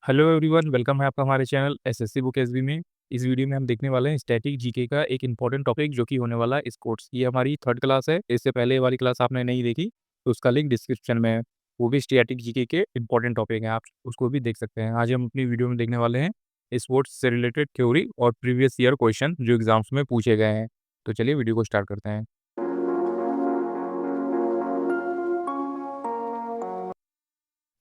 Hello everyone, welcome है आपका हमारे चैनल एसएससी बुक एसबी में। इस वीडियो में हम देखने वाले हैं स्टैटिक जीके का एक इंपॉर्टेंट टॉपिक जो कि होने वाला है स्पोर्ट्स। ये हमारी थर्ड क्लास है। इससे पहले वाली क्लास आपने नहीं देखी तो उसका लिंक डिस्क्रिप्शन में है। वो भी स्टैटिक जीके के इंपॉर्टेंट टॉपिक हैं, आप उसको भी देख सकते हैं। आज हम अपनी वीडियो में देखने वाले हैं स्पोर्ट्स से रिलेटेड थ्योरी और प्रीवियस ईयर क्वेश्चन जो एग्जाम्स में पूछे गए हैं। तो चलिए वीडियो को स्टार्ट करते हैं।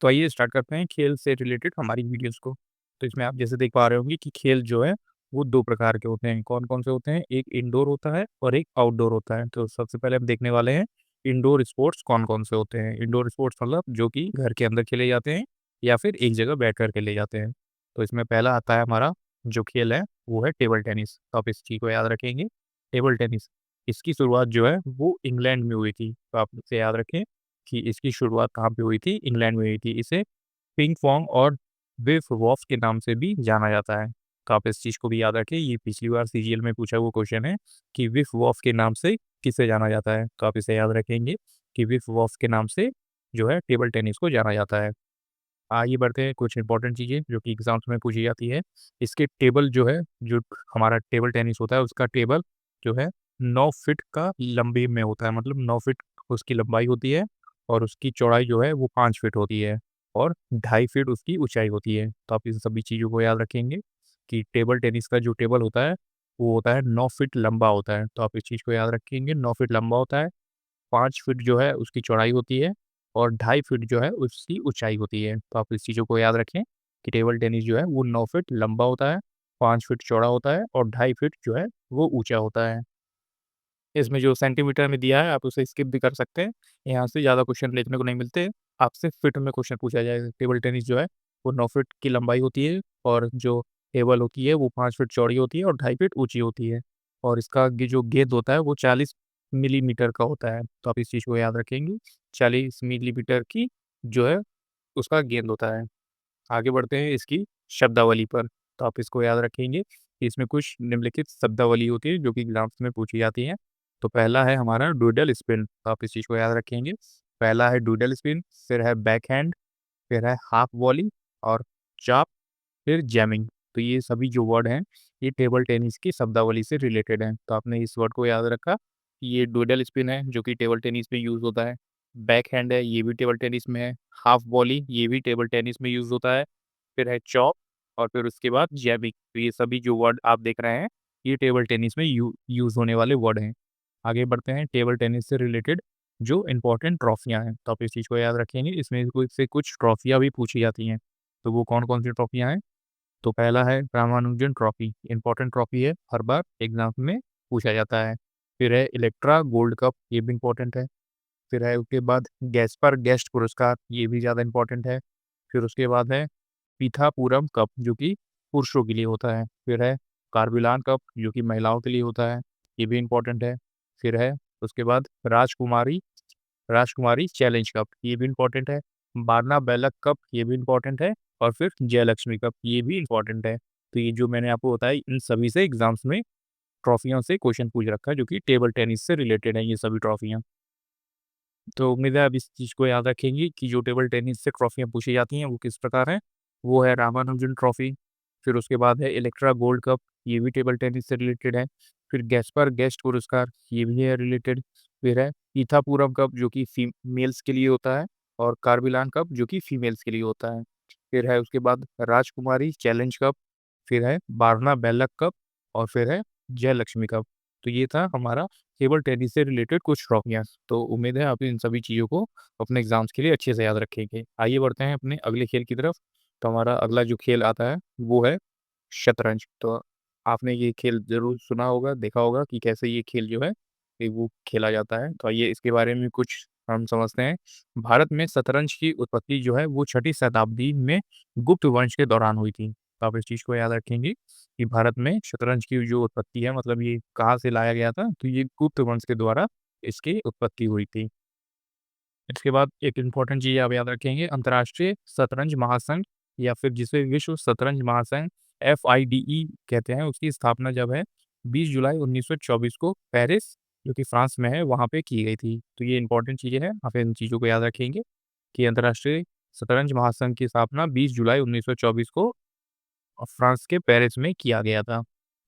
तो आइए स्टार्ट करते हैं खेल से रिलेटेड हमारी वीडियोस को। तो इसमें आप जैसे देख पा रहे होंगे कि खेल जो है वो दो प्रकार के होते हैं। कौन कौन से होते हैं? एक इंडोर होता है और एक आउटडोर होता है। तो सबसे पहले हम देखने वाले हैं इंडोर स्पोर्ट्स कौन कौन से होते हैं। इंडोर स्पोर्ट्स मतलब जो कि घर के अंदर खेले जाते हैं या फिर एक जगह बैठ कर खेले जाते हैं। तो इसमें पहला आता है हमारा जो खेल है वो है टेबल टेनिस। तो आप इस चीज़ को याद रखेंगे, टेबल टेनिस। इसकी शुरुआत जो है वो इंग्लैंड में हुई थी। तो आप इसे याद रखें कि इसकी शुरुआत कहाँ पे हुई थी? इंग्लैंड में हुई थी। इसे पिंग पोंग और विफ वॉफ के नाम से भी जाना जाता है। तो आप इस चीज़ को भी याद रखें, ये पिछली बार सीजीएल में पूछा हुआ क्वेश्चन है कि विफ वॉफ के नाम से किसे जाना जाता है। तो आप इसे याद रखेंगे कि विफ वॉफ के नाम से जो है टेबल टेनिस को जाना जाता है। आइए बढ़ते हैं कुछ इंपॉर्टेंट चीज़ें जो कि एग्जाम्स में पूछी जाती है। इसके टेबल जो है, जो हमारा टेबल टेनिस होता है उसका टेबल जो है 9 फीट का लंबी में होता है। मतलब 9 फीट उसकी लंबाई होती है और उसकी चौड़ाई जो है वो 5 फीट होती है और 2.5 फीट उसकी ऊंचाई होती है। तो आप इन सभी चीज़ों को याद रखेंगे कि टेबल टेनिस का जो टेबल होता है वो होता है 9 फीट लंबा होता है। तो आप इस चीज़ को याद रखेंगे, 9 फीट लंबा होता है, 5 फीट जो है उसकी चौड़ाई होती है और 2.5 फीट जो है उसकी ऊंचाई होती है। तो आप इस चीज़ों को याद रखें कि टेबल टेनिस जो है वो 9 फीट लंबा होता है, 5 फीट चौड़ा होता है और 2.5 फीट जो है वो ऊंचा होता है। इसमें जो सेंटीमीटर में दिया है आप उसे स्किप भी कर सकते हैं। यहाँ से ज़्यादा क्वेश्चन देखने को नहीं मिलते। आपसे फीट में क्वेश्चन पूछा जाएगा। टेबल टेनिस जो है वो 9 फीट की लंबाई होती है और जो टेबल होती है वो 5 फीट चौड़ी होती है और 2.5 फीट ऊँची होती है। और इसका जो गेंद होता है वो 40 मिलीमीटर का होता है। तो आप इस चीज़ को याद रखेंगे, 40 मिलीमीटर की जो है उसका गेंद होता है। आगे बढ़ते हैं इसकी शब्दावली पर। तो आप इसको याद रखेंगे कि इसमें कुछ निम्नलिखित शब्दावली होती है जो कि एग्ज़ाम्स में पूछी जाती हैं। तो पहला है हमारा डूडल स्पिन। तो आप इस चीज़ को याद रखेंगे। पहला है डूडल स्पिन, फिर है बैकहैंड, फिर है हाफ वॉली और चॉप, फिर जैमिंग। तो ये सभी जो वर्ड हैं ये टेबल टेनिस की शब्दावली से रिलेटेड हैं। तो आपने इस वर्ड को याद रखा कि ये डूडल स्पिन है जो कि टेबल टेनिस में यूज़ होता है। बैक हैंड है, ये भी टेबल टेनिस में है। हाफ वॉली ये भी टेबल टेनिस में यूज़ होता है। फिर है चॉप और फिर उसके बाद जैमिंग। तो ये सभी जो वर्ड आप देख रहे हैं ये टेबल टेनिस में यूज़ होने वाले वर्ड हैं। आगे बढ़ते हैं टेबल टेनिस से रिलेटेड जो इम्पोर्टेंट ट्रॉफियाँ हैं। तो आप इस चीज़ को याद रखेंगे, इसमें से कुछ ट्रॉफियाँ भी पूछी जाती हैं। तो वो कौन-कौन सी ट्रॉफियाँ हैं? तो पहला है रामानुजन ट्रॉफी, इम्पोर्टेंट ट्रॉफी है, हर बार एग्ज़ाम में पूछा जाता है। फिर है इलेक्ट्रा गोल्ड कप, ये भी इम्पोर्टेंट है। फिर है उसके बाद गैस्पर गेस्ट पुरस्कार, ये भी ज़्यादा इम्पोर्टेंट है। फिर उसके बाद है पीथापुरम कप जो कि पुरुषों के लिए होता है। फिर है कार्बिलान कप जो कि महिलाओं के लिए होता है, ये भी इम्पोर्टेंट है। फिर है उसके बाद राजकुमारी राजकुमारी चैलेंज कप, ये भी इम्पोर्टेंट है। बारना बैलक कप, ये भी इम्पोर्टेंट है। और फिर जयलक्ष्मी कप, ये भी इम्पोर्टेंट है। तो ये जो मैंने आपको बताया इन सभी से एग्जाम्स में ट्रॉफियों से क्वेश्चन पूछ रखा है जो कि टेबल टेनिस से रिलेटेड है ये सभी ट्रॉफियाँ। तो उम्मीद है आप इस चीज़ को याद रखेंगे कि जो टेबल टेनिस से ट्रॉफियाँ पूछी जाती हैं वो किस प्रकार हैं। वो है रामानुजन ट्रॉफी, फिर उसके बाद है इलेक्ट्रा गोल्ड कप, ये भी टेबल टेनिस से रिलेटेड है। फिर गैस्पर गेस्ट पुरस्कार, ये भी है रिलेटेड। फिर है पीथापुरम कप जो कि मेल्स के लिए होता है और कार्बिलान कप जो कि फीमेल्स के लिए होता है। फिर है उसके बाद राजकुमारी चैलेंज कप, फिर है बारना बैलक कप और फिर है जयलक्ष्मी कप। तो ये था हमारा टेबल टेनिस से रिलेटेड कुछ ट्रॉफियाँ। तो उम्मीद है आप इन सभी चीज़ों को अपने एग्ज़ाम्स के लिए अच्छे से याद रखेंगे। आइए बढ़ते हैं अपने अगले खेल की तरफ। तो हमारा अगला जो खेल आता है वो है शतरंज। तो आपने ये खेल ज़रूर सुना होगा, देखा होगा कि कैसे ये खेल जो है वो खेला जाता है। तो आइए इसके बारे में कुछ हम समझते हैं। भारत में शतरंज की उत्पत्ति जो है वो 6ठी शताब्दी में गुप्त वंश के दौरान हुई थी। तो आप इस चीज़ को याद रखेंगे कि भारत में शतरंज की जो उत्पत्ति है, मतलब ये कहाँ से लाया गया था? तो ये गुप्त वंश के द्वारा इसकी उत्पत्ति हुई थी। इसके बाद एक इम्पोर्टेंट चीज़ आप याद रखेंगे, अंतर्राष्ट्रीय शतरंज महासंघ या फिर जिसे विश्व शतरंज महासंघ FIDE कहते हैं, उसकी स्थापना जब है 20 जुलाई 1924 को पेरिस जो कि फ्रांस में है वहाँ पे की गई थी। तो ये इम्पोर्टेंट चीज़ें हैं, आप इन चीज़ों को याद रखेंगे कि अंतर्राष्ट्रीय शतरंज महासंघ की स्थापना 20 जुलाई 1924 को फ्रांस के पेरिस में किया गया था।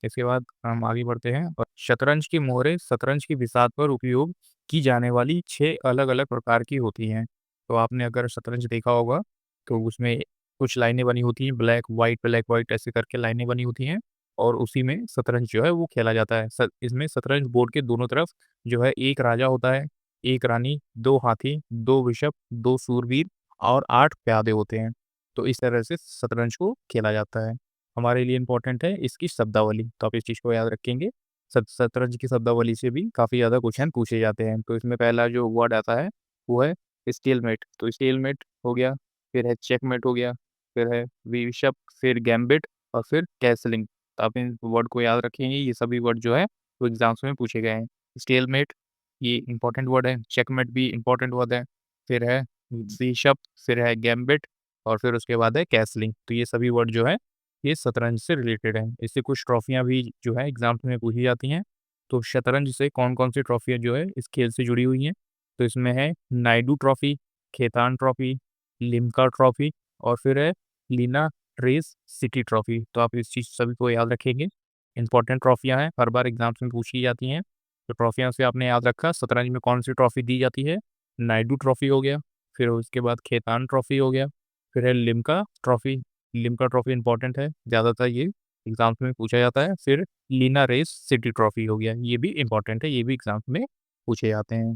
इसके बाद हम आगे बढ़ते हैं और शतरंज की मोहरें शतरंज की बिसात पर उपयोग की जाने वाली 6 अलग-अलग प्रकार की होती हैं। तो आपने अगर शतरंज देखा होगा, तो उसमें कुछ लाइनें बनी होती हैं, ब्लैक व्हाइट ऐसे करके लाइनें बनी होती हैं और उसी में शतरंज जो है वो खेला जाता है। इसमें शतरंज बोर्ड के दोनों तरफ जो है 1 राजा होता है, 1 रानी, 2 हाथी, 2 बिशप, 2 शूरवीर और 8 प्यादे होते हैं। तो इस तरह से शतरंज को खेला जाता है। हमारे लिए इम्पोर्टेंट है इसकी शब्दावली, तो आप इस चीज़ को याद रखेंगे। शतरंज की शब्दावली से भी काफ़ी ज़्यादा क्वेश्चन पूछे जाते हैं। तो इसमें पहला जो वर्ड आता है, वो है स्टेलमेट। तो स्टेलमेट हो गया, फिर है चेकमेट हो गया, फिर है बिशप, फिर गैम्बिट और फिर कैसलिंग। तो आप इन वर्ड को याद रखेंगे, ये सभी वर्ड जो है वो एग्ज़ाम्स में पूछे गए हैं। स्टेलमेट ये इम्पोर्टेंट वर्ड है, चेकमेट भी इम्पोर्टेंट वर्ड है, फिर है बिशप, फिर है गैम्बिट और फिर उसके बाद है कैसलिंग। तो ये सभी वर्ड जो है, ये शतरंज से रिलेटेड हैं। इससे कुछ ट्रॉफियाँ भी जो है एग्ज़ाम्स में पूछी जाती हैं। तो शतरंज से कौन-कौन सी ट्रॉफियाँ जो है इस खेल से जुड़ी हुई हैं, तो इसमें है Naidu trophy, Khetan trophy, Limca trophy और फिर है लीना ट्रेस सिटी ट्रॉफी। तो आप इस चीज़ सभी को याद रखेंगे। इम्पोर्टेंट ट्रॉफियाँ हैं, हर बार एग्ज़ाम्स में पूछी जाती हैं। तो ट्रॉफियों से आपने याद रखा शतरंज में कौन-सी ट्रॉफी दी जाती है, नायडू ट्रॉफी हो गया, फिर उसके बाद खेतान ट्रॉफी हो गया, फिर है Limca trophy. Limca trophy important है, ज़्यादातर ये एग्ज़ाम्स में पूछा जाता है। फिर लीना रेस सिटी ट्रॉफी हो गया, ये भी इम्पोर्टेंट है, ये भी एग्ज़ाम्स में पूछे जाते हैं।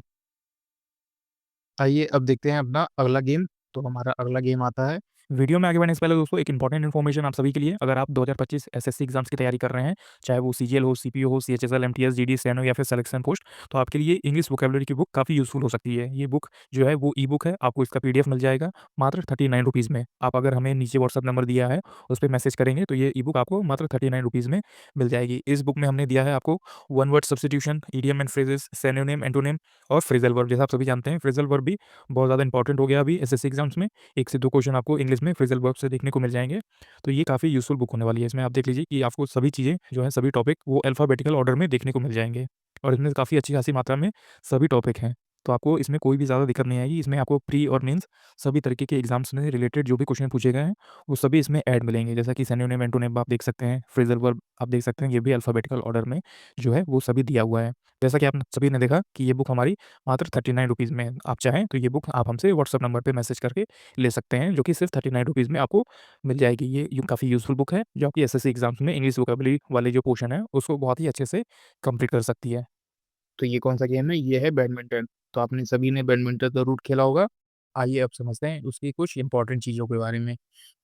आइए अब देखते हैं अपना अगला गेम। तो हमारा अगला गेम आता है। वीडियो में आगे बढ़ने से पहले दोस्तों एक इंपॉर्टेंट इन्फॉर्मेशन आप सभी के लिए, अगर आप 2025 एसएससी एग्जाम्स की तैयारी कर रहे हैं, चाहे वो सीजीएल हो, सीपीओ हो, सीएचएसएल, एमटीएस, जीडी, स्टेनो या फिर सिलेक्शन पोस्ट, तो आपके लिए इंग्लिश वोकेबलरी की बुक काफ़ी यूज़फुल हो सकती है। ये बुक जो है वो ई-बुक है, आपको इसका पीडीएफ मिल जाएगा मात्र 39 रुपीज़ में। आप अगर हमें नीचे व्हाट्सएप नंबर दिया है, उस पे मैसेज करेंगे तो ये ई-बुक आपको मात्र 39 रुपीज़ में मिल जाएगी। इस बुक में हमने दिया है आपको one word substitution, idiom and phrases, synonym, antonym और फ्रेजल वर्ब। जैसा आप सभी जानते हैं, फ्रेजल वर्ब भी बहुत ज़्यादा इंपॉर्टेंट हो गया अभी एसएससी एग्जाम्स में। 1 से 2 क्वेश्चन आपको इंग्लिश में फ्रेजल वर्ब से देखने को मिल जाएँगे। तो ये काफ़ी यूज़फुल बुक होने वाली है। इसमें आप देख लीजिए कि आपको सभी चीज़ें जो हैं, सभी टॉपिक वो अल्फ़ाबेटिकल ऑर्डर में देखने को मिल जाएँगे और इसमें काफ़ी अच्छी-खासी मात्रा में सभी टॉपिक हैं। तो आपको इसमें कोई भी ज़्यादा दिक्कत नहीं आएगी। इसमें आपको प्री और मेंस सभी तरीके के एग्ज़ाम्स से रिलेटेड जो भी क्वेश्चन पूछे गए हैं, वो सभी इसमें ऐड मिलेंगे। जैसा कि सिनोनिम, एंटोनिम आप देख सकते हैं, फ्रेजल वर्ब आप देख सकते हैं, ये भी अल्फ़ाबेटिकल ऑर्डर में जो है वो सभी दिया हुआ है। जैसा कि आप सभी ने देखा कि ये बुक हमारी मात्र 39 रुपीज़ में है। आप चाहें तो ये बुक आप हमसे व्हाट्सएप नंबर पे मैसेज करके ले सकते हैं, जो कि सिर्फ़ 39 रुपीज़ में आपको मिल जाएगी। ये काफ़ी यूज़फुल बुक है, जो आपकी एसएससी एग्ज़ाम्स में इंग्लिश वोकैब्युलरी वाले जो पोर्शन है, उसको बहुत ही अच्छे से कंप्लीट कर सकती है। तो ये कौन-सा गेम है? ये है बैडमिंटन। तो आपने सभी ने बैडमिंटन ज़रूर खेला होगा। आइए अब समझते हैं उसकी कुछ इम्पोर्टेंट चीज़ों के बारे में।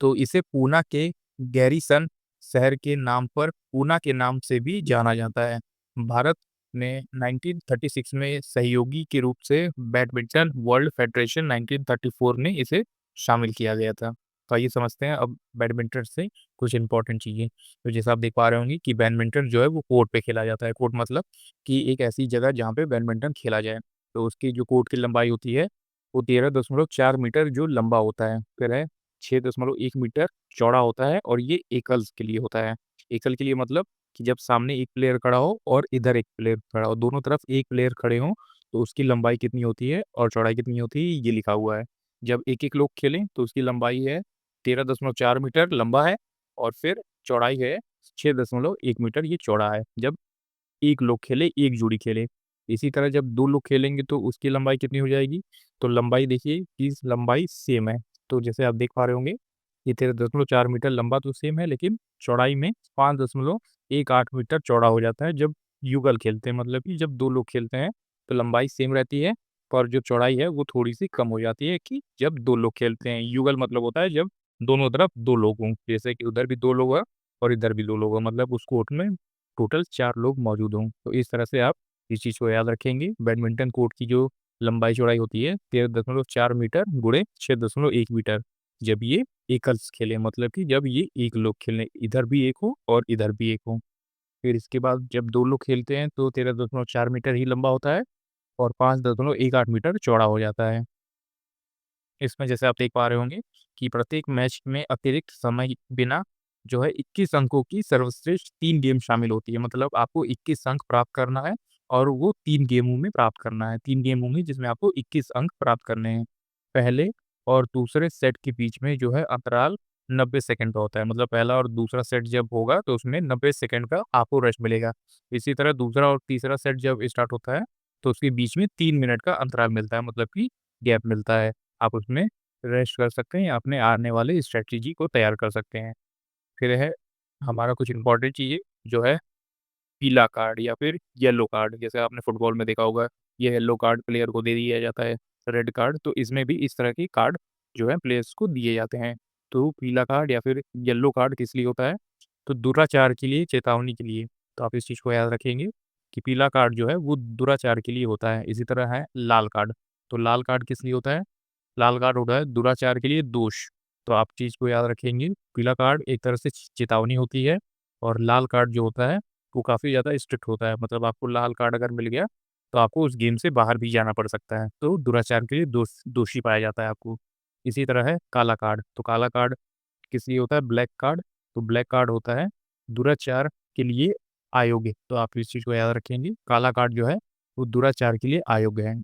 तो इसे पूना के गैरीसन शहर के नाम पर पूना के नाम से भी जाना जाता है। भारत ने 1936 में सहयोगी के रूप से बैडमिंटन वर्ल्ड फेडरेशन 1934 में इसे शामिल किया गया था। तो आइए समझते हैं अब बैडमिंटन से कुछ इम्पोर्टेंट चीज़ें। तो जैसा आप देख पा रहे होंगे कि बैडमिंटन जो है वो कोर्ट पे खेला जाता है। कोर्ट मतलब कि एक ऐसी जगह जहाँ पे बैडमिंटन खेला जाए। तो उसकी जो कोर्ट की लंबाई होती है, वो 13.4 मीटर जो लंबा होता है, फिर है 6.1 मीटर चौड़ा होता है और ये एकल्स के लिए होता है। एकल के लिए मतलब कि जब सामने एक प्लेयर खड़ा हो और इधर एक प्लेयर खड़ा हो, दोनों तरफ एक प्लेयर खड़े हों, तो उसकी लंबाई कितनी होती है और चौड़ाई कितनी होती है, ये लिखा हुआ है। जब एक-एक लोग खेलें, तो उसकी लंबाई है 13.4 मीटर लंबा है और फिर चौड़ाई है 6.1 मीटर ये चौड़ा है। जब 1 लोग खेले, 1 जोड़ी खेले। इसी तरह जब 2 लोग खेलेंगे तो उसकी लंबाई कितनी हो जाएगी? तो लंबाई देखिए कि लंबाई सेम है। तो जैसे आप देख पा रहे होंगे, ये 13.4 मीटर लंबा तो सेम है लेकिन चौड़ाई में 5.18 मीटर चौड़ा हो जाता है जब युगल खेलते हैं। मतलब कि जब 2 लोग खेलते हैं तो लंबाई सेम रहती है, पर जो चौड़ाई है वो थोड़ी-सी कम हो जाती है कि जब 2 लोग खेलते हैं। युगल मतलब होता है जब दोनों तरफ 2 लोग हों। जैसे कि उधर भी 2 लोग हैं और इधर भी 2 लोग हैं। मतलब उस कोर्ट में टोटल 4 लोग मौजूद हों। तो इस तरह से आप इस चीज़ को याद रखेंगे। बैडमिंटन कोर्ट की जो लंबाई-चौड़ाई होती है 13.4 मीटर गुणे 6.1 मीटर। जब ये एकल्स खेलें मतलब कि जब ये 1 लोग खेलें, इधर भी 1 हो और इधर भी 1 हो। फिर इसके बाद जब 2 लोग खेलते हैं तो 13.4 मीटर ही लंबा होता है और 5.18 मीटर चौड़ा हो जाता है। इसमें जैसे आप देख पा रहे होंगे कि प्रत्येक मैच में अतिरिक्त समय बिना जो है 21 अंकों की सर्वश्रेष्ठ 3 गेम शामिल होती है। मतलब आपको 21 अंक प्राप्त करना है और वो 3 गेमों में प्राप्त करना है। 3 गेम होंगे जिसमें आपको 21 अंक प्राप्त करने हैं। पहले और दूसरे सेट के बीच में जो है अंतराल 90 सेकंड का होता है। मतलब पहला और दूसरा सेट जब होगा तो उसमें 90 सेकंड का आपको रेस्ट मिलेगा। इसी तरह दूसरा और तीसरा सेट जब स्टार्ट होता है तो उसके बीच में 3 मिनट का अंतराल मिलता है, मतलब कि गैप मिलता है। आप उसमें रेस्ट कर सकते हैं या अपने आने वाले स्ट्रैटेजी को तैयार कर सकते हैं। फिर है हमारा कुछ इम्पोर्टेंट चीज़ें जो है पीला कार्ड या फिर येलो कार्ड। जैसे आपने फुटबॉल में देखा होगा, ये येलो कार्ड प्लेयर को दे दिया जाता है, रेड कार्ड, तो इसमें भी इस तरह के कार्ड जो है प्लेयर्स को दिए जाते हैं। तो पीला कार्ड या फिर येलो कार्ड किस लिए होता है? तो दुराचार के लिए, चेतावनी के लिए। तो आप इस चीज़ को याद रखेंगे कि पीला कार्ड जो है वो दुराचार के लिए होता है। इसी तरह है लाल कार्ड, तो लाल कार्ड किस लिए होता है? लाल कार्ड होता है दुराचार के लिए, दोष। तो आप चीज़ को याद रखेंगे, पीला कार्ड एक तरह से चेतावनी होती है और लाल कार्ड जो होता है वो काफ़ी ज़्यादा स्ट्रिक्ट होता है। मतलब आपको लाल कार्ड अगर मिल गया, तो आपको उस गेम से बाहर भी जाना पड़ सकता है। तो दुराचार के लिए दोषी पाया जाता है आपको। इसी तरह है काला कार्ड, तो काला कार्ड किस लिए होता है? ब्लैक कार्ड, तो ब्लैक कार्ड होता है दुराचार के लिए अयोग्य। तो आप इस चीज़ को याद रखेंगे, काला कार्ड जो है वो दुराचार के लिए अयोग्य है।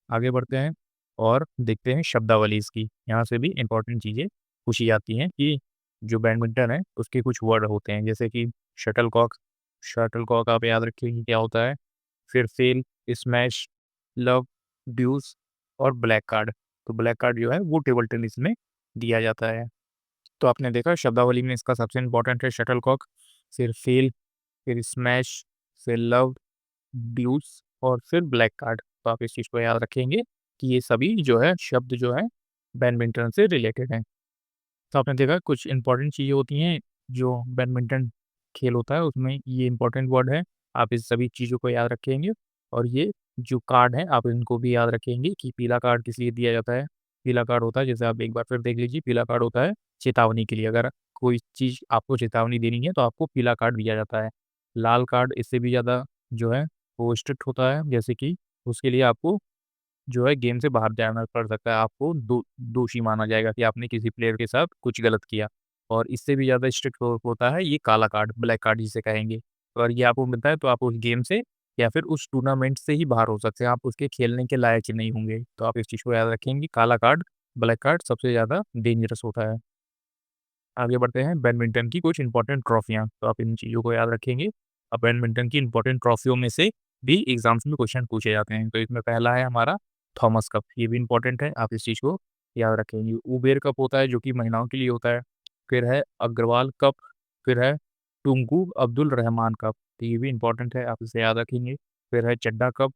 आगे बढ़ते हैं और देखते हैं शब्दावली इसकी। यहाँ से भी इम्पोर्टेंट चीज़ें पूछी जाती हैं कि जो बैडमिंटन है उसके कुछ वर्ड होते हैं, जैसे कि शटलकॉक। शटलकॉक आप याद रखिए क्या होता है। फिर फेल, स्मैश, लव, ड्यूस और ब्लैक कार्ड। तो ब्लैक कार्ड जो है वो टेबल टेनिस में दिया जाता है। तो आपने देखा शब्दावली में इसका सबसे इम्पोर्टेंट है शटलकॉक, फिर फेल, फिर स्मैश, फिर लव, ड्यूस और फिर ब्लैक कार्ड। तो आप इस चीज़ को याद रखेंगे कि ये सभी जो है शब्द जो है बैडमिंटन से रिलेटेड हैं। तो आपने देखा कुछ इम्पोर्टेंट चीज़ें होती हैं जो बैडमिंटन खेल होता है उसमें ये इम्पोर्टेंट वर्ड है। आप इस सभी चीज़ों को याद रखेंगे और ये जो कार्ड हैं आप इनको भी याद रखेंगे कि पीला कार्ड किस लिए दिया जाता है। पीला कार्ड होता है, जैसे आप एक बार फिर देख लीजिए, पीला कार्ड होता है चेतावनी के लिए। अगर कोई चीज़ आपको चेतावनी देनी है तो आपको पीला कार्ड दिया जाता है। लाल कार्ड इससे भी ज़्यादा जो है वो स्ट्रिक्ट होता है, जैसे कि उसके लिए आपको जो है गेम से बाहर जाना पड़ सकता है। आपको दोषी माना जाएगा कि आपने किसी प्लेयर के साथ कुछ गलत किया। और इससे भी ज़्यादा स्ट्रिक्ट होता है ये काला कार्ड, ब्लैक कार्ड जिसे कहेंगे। तो अगर ये आपको मिलता है तो आप उस गेम से या फिर उस टूर्नामेंट से ही बाहर हो सकते हैं। आप उसके खेलने के लायक ही नहीं होंगे। तो आप इस चीज़ को याद रखेंगे, काला कार्ड, ब्लैक कार्ड सबसे ज़्यादा डेंजरस होता है। आगे बढ़ते हैं बैडमिंटन की कुछ इंपॉर्टेंट ट्रॉफियाँ, तो आप इन चीज़ों को याद रखेंगे। अब बैडमिंटन की इंपॉर्टेंट ट्रॉफियों में से भी एग्ज़ाम्स में क्वेश्चन पूछे जाते हैं। तो इसमें पहला है हमारा थॉमस कप, ये भी इंपॉर्टेंट है, आप इस चीज़ को याद रखेंगे। उबेर कप होता है जो कि महिलाओं के लिए होता है। फिर है अग्रवाल कप, फिर है टुंकू अब्दुल रहमान कप, तो ये भी इंपॉर्टेंट है, आप इसे याद रखेंगे। फिर है चड्डा कप,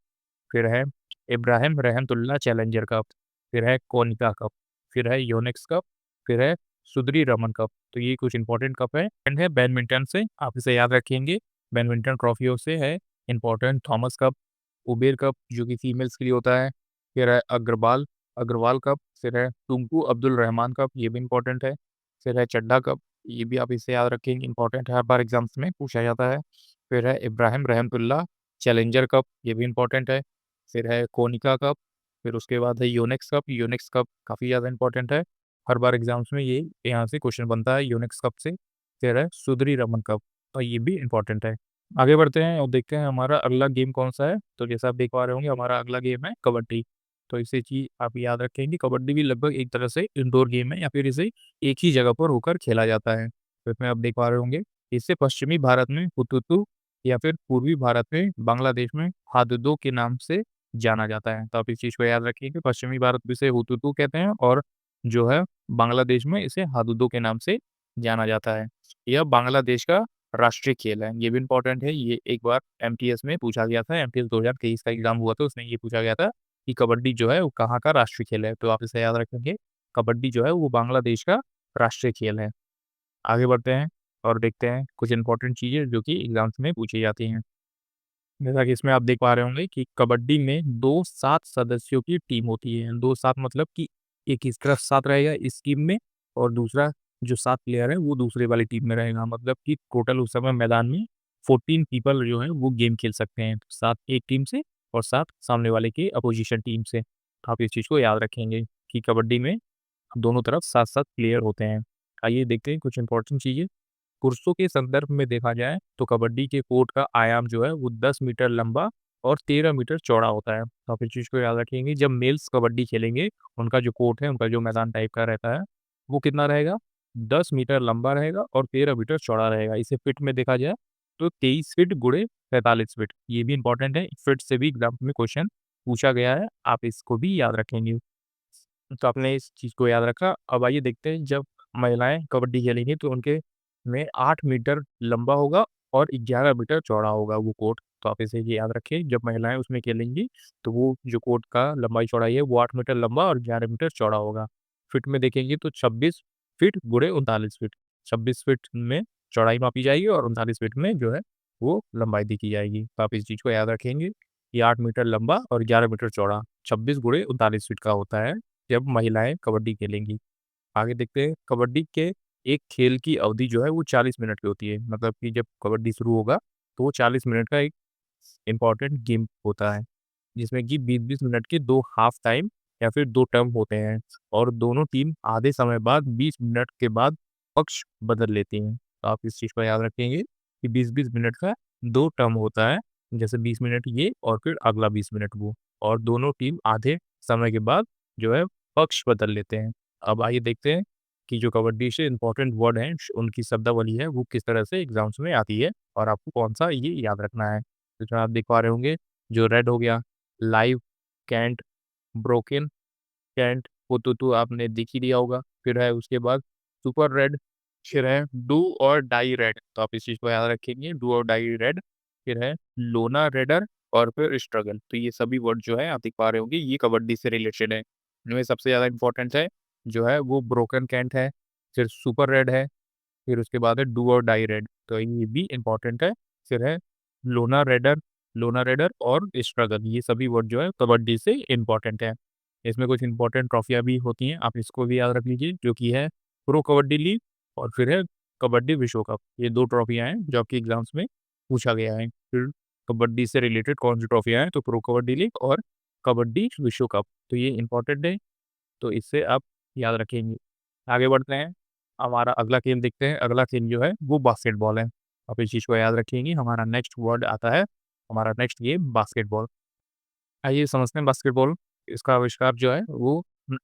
फिर है इब्राहिम रहमतुल्लाह चैलेंजर कप, फिर है कोनिका कप, फिर है योनेक्स कप, फिर है सुधरी रमन कप। तो ये कुछ इंपॉर्टेंट कप है एंड है बैडमिंटन से, आप इसे याद रखेंगे। बैडमिंटन ट्रॉफियों से है important Thomas cup, Uber cup जो कि फीमेल्स के लिए होता है, फिर है अग्रवाल अग्रवाल कप, फिर है टुंकू अब्दुल रहमान कप, ये भी इंपॉर्टेंट है। फिर है चड्डा कप, ये भी आप इसे याद रखेंगे, इंपॉर्टेंट है, हर बार एग्जाम्स में पूछा जाता है। फिर है इब्राहिम रहमतुल्लाह चैलेंजर कप, ये भी इंपॉर्टेंट है। फिर है कोनिका कप, फिर उसके बाद है यूनिक्स कप काफ़ी ज़्यादा इंपॉर्टेंट है। हर बार एग्ज़ाम्स में ये यहाँ से क्वेश्चन बनता है यूनिक्स कप से। फिर है सुधरी रमन कप और ये भी इंपॉर्टेंट है। आगे बढ़ते हैं और देखते हैं हमारा अगला गेम कौन-सा है। तो जैसा आप देख पा रहे होंगे हमारा अगला गेम है कबड्डी। तो इसे चीज़ आप याद रखेंगे, कबड्डी भी लगभग एक तरह से इंडोर गेम है या फिर इसे एक ही जगह पर होकर खेला जाता है। तो इसमें आप देख पा रहे होंगे, इसे पश्चिमी भारत में हुतुतु या फिर पूर्वी भारत में बांग्लादेश में हादुदो के नाम से जाना जाता है। तो आप इस चीज़ को याद रखिए कि पश्चिमी भारत में इसे हुतुतु कहते हैं और जो है बांग्लादेश में इसे हादुदो के नाम से जाना जाता है। यह बांग्लादेश का राष्ट्रीय खेल है। ये भी इम्पोर्टेंट है, ये एक बार एमटीएस में पूछा गया था, एमटीएस 2023 का एग्ज़ाम हुआ था, उसमें ये पूछा गया था कि कबड्डी जो है वो कहाँ का राष्ट्रीय खेल है? तो आप इसे याद रखेंगे, कबड्डी जो है वो बांग्लादेश का राष्ट्रीय खेल है। आगे बढ़ते हैं और देखते हैं कुछ इम्पोर्टेंट चीज़ें जो कि एग्ज़ाम्स में पूछी जाती हैं। जैसा कि इसमें आप देख पा रहे होंगे कि कबड्डी में 2 7 सदस्यों की टीम होती है। 2 7 मतलब कि एक इस तरफ 7 रहेगा इस टीम में और दूसरा जो 7 प्लेयर है वो दूसरे वाली टीम में रहेगा। मतलब कि टोटल उस समय मैदान में 14 पीपल जो हैं वो गेम खेल सकते हैं। 7 एक टीम से और 7 सामने वाले की अपोज़िशन टीम से। तो आप इस चीज़ को याद रखेंगे कि कबड्डी में दोनों तरफ 7-7 प्लेयर होते हैं। आइए देखते हैं कुछ इम्पोर्टेंट चीज़ें। पुरुषों के संदर्भ में देखा जाए तो कबड्डी के कोर्ट का आयाम जो है वो 10 मीटर लंबा और 13 मीटर चौड़ा होता है। तो आप इस चीज़ को याद रखेंगे। जब मेल्स कबड्डी खेलेंगे, उनका जो कोर्ट है, उनका जो मैदान टाइप का रहता है, वो कितना रहेगा? 10 मीटर लंबा रहेगा और 13 मीटर चौड़ा रहेगा। इसे फीट में देखा जाए तो 23 फीट गुणे 45 फीट। ये भी इम्पोर्टेंट है, फीट से भी एग्ज़ाम में क्वेश्चन पूछा गया है, आप इसको भी याद रखेंगे। तो आपने इस चीज़ को याद रखा। अब आइए देखते हैं जब महिलाएँ कबड्डी खेलेंगी तो उनके में 8 मीटर लंबा होगा और 11 मीटर चौड़ा होगा वो कोर्ट। तो आप इसे ये याद रखें जब महिलाएँ उसमें खेलेंगी तो वो जो कोर्ट का लंबाई-चौड़ाई है वो 8 मीटर लंबा और 11 मीटर चौड़ा होगा। फीट में देखेंगे तो 26 फीट गुणे 39 फीट। 26 फीट में चौड़ाई मापी जाएगी और 39 फीट में जो है वो लंबाई देखी जाएगी। तो आप इस चीज़ को याद रखेंगे कि 8 मीटर लंबा और 11 मीटर चौड़ा 26 गुणे 39 फीट का होता है जब महिलाएँ कबड्डी खेलेंगी। आगे देखते हैं कबड्डी के एक खेल की अवधि जो है वो 40 मिनट की होती है। मतलब कि जब कबड्डी शुरू होगा तो वो 40 मिनट का एक इम्पोर्टेंट गेम होता है, जिसमें कि 20-20 मिनट के 2 हाफ टाइम या फिर 2 टर्म होते हैं और दोनों टीम आधे समय बाद 20 मिनट के बाद पक्ष बदल लेती हैं। तो आप इस चीज़ को याद रखेंगे कि 20-20 मिनट का 2 टर्म होता है, जैसे 20 मिनट ये और फिर अगला 20 मिनट वो और दोनों टीम आधे समय के बाद जो है पक्ष बदल लेते हैं। अब आइए देखते हैं कि जो कबड्डी से इम्पोर्टेंट वर्ड हैं, उनकी शब्दावली है, वो किस तरह से एग्ज़ाम्स में आती है और आपको कौन-सा ये याद रखना है। तो जो आप देख पा रहे होंगे, जो रेड हो गया, लाइव, कैंट, ब्रोकन, कैंट, हुतुतु आपने देख ही लिया होगा। फिर है उसके बाद सुपर रेड, फिर है डू और डाई रेड। तो आप इस चीज़ को याद रखेंगे, डू और डाई रेड, फिर है लोना रेडर और फिर स्ट्रगल। तो ये सभी वर्ड जो है आप देख पा रहे होंगे, ये कबड्डी से रिलेटेड है। इनमें सबसे ज़्यादा इम्पोर्टेंट है, जो है वो ब्रोकन कैंट है, फिर सुपर रेड है, फिर उसके बाद है डू और डाई रेड, तो ये भी इम्पोर्टेंट है। फिर है लोना रेडर लोना रेडर और स्ट्रगल, ये सभी वर्ड जो है कबड्डी से इम्पोर्टेंट है। इसमें कुछ इम्पोर्टेंट ट्रॉफियाँ भी होती हैं, आप इसको भी याद रख लीजिए, जो कि है प्रो कबड्डी लीग और फिर है कबड्डी विश्व कप। ये 2 ट्रॉफियाँ हैं जो आपके एग्ज़ाम्स में पूछा गया है। फिर कबड्डी से रिलेटेड कौन-सी ट्रॉफियाँ हैं, तो प्रो कबड्डी लीग और कबड्डी विश्व कप, तो ये इम्पोर्टेंट है, तो इससे आप याद रखेंगे। आगे बढ़ते हैं, हमारा अगला खेल देखते हैं, अगला खेल जो है वो बास्केटबॉल है। आप इस चीज़ को याद रखेंगे, हमारा नेक्स्ट वर्ड आता है, हमारा नेक्स्ट गेम बास्केटबॉल। आइए समझते हैं बास्केटबॉल, इसका आविष्कार जो है वो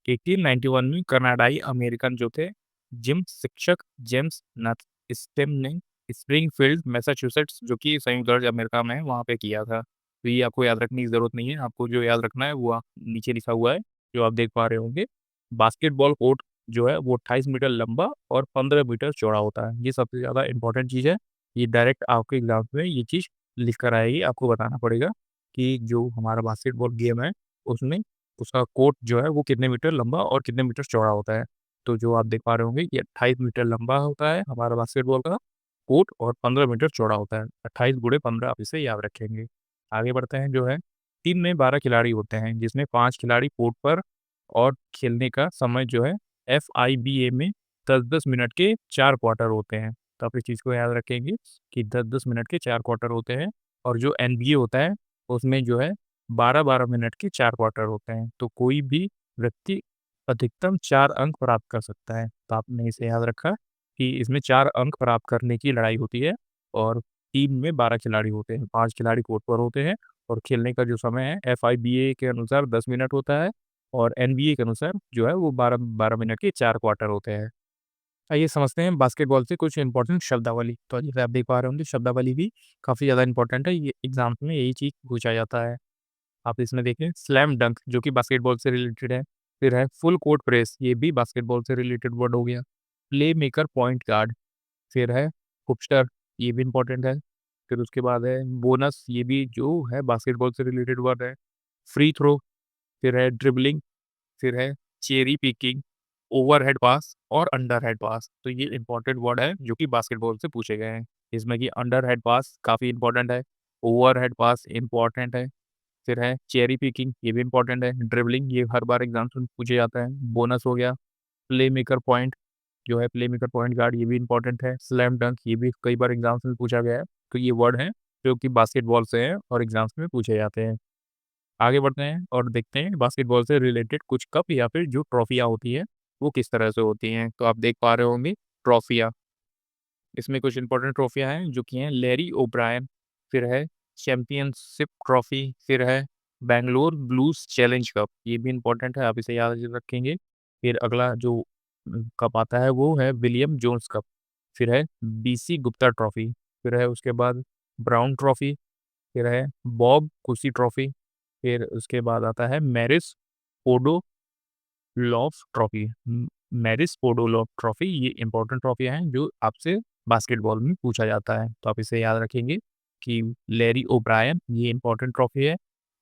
1891 में कनाडाई अमेरिकन जो थे, जिम शिक्षक जेम्स नथस्टेम ने स्प्रिंगफील्ड, मैसाचुसेट्स जो कि संयुक्त राज्य अमेरिका में है, वहाँ पे किया था। तो ये आपको याद रखने की ज़रूरत नहीं है, आपको जो याद रखना है वो नीचे लिखा हुआ है, जो आप देख पा रहे होंगे। बास्केटबॉल कोर्ट जो है वो 28 मीटर लंबा और 15 मीटर चौड़ा होता है। ये सबसे ज़्यादा इम्पोर्टेंट चीज़ है, ये डायरेक्ट आपके एग्ज़ाम में ये चीज़ लिख कर आएगी, आपको बताना पड़ेगा कि जो हमारा बास्केटबॉल गेम है, उसमें उसका कोर्ट जो है वो कितने मीटर लंबा और कितने मीटर चौड़ा होता है। तो जो आप देख पा रहे होंगे ये 28 मीटर लंबा होता है हमारा बास्केटबॉल का कोर्ट और 15 मीटर चौड़ा होता है। 28 गुणे 15 आप इसे याद रखेंगे। आगे बढ़ते हैं, जो है टीम में 12 खिलाड़ी होते हैं, जिसमें 5 खिलाड़ी कोर्ट पर और खेलने का समय जो है FIBA में 10-10 मिनट के 4 क्वार्टर होते हैं। तो आप इस चीज़ को याद रखेंगे कि 10-10 मिनट के 4 क्वार्टर होते हैं और जो NBA होता है उसमें जो है 12-12 मिनट के 4 क्वार्टर होते हैं। तो कोई भी व्यक्ति अधिकतम 4 अंक प्राप्त कर सकता है। तो आपने इसे याद रखा कि इसमें 4 अंक प्राप्त करने की लड़ाई होती है और टीम में 12 खिलाड़ी होते हैं, 5 खिलाड़ी कोर्ट पर होते हैं और खेलने का जो समय है FIBA के अनुसार 10 मिनट होता है और NBA के अनुसार जो है वो 12-12 मिनट के 4 क्वार्टर होते हैं। आइए समझते हैं बास्केटबॉल से कुछ इम्पोर्टेंट शब्दावली। तो जैसे आप देख पा रहे होंगे शब्दावली भी काफ़ी ज़्यादा इम्पोर्टेंट है, ये एग्ज़ाम्स में यही चीज़ पूछा जाता है। आप इसमें देखें स्लैम डंक जो कि बास्केटबॉल से रिलेटेड है, फिर है फुल कोर्ट प्रेस, ये भी बास्केटबॉल से रिलेटेड वर्ड हो गया। प्ले मेकर पॉइंट गार्ड, फिर है हुपस्टर, ये भी इम्पोर्टेंट है। फिर उसके बाद है बोनस, ये भी जो है बास्केटबॉल से रिलेटेड वर्ड है। फ्री थ्रो, फिर है ड्रिबलिंग, फिर है चेरी पिकिंग, ओवरहेड पास और अंडरहेड पास। तो ये इंपॉर्टेंट वर्ड है जो कि बास्केटबॉल से पूछे गए हैं। इसमें कि अंडरहेड पास काफ़ी इंपॉर्टेंट है, ओवरहेड पास इंपॉर्टेंट है, फिर है चेरी पिकिंग, ये भी इंपॉर्टेंट है, ड्रिबलिंग ये हर बार एग्जाम्स में पूछे जाता है, बोनस हो गया, प्ले मेकर पॉइंट जो है प्ले मेकर पॉइंट गार्ड ये भी इंपॉर्टेंट है, स्लैम डंक ये भी कई बार एग्जाम्स में पूछा गया है। तो ये वर्ड हैं जो कि बास्केटबॉल से हैं और एग्जाम्स में पूछे जाते हैं। आगे बढ़ते हैं और देखते हैं बास्केटबॉल से रिलेटेड कुछ कप या फिर जो ट्रॉफियाँ होती हैं, वो किस तरह से होती हैं। तो आप देख पा रहे होंगे ट्रॉफियाँ, इसमें कुछ इंपॉर्टेंट ट्रॉफियाँ हैं जो कि हैं लैरी ओब्रायन, फिर है चैंपियनशिप ट्रॉफी, फिर है बैंगलोर ब्लूज चैलेंज कप, ये भी इंपॉर्टेंट है, आप इसे याद रखेंगे। फिर अगला जो कप आता है वो है विलियम जोन्स कप, फिर है बीसी गुप्ता ट्रॉफी, फिर है उसके बाद ब्राउन ट्रॉफी, फिर है बॉब कुसी ट्रॉफी, फिर उसके बाद आता है मैरिस पोडो लॉफ ट्रॉफी। मैरिस पोडोलॉफ ट्रॉफी, ये इंपॉर्टेंट ट्रॉफी हैं जो आपसे बास्केटबॉल में पूछा जाता है, तो आप इसे याद रखेंगे कि लैरी ओब्रायन, ये इंपॉर्टेंट ट्रॉफी है।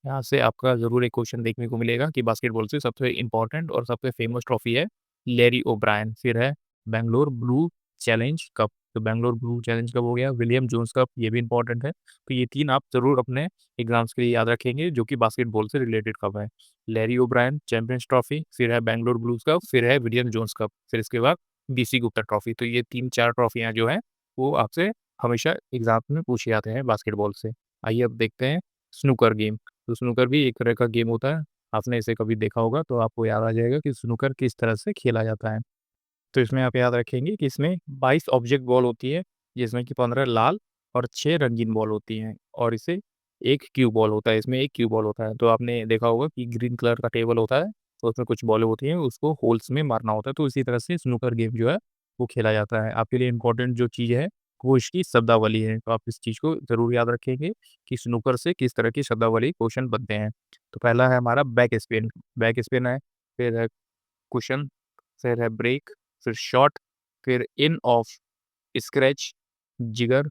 यहाँ से आपका ज़रूर एक क्वेश्चन देखने को मिलेगा कि बास्केटबॉल से सबसे इंपॉर्टेंट और सबसे फेमस ट्रॉफी है लैरी ओब्रायन। फिर है बैंगलोर ब्लू चैलेंज कप, तो बैंगलोर ब्लू चैलेंज कप हो गया। विलियम जोन्स कप, ये भी इंपॉर्टेंट है। तो ये 3 आप ज़रूर अपने एग्जाम्स के लिए याद रखेंगे जो कि बास्केटबॉल से रिलेटेड कप है। लैरी ओब्रायन चैंपियंस ट्रॉफी, फिर है बैंगलोर ब्लूज कप, फिर है विलियम जोन्स कप, फिर इसके बाद बीसी गुप्ता ट्रॉफी। तो ये 3-4 ट्रॉफियाँ जो हैं वो आपसे हमेशा एग्जाम में पूछे जाते हैं बास्केटबॉल से। आइए अब देखते हैं स्नूकर गेम। तो स्नूकर भी एक तरह का गेम होता है, आपने इसे कभी देखा होगा तो आपको याद आ जाएगा कि स्नूकर किस तरह से खेला जाता है। तो इसमें आप याद रखेंगे कि इसमें 22 ऑब्जेक्ट बॉल होती है, जिसमें कि 15 लाल और 6 रंगीन बॉल होती हैं, और इसे एक क्यू बॉल होता है, इसमें एक क्यू बॉल होता है। तो आपने देखा होगा कि ग्रीन कलर का टेबल होता है, तो उसमें कुछ बॉलें होती हैं, उसको होल्स में मारना होता है। तो इसी तरह से स्नूकर गेम जो है वो खेला जाता है। आपके लिए इम्पोर्टेंट जो चीज़ है वो इसकी शब्दावली है, तो आप इस चीज़ को ज़रूर याद रखेंगे कि स्नूकर से किस तरह की शब्दावली क्वेश्चन बनते हैं। तो पहला है हमारा बैक स्पिन, बैक स्पिन है, फिर है कुशन, फिर है ब्रेक, फिर शॉट, फिर इन ऑफ, स्क्रैच, जिगर,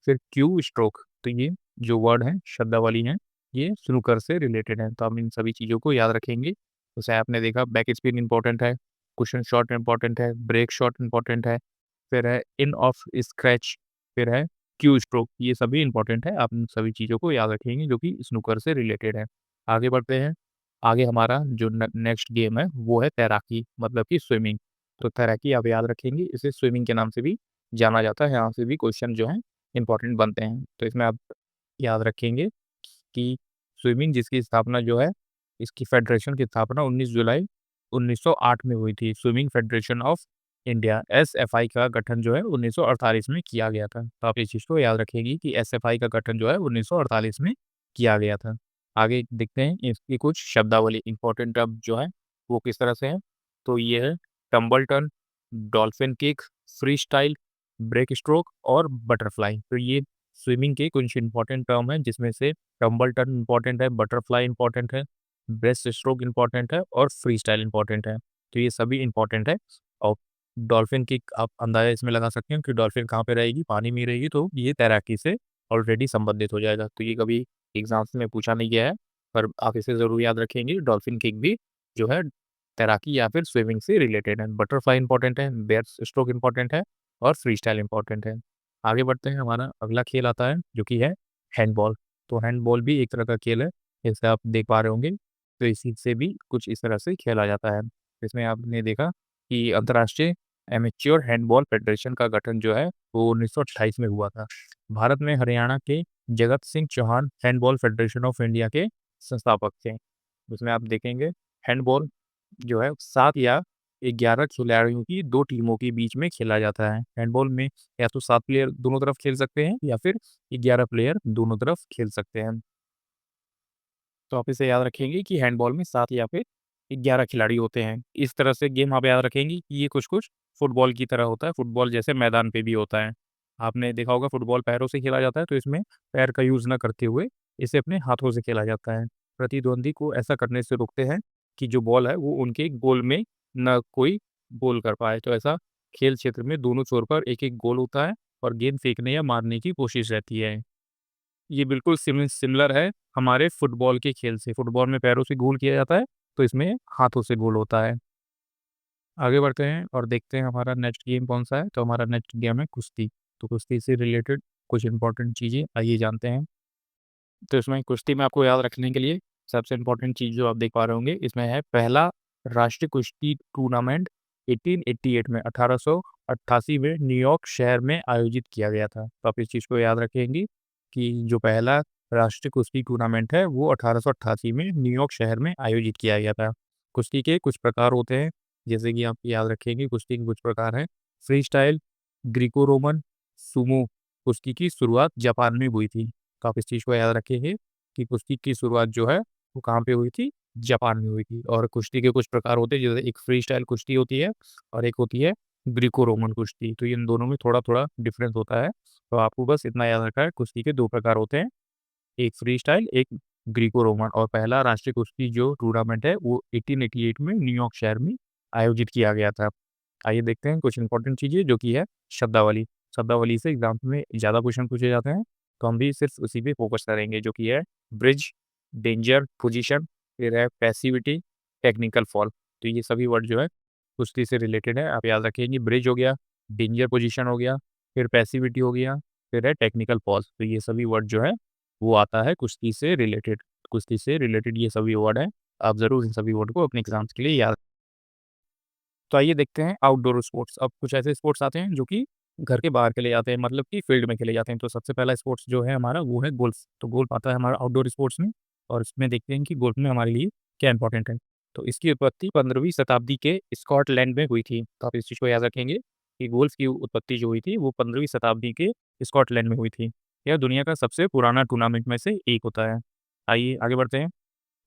फिर क्यू स्ट्रोक। तो ये जो वर्ड हैं शब्दावली हैं ये स्नूकर से रिलेटेड हैं, तो हम इन सभी चीज़ों को याद रखेंगे। जैसे आपने देखा बैक स्पिन इंपॉर्टेंट है, कुशन शॉट इंपॉर्टेंट है, ब्रेक शॉट इंपॉर्टेंट है, फिर है इन ऑफ स्क्रैच, फिर है क्यू स्ट्रोक, ये सभी इंपॉर्टेंट है। आप इन सभी चीज़ों को याद रखेंगे जो कि स्नूकर से रिलेटेड है। आगे बढ़ते हैं। आगे हमारा जो नेक्स्ट गेम है वो है तैराकी, मतलब कि स्विमिंग। तो तैराकी आप याद रखेंगे, इसे स्विमिंग के नाम से भी जाना जाता है। यहाँ से भी क्वेश्चन जो है इंपॉर्टेंट बनते हैं। तो इसमें आप याद रखेंगे कि स्विमिंग जिसकी स्थापना जो है, इसकी फेडरेशन की स्थापना 19 जुलाई 1908 में हुई थी। Swimming federation of India SFI का गठन जो है 1948 में किया गया था। तो आप इस चीज़ को याद रखेंगे कि एसएफआई का गठन जो है 1948 में किया गया था। आगे देखते हैं इसकी कुछ शब्दावली इंपॉर्टेंट टर्म जो है वो किस तरह से है। तो ये है tumble turn, dolphin kick, freestyle, break stroke और बटरफ्लाई। तो ये स्विमिंग के कुछ इंपॉर्टेंट टर्म हैं जिसमें से टम्बल टर्न इंपॉर्टेंट है, बटरफ्लाई इंपॉर्टेंट है, ब्रेस्ट स्ट्रोक इंपॉर्टेंट है और फ्री स्टाइल इंपॉर्टेंट है। तो ये सभी इंपॉर्टेंट है। और डॉल्फिन किक आप अंदाजा इसमें लगा सकते हैं कि डॉल्फिन कहाँ पे रहेगी, पानी में रहेगी, तो ये तैराकी से ऑलरेडी संबंधित हो जाएगा। तो ये कभी एग्जाम्स में पूछा नहीं गया है, पर आप इसे ज़रूर याद रखेंगे। डॉल्फिन किक भी जो है तैराकी या फिर स्विमिंग से रिलेटेड है। बटरफ्लाई इंपॉर्टेंट है, ब्रेस्ट स्ट्रोक इंपॉर्टेंट है और फ्री स्टाइल इंपॉर्टेंट है। आगे बढ़ते हैं, हमारा अगला खेल आता है जो कि है हैंडबॉल। तो हैंडबॉल भी एक तरह का खेल है, जैसे आप देख पा रहे होंगे। तो इसी से भी कुछ इस तरह से खेला जाता है। इसमें आपने देखा कि अंतर्राष्ट्रीय एमेच्योर हैंडबॉल फेडरेशन का गठन जो है वो 1928 में हुआ था। भारत में हरियाणा के Jagat Singh Chauhan handball federation of India के संस्थापक थे। उसमें आप देखेंगे हैंडबॉल जो है 7 या 11 खिलाड़ियों की 2 टीमों के बीच में खेला जाता है। हैंडबॉल में या तो 7 प्लेयर दोनों तरफ खेल सकते हैं या फिर 11 प्लेयर दोनों तरफ खेल सकते हैं। तो आप इसे याद रखेंगे कि हैंडबॉल में 7 या फिर 11 खिलाड़ी होते हैं। इस तरह से गेम आप याद रखेंगे कि ये कुछ-कुछ फुटबॉल की तरह होता है, फुटबॉल जैसे मैदान पे भी होता है। आपने देखा होगा फुटबॉल पैरों से खेला जाता है, तो इसमें पैर का यूज़ ना करते हुए इसे अपने हाथों से खेला जाता है। प्रतिद्वंदी को ऐसा करने से रोकते हैं कि जो बॉल है वो उनके गोल में ना कोई गोल कर पाए। तो ऐसा खेल क्षेत्र में दोनों छोर पर एक-एक गोल होता है और गेंद फेंकने या मारने की कोशिश रहती है। ये बिल्कुल सिमिलर है हमारे फुटबॉल के खेल से। फुटबॉल में पैरों से गोल किया जाता है, तो इसमें हाथों से गोल होता है। आगे बढ़ते हैं और देखते हैं हमारा नेक्स्ट गेम कौन-सा है, तो हमारा नेक्स्ट गेम है कुश्ती। तो कुश्ती से रिलेटेड कुछ इम्पोर्टेंट चीज़ें आइए जानते हैं। तो इसमें कुश्ती में आपको याद रखने के लिए सबसे इम्पोर्टेंट चीज़ जो आप देख पा रहे होंगे, इसमें है पहला राष्ट्रीय कुश्ती टूर्नामेंट 1888 में 1888 में न्यूयॉर्क शहर में आयोजित किया गया था। तो आप इस चीज़ को याद रखेंगे कि जो पहला राष्ट्रीय कुश्ती टूर्नामेंट है वो 1888 में न्यूयॉर्क शहर में आयोजित किया गया था। कुश्ती के कुछ प्रकार होते हैं, जैसे कि आप याद रखेंगे कुश्ती के कुछ प्रकार हैं, free style, Greco Roman, Sumo. कुश्ती की शुरुआत जापान में हुई थी। तो आप इस चीज़ को याद रखेंगे कि कुश्ती की शुरुआत जो है वो कहाँ पे हुई थी? जापान में हुई थी। और कुश्ती के कुछ प्रकार होते हैं, जैसे एक फ्री स्टाइल कुश्ती होती है और एक होती है ग्रीको रोमन कुश्ती। तो इन दोनों में थोड़ा-थोड़ा डिफरेंस होता है। तो आपको बस इतना याद रखना है, कुश्ती के 2 प्रकार होते हैं, एक फ्री स्टाइल, एक ग्रीको रोमन। और पहला राष्ट्रीय कुश्ती जो टूर्नामेंट है वो 1888 में न्यूयॉर्क शहर में आयोजित किया गया था। आइए देखते हैं कुछ इंपॉर्टेंट चीज़ें जो कि है शब्दावली। शब्दावली से एग्ज़ाम में ज़्यादा क्वेश्चन पूछे जाते हैं, तो हम भी सिर्फ़ उसी पे फ़ोकस करेंगे जो कि है ब्रिज, डेंजर, पोज़ीशन, फिर है पैसिविटी, टेक्निकल फ़ॉल। तो ये सभी वर्ड जो है कुश्ती से रिलेटेड है, आप याद रखेंगे। ब्रिज हो गया, डेंजर पोज़ीशन हो गया, फिर पैसिविटी हो गया, फिर है टेक्निकल फ़ॉल। तो ये सभी वर्ड जो है वो आता है कुश्ती से रिलेटेड। कुश्ती से रिलेटेड ये सभी वर्ड हैं, आप ज़रूर इन सभी वर्ड को अपने एग्ज़ाम्स के लिए याद। तो आइए देखते हैं आउटडोर स्पोर्ट्स। अब कुछ ऐसे स्पोर्ट्स आते हैं जो कि घर के बाहर खेले जाते हैं, मतलब कि फील्ड में खेले जाते हैं। तो सबसे पहला स्पोर्ट्स जो है हमारा वो है गोल्फ। तो गोल्फ आता है हमारा आउटडोर स्पोर्ट्स में, और इसमें देखते हैं कि गोल्फ में हमारे लिए क्या इंपॉर्टेंट है। तो इसकी उत्पत्ति 15वीं शताब्दी के स्कॉटलैंड में हुई थी। तो आप इस चीज़ को याद रखेंगे कि गोल्फ की उत्पत्ति जो हुई थी वो 15वीं शताब्दी के स्कॉटलैंड में हुई थी। यह दुनिया का सबसे पुराना टूर्नामेंट में से एक होता है। आइए आगे बढ़ते हैं।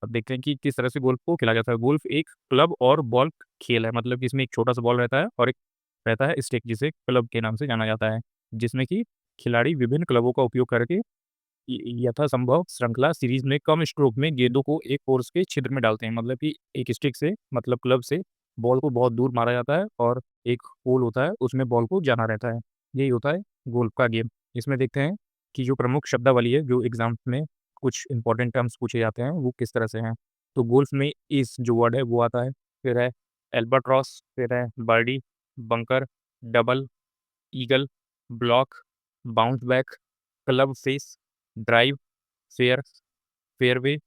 अब देखते हैं कि किस तरह से गोल्फ को खेला जाता है। गोल्फ एक क्लब और बॉल खेल है, मतलब कि इसमें एक छोटा-सा बॉल रहता है और एक रहता है स्टिक, जिसे क्लब के नाम से जाना जाता है, जिसमें कि खिलाड़ी विभिन्न क्लबों का उपयोग करके यथासंभव श्रृंखला सीरीज़ में कम स्ट्रोक में गेंदों को एक कोर्स के छिद्र में डालते हैं। मतलब कि एक स्टिक से, मतलब क्लब से बॉल को बहुत दूर मारा जाता है और एक होल होता है, उसमें बॉल को जाना रहता है। यही होता है गोल्फ का गेम। इसमें देखते हैं कि जो प्रमुख शब्दावली है, जो एग्ज़ाम्स में कुछ इंपॉर्टेंट टर्म्स पूछे जाते हैं, वो किस तरह से हैं। तो गोल्फ में इस जो वर्ड है वो आता है, फिर है एल्बाट्रॉस, फिर है birdie, bunker, double, eagle, block, bounce back, club face, drive, fair, fairway,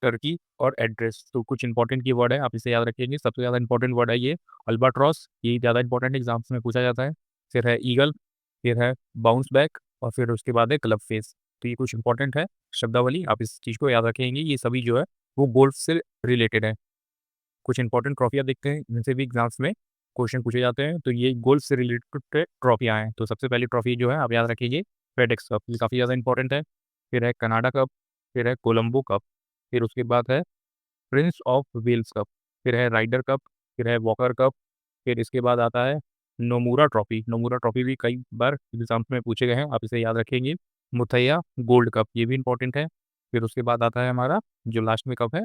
turkey और एड्रेस। तो कुछ इंपॉर्टेंट कीवर्ड है, आप इसे याद रखेंगे। सबसे ज़्यादा इंपॉर्टेंट वर्ड है ये अल्बाट्रॉस, ये ज़्यादा इंपॉर्टेंट एग्जाम्स में पूछा जाता है। फिर है ईगल, फिर है बाउंस बैक और फिर उसके बाद है क्लब फेस। तो ये कुछ इंपॉर्टेंट है शब्दावली, आप इस चीज़ को याद रखेंगे। ये सभी जो है वो गोल्फ से रिलेटेड है। कुछ इंपॉर्टेंट ट्रॉफियाँ देखते हैं, जिनसे भी एग्जाम्स में क्वेश्चन पूछे जाते हैं। तो ये गोल्फ से रिलेटेड ट्रॉफियाँ हैं। तो सबसे पहली ट्रॉफी जो है आप याद रखिए, फेडेक्स कप, ये काफ़ी ज़्यादा इंपॉर्टेंट है। फिर है कनाडा कप, फिर है कोलंबो कप, फिर उसके बाद है प्रिंस ऑफ वेल्स कप, फिर है राइडर कप, फिर है वॉकर कप, फिर इसके बाद आता है नोमुरा ट्रॉफी। नोमुरा ट्रॉफी भी कई बार एग्जाम्स में पूछे गए हैं, आप इसे याद रखेंगे। मुथैया गोल्ड कप, ये भी इंपॉर्टेंट है। फिर उसके बाद आता है हमारा जो लास्ट में कप है,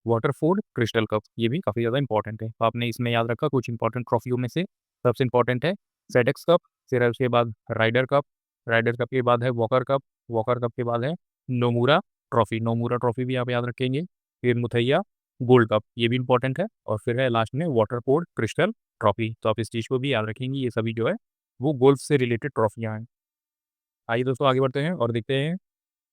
वाटरफोर्ड क्रिस्टल कप, ये भी काफ़ी ज़्यादा इंपॉर्टेंट है। तो आपने इसमें याद रखा कुछ इंपॉर्टेंट ट्रॉफियों में से सबसे इंपॉर्टेंट है फेडेक्स कप, फिर है उसके बाद राइडर कप, राइडर कप के बाद है वॉकर कप, वॉकर कप के बाद है नोमुरा ट्रॉफी, नोमुरा ट्रॉफी भी आप याद रखेंगे। फिर मुथैया गोल्ड कप, ये भी इंपॉर्टेंट है। और फिर है लास्ट में वाटरफोर्ड क्रिस्टल ट्रॉफी। तो आप इस चीज़ को भी याद रखेंगे, ये सभी जो है वो गोल्फ से रिलेटेड ट्रॉफियाँ हैं। आइए दोस्तों आगे बढ़ते हैं और देखते हैं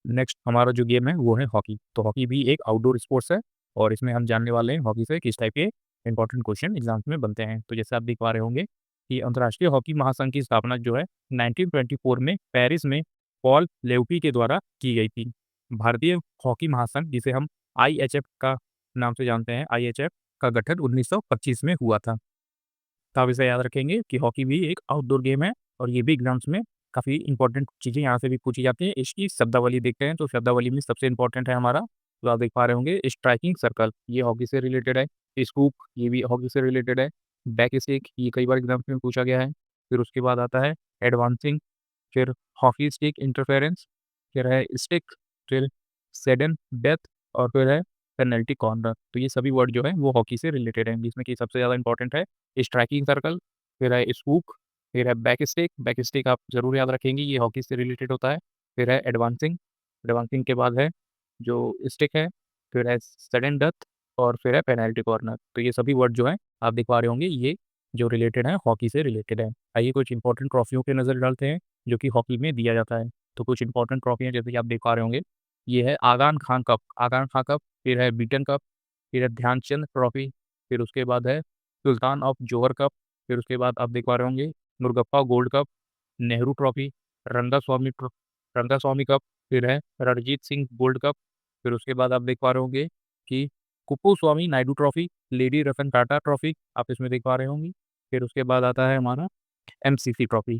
नेक्स्ट हमारा जो गेम है वो है हॉकी। तो हॉकी भी एक आउटडोर स्पोर्ट्स है और इसमें हम जानने वाले हैं हॉकी से किस टाइप के इंपॉर्टेंट क्वेश्चन एग्जाम्स में बनते हैं। तो जैसे आप देख पा रहे होंगे कि अंतर्राष्ट्रीय हॉकी महासंघ की स्थापना जो है 1924 में पेरिस में पॉल लेउटी के द्वारा की गई थी। भारतीय हॉकी महासंघ, जिसे हम आईएचएफ का नाम से जानते हैं, आईएचएफ का गठन 1925 में हुआ था। तो आप इसे याद रखेंगे कि हॉकी भी एक आउटडोर गेम है और ये भी एग्जाम्स में काफ़ी इंपॉर्टेंट चीज़ें यहाँ से भी पूछी जाती हैं। इसकी शब्दावली देखते हैं, तो शब्दावली में सबसे इंपॉर्टेंट है हमारा, तो आप देख पा रहे होंगे, स्ट्राइकिंग सर्कल, ये हॉकी से रिलेटेड है। स्कूप, ये भी हॉकी से रिलेटेड है। बैक स्टिक, ये कई बार एग्जाम्स में पूछा गया है। फिर उसके बाद आता है एडवांसिंग, फिर हॉकी स्टिक इंटरफेरेंस, फिर है स्टिक, फिर सडन डेथ और फिर है पेनल्टी कॉर्नर। तो ये सभी वर्ड जो है वो हॉकी से रिलेटेड हैं, जिसमें कि सबसे ज़्यादा इंपॉर्टेंट है स्ट्राइकिंग सर्कल, फिर है स्कूप, फिर है बैक स्टिक आप ज़रूर याद रखेंगे, ये हॉकी से रिलेटेड होता है। फिर है एडवांसिंग, एडवांसिंग के बाद है जो स्टिक है, फिर है सडन डेथ और फिर है पेनल्टी कॉर्नर। तो ये सभी वर्ड जो हैं आप देख पा रहे होंगे, ये जो रिलेटेड है हॉकी से रिलेटेड है। आइए कुछ इंपॉर्टेंट ट्रॉफियों पे नज़र डालते हैं जो कि हॉकी में दिया जाता है। तो कुछ इंपॉर्टेंट ट्रॉफी हैं जैसे कि आप देख पा रहे होंगे, ये है आगान खां कप, आगान खां कप, फिर है बीटन कप, फिर है ध्यानचंद ट्रॉफी, फिर उसके बाद है सुल्तान ऑफ जोहर कप, फिर उसके बाद आप देख पा रहे होंगे Murugappa gold cup, Nehru trophy, Rangaswamy cup, फिर है रणजीत सिंह गोल्ड कप, फिर उसके बाद आप देख पा रहे होंगे कि Kuppuswamy Naidu trophy, lady Ratan Tata trophy, आप इसमें देख पा रहे होंगे। फिर उसके बाद आता है हमारा एमसीसी ट्रॉफी।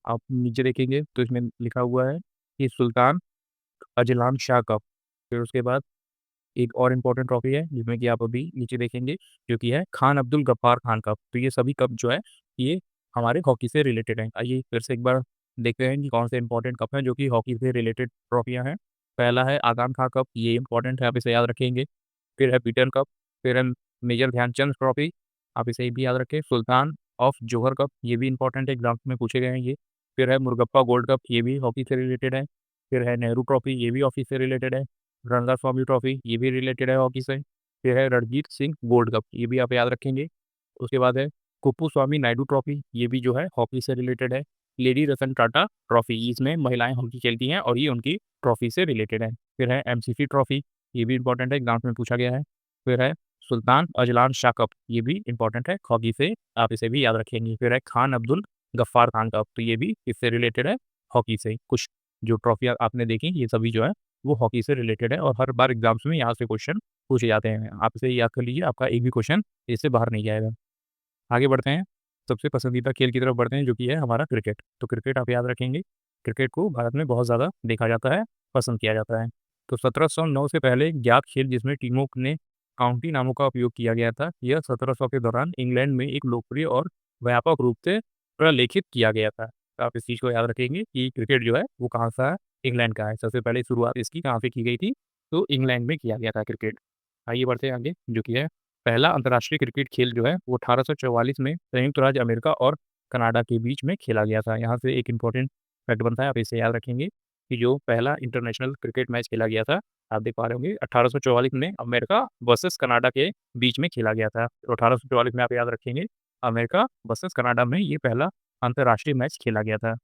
आप नीचे देखेंगे तो इसमें लिखा हुआ है कि सुल्तान अजलान शाह कप। फिर उसके बाद एक और इम्पोर्टेंट ट्रॉफी है जिसमें कि आप अभी नीचे देखेंगे, जो कि है खान अब्दुल गफ्फार खान कप। तो ये सभी कप जो है ये हमारे हॉकी से रिलेटेड हैं। आइए फिर से एक बार देखते हैं कि कौन से इंपॉर्टेंट कप हैं जो कि हॉकी से रिलेटेड ट्रॉफियां हैं। पहला है आगान खां कप, ये इंपॉर्टेंट है, आप इसे याद रखेंगे। फिर है पीटन कप, फिर है मेजर ध्यानचंद ट्रॉफी, आप इसे भी याद रखें। सुल्तान ऑफ जोहर कप, ये भी इंपॉर्टेंट है, एग्जाम्स में पूछे गए हैं ये। फिर है मुर्गप्पा गोल्ड कप, ये भी हॉकी से रिलेटेड है। फिर है नेहरू ट्रॉफी, ये भी हॉकी से रिलेटेड है। रंगा स्वामी ट्रॉफी, ये भी रिलेटेड है हॉकी से। फिर है रणजीत सिंह गोल्ड कप, ये भी आप याद रखेंगे। उसके बाद है कुप्पू स्वामी नायडू ट्रॉफी, ये भी जो है हॉकी से रिलेटेड है। लेडी रतन टाटा ट्रॉफी, इसमें महिलाएं हॉकी खेलती हैं और ये उनकी ट्रॉफी से रिलेटेड है। फिर है एमसीसी ट्रॉफी, ये भी इंपॉर्टेंट है, एग्जाम्स में पूछा गया है। फिर है सुल्तान अजलान शाह कप, ये भी इंपॉर्टेंट है हॉकी से, आप इसे भी याद रखेंगे। फिर है खान अब्दुल गफ्फार खान कप, तो ये भी इससे रिलेटेड है हॉकी से। कुछ जो ट्रॉफी आपने देखी ये सभी जो है वो हॉकी से रिलेटेड है और हर बार एग्जाम्स में यहाँ से क्वेश्चन पूछे जाते हैं। आप इसे याद कर लीजिए, आपका एक भी क्वेश्चन इससे बाहर नहीं जाएगा। आगे बढ़ते हैं, सबसे पसंदीदा खेल की तरफ बढ़ते हैं जो कि है हमारा क्रिकेट। तो क्रिकेट आप याद रखेंगे, क्रिकेट को भारत में बहुत ज़्यादा देखा जाता है, पसंद किया जाता है। तो 1709 से पहले ज्ञात खेल जिसमें टीमों ने काउंटी नामों का उपयोग किया गया था, यह 1700 के दौरान इंग्लैंड में एक लोकप्रिय और व्यापक रूप से प्रलेखित किया गया था। तो आप इस चीज़ को याद रखेंगे कि क्रिकेट जो है वो कहाँ सा है, इंग्लैंड का है। सबसे पहले शुरुआत इसकी कहाँ से की गई थी, तो इंग्लैंड में किया गया था क्रिकेट। आइए बढ़ते हैं आगे, जो कि है पहला अंतर्राष्ट्रीय क्रिकेट खेल जो है वो 1844 में संयुक्त राज्य अमेरिका और कनाडा के बीच में खेला गया था। यहाँ से एक इम्पोर्टेंट फैक्ट बनता है, आप इसे याद रखेंगे कि जो पहला इंटरनेशनल क्रिकेट मैच खेला गया था, आप देख पा रहे होंगे 1844 में अमेरिका वर्सेस कनाडा के बीच में खेला गया था। तो 1844 में आप याद रखेंगे अमेरिका वर्सेस कनाडा में ये पहला अंतर्राष्ट्रीय मैच खेला गया था।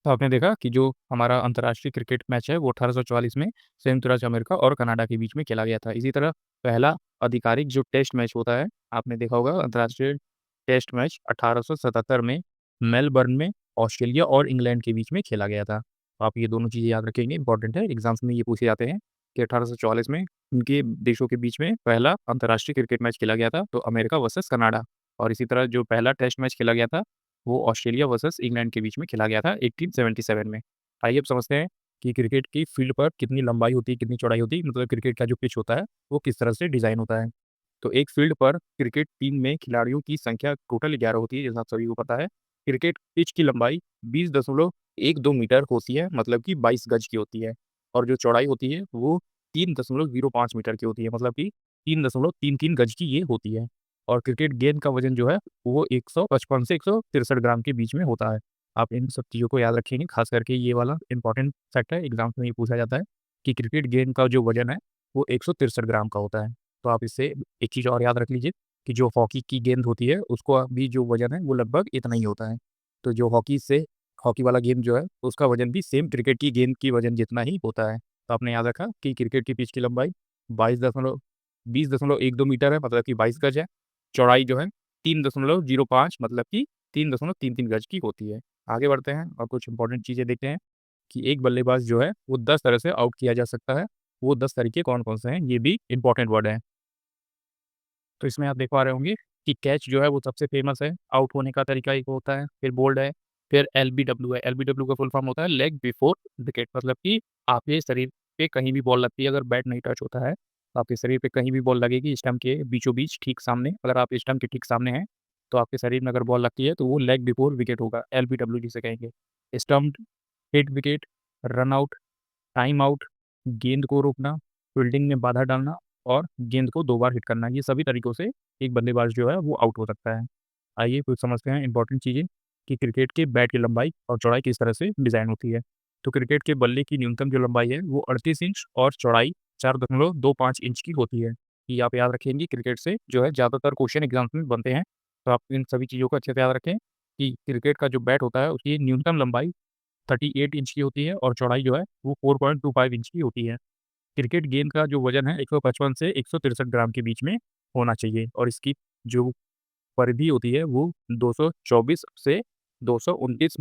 तो आपने देखा कि जो हमारा अंतर्राष्ट्रीय क्रिकेट मैच है वो 1844 में संयुक्त राज्य अमेरिका और कनाडा के बीच में खेला गया था। इसी तरह पहला आधिकारिक जो टेस्ट मैच होता है, आपने देखा होगा अंतर्राष्ट्रीय टेस्ट मैच 1877 में मेलबर्न में ऑस्ट्रेलिया और इंग्लैंड के बीच में खेला गया था। तो आप ये दोनों चीज़ें याद रखेंगे, इंपॉर्टेंट है, एग्जाम्स में ये पूछे जाते हैं कि 1844 में उनके देशों के बीच में पहला अंतर्राष्ट्रीय क्रिकेट मैच खेला गया था, तो अमेरिका वर्सेस कनाडा। और इसी तरह जो पहला टेस्ट मैच खेला गया था वो ऑस्ट्रेलिया वर्सेस इंग्लैंड के बीच में खेला गया था 1877 में। आइए अब समझते हैं कि क्रिकेट की फील्ड पर कितनी लंबाई होती है, कितनी चौड़ाई होती है, मतलब क्रिकेट का जो पिच होता है, वो किस तरह से डिज़ाइन होता है। तो एक फील्ड पर क्रिकेट टीम में खिलाड़ियों की संख्या टोटल 11 होती है, जैसा आप सभी को पता है। क्रिकेट पिच की लंबाई 20.12 मीटर होती है, मतलब कि 22 गज की होती है। और जो चौड़ाई होती है वो 3.05 मीटर की होती है, मतलब कि 3.33 गज की ये होती है। और क्रिकेट गेंद का वजन जो है वो 155 से 163 ग्राम के बीच में होता है। आप इन सब चीज़ों को याद रखेंगे, खास करके ये वाला इंपॉर्टेंट फैक्ट है, एग्जाम्स में ये पूछा जाता है कि क्रिकेट गेंद का जो वजन है वो 163 ग्राम का होता है। तो आप इससे एक चीज़ और याद रख लीजिए कि जो हॉकी की गेंद होती है उसको भी जो वजन है वो लगभग इतना ही होता है। तो जो हॉकी वाला गेम जो है उसका वजन भी सेम क्रिकेट की गेंद की वजन जितना ही होता है। तो आपने याद रखा कि क्रिकेट की पिच की लंबाई 20.12 मीटर है, मतलब कि 22 गज है। चौड़ाई जो है 3.05 मतलब कि 3.33 गज की होती है। आगे बढ़ते हैं और कुछ इंपॉर्टेंट चीज़ें देखते हैं कि एक बल्लेबाज जो है वो 10 तरह से आउट किया जा सकता है। वो 10 तरीके कौन-कौन से हैं, ये भी इंपॉर्टेंट वर्ड हैं। तो इसमें आप देख पा रहे होंगे कि कैच जो है वो सबसे फेमस है, आउट होने का तरीका एक होता है, फिर बोल्ड है, फिर एलबीडब्ल्यू है। एलबीडब्ल्यू का फुल फॉर्म होता है लेग बिफोर विकेट, मतलब कि आपके शरीर पे कहीं भी बॉल लगती है, अगर बैट नहीं टच होता है, तो आपके शरीर पे कहीं भी बॉल लगेगी स्टंप के बीचों-बीच ठीक सामने, अगर आप स्टंप के ठीक सामने हैं, तो आपके शरीर में अगर बॉल लगती है तो वो लेग बिफोर विकेट होगा, एलबीडब्ल्यू जिसे कहेंगे। Stumped, hit wicket, run out, time out, गेंद को रोकना, फील्डिंग में बाधा डालना और गेंद को 2 बार हिट करना, ये सभी तरीकों से एक बल्लेबाज जो है वो आउट हो सकता है। आइए कुछ समझते हैं इंपॉर्टेंट चीज़ें कि क्रिकेट के बैट की लंबाई और चौड़ाई किस तरह से डिज़ाइन होती है। तो क्रिकेट के बल्ले की न्यूनतम जो लंबाई है वो 38 इंच और चौड़ाई 4.25 इंच की होती है। ये आप याद रखेंगे, क्रिकेट से जो है ज़्यादातर क्वेश्चन एग्ज़ाम्स में बनते हैं। तो आप इन सभी चीज़ों को अच्छे से याद रखें कि क्रिकेट का जो बैट होता है उसकी न्यूनतम लंबाई 38 इंच की होती है और चौड़ाई जो है वो 4.25 इंच की होती है। क्रिकेट गेंद का जो वज़न है 155 से 163 ग्राम के बीच में होना चाहिए और इसकी जो परिधि होती है वो 224 से 229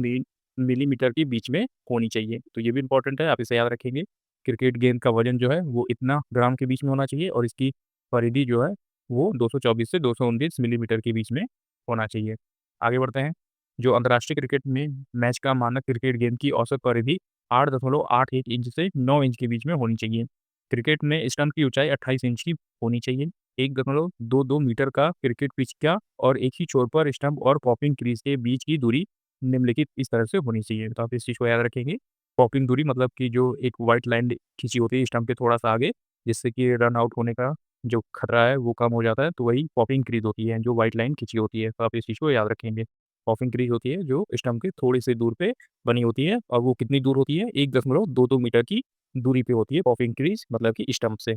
मिलीमीटर के बीच में होनी चाहिए। तो ये भी इम्पोर्टेंट है, आप इसे याद रखेंगे। क्रिकेट गेंद का वज़न जो है वो इतना ग्राम के बीच में होना चाहिए और इसकी परिधि जो है वो 224 से 229 मिलीमीटर के बीच में होना चाहिए। आगे बढ़ते हैं। जो अंतर्राष्ट्रीय क्रिकेट में मैच का मानक क्रिकेट गेंद की औसत परिधि 8.81 इंच से 9 इंच के बीच में होनी चाहिए। क्रिकेट में स्टंप की ऊँचाई 28 इंच की होनी चाहिए। 1.22 मीटर का क्रिकेट पिच का और एक ही छोर पर स्टंप और पॉपिंग क्रीज के बीच की दूरी निम्नलिखित इस तरह से होनी चाहिए। तो आप इस चीज़ को याद रखेंगे। पॉपिंग दूरी मतलब कि जो एक व्हाइट लाइन खींची होती है स्टंप के थोड़ा-सा आगे, जिससे कि रन आउट होने का जो खतरा है वो कम हो जाता है, तो वही पॉपिंग क्रीज होती है, जो व्हाइट लाइन खींची होती है। तो आप इस चीज़ को याद रखेंगे। पॉपिंग क्रीज होती है जो स्टंप के थोड़ी-सी दूर पे बनी होती है और वो कितनी दूर होती है? 1.22 मीटर की दूरी पे होती है पॉपिंग क्रीज मतलब कि स्टंप से।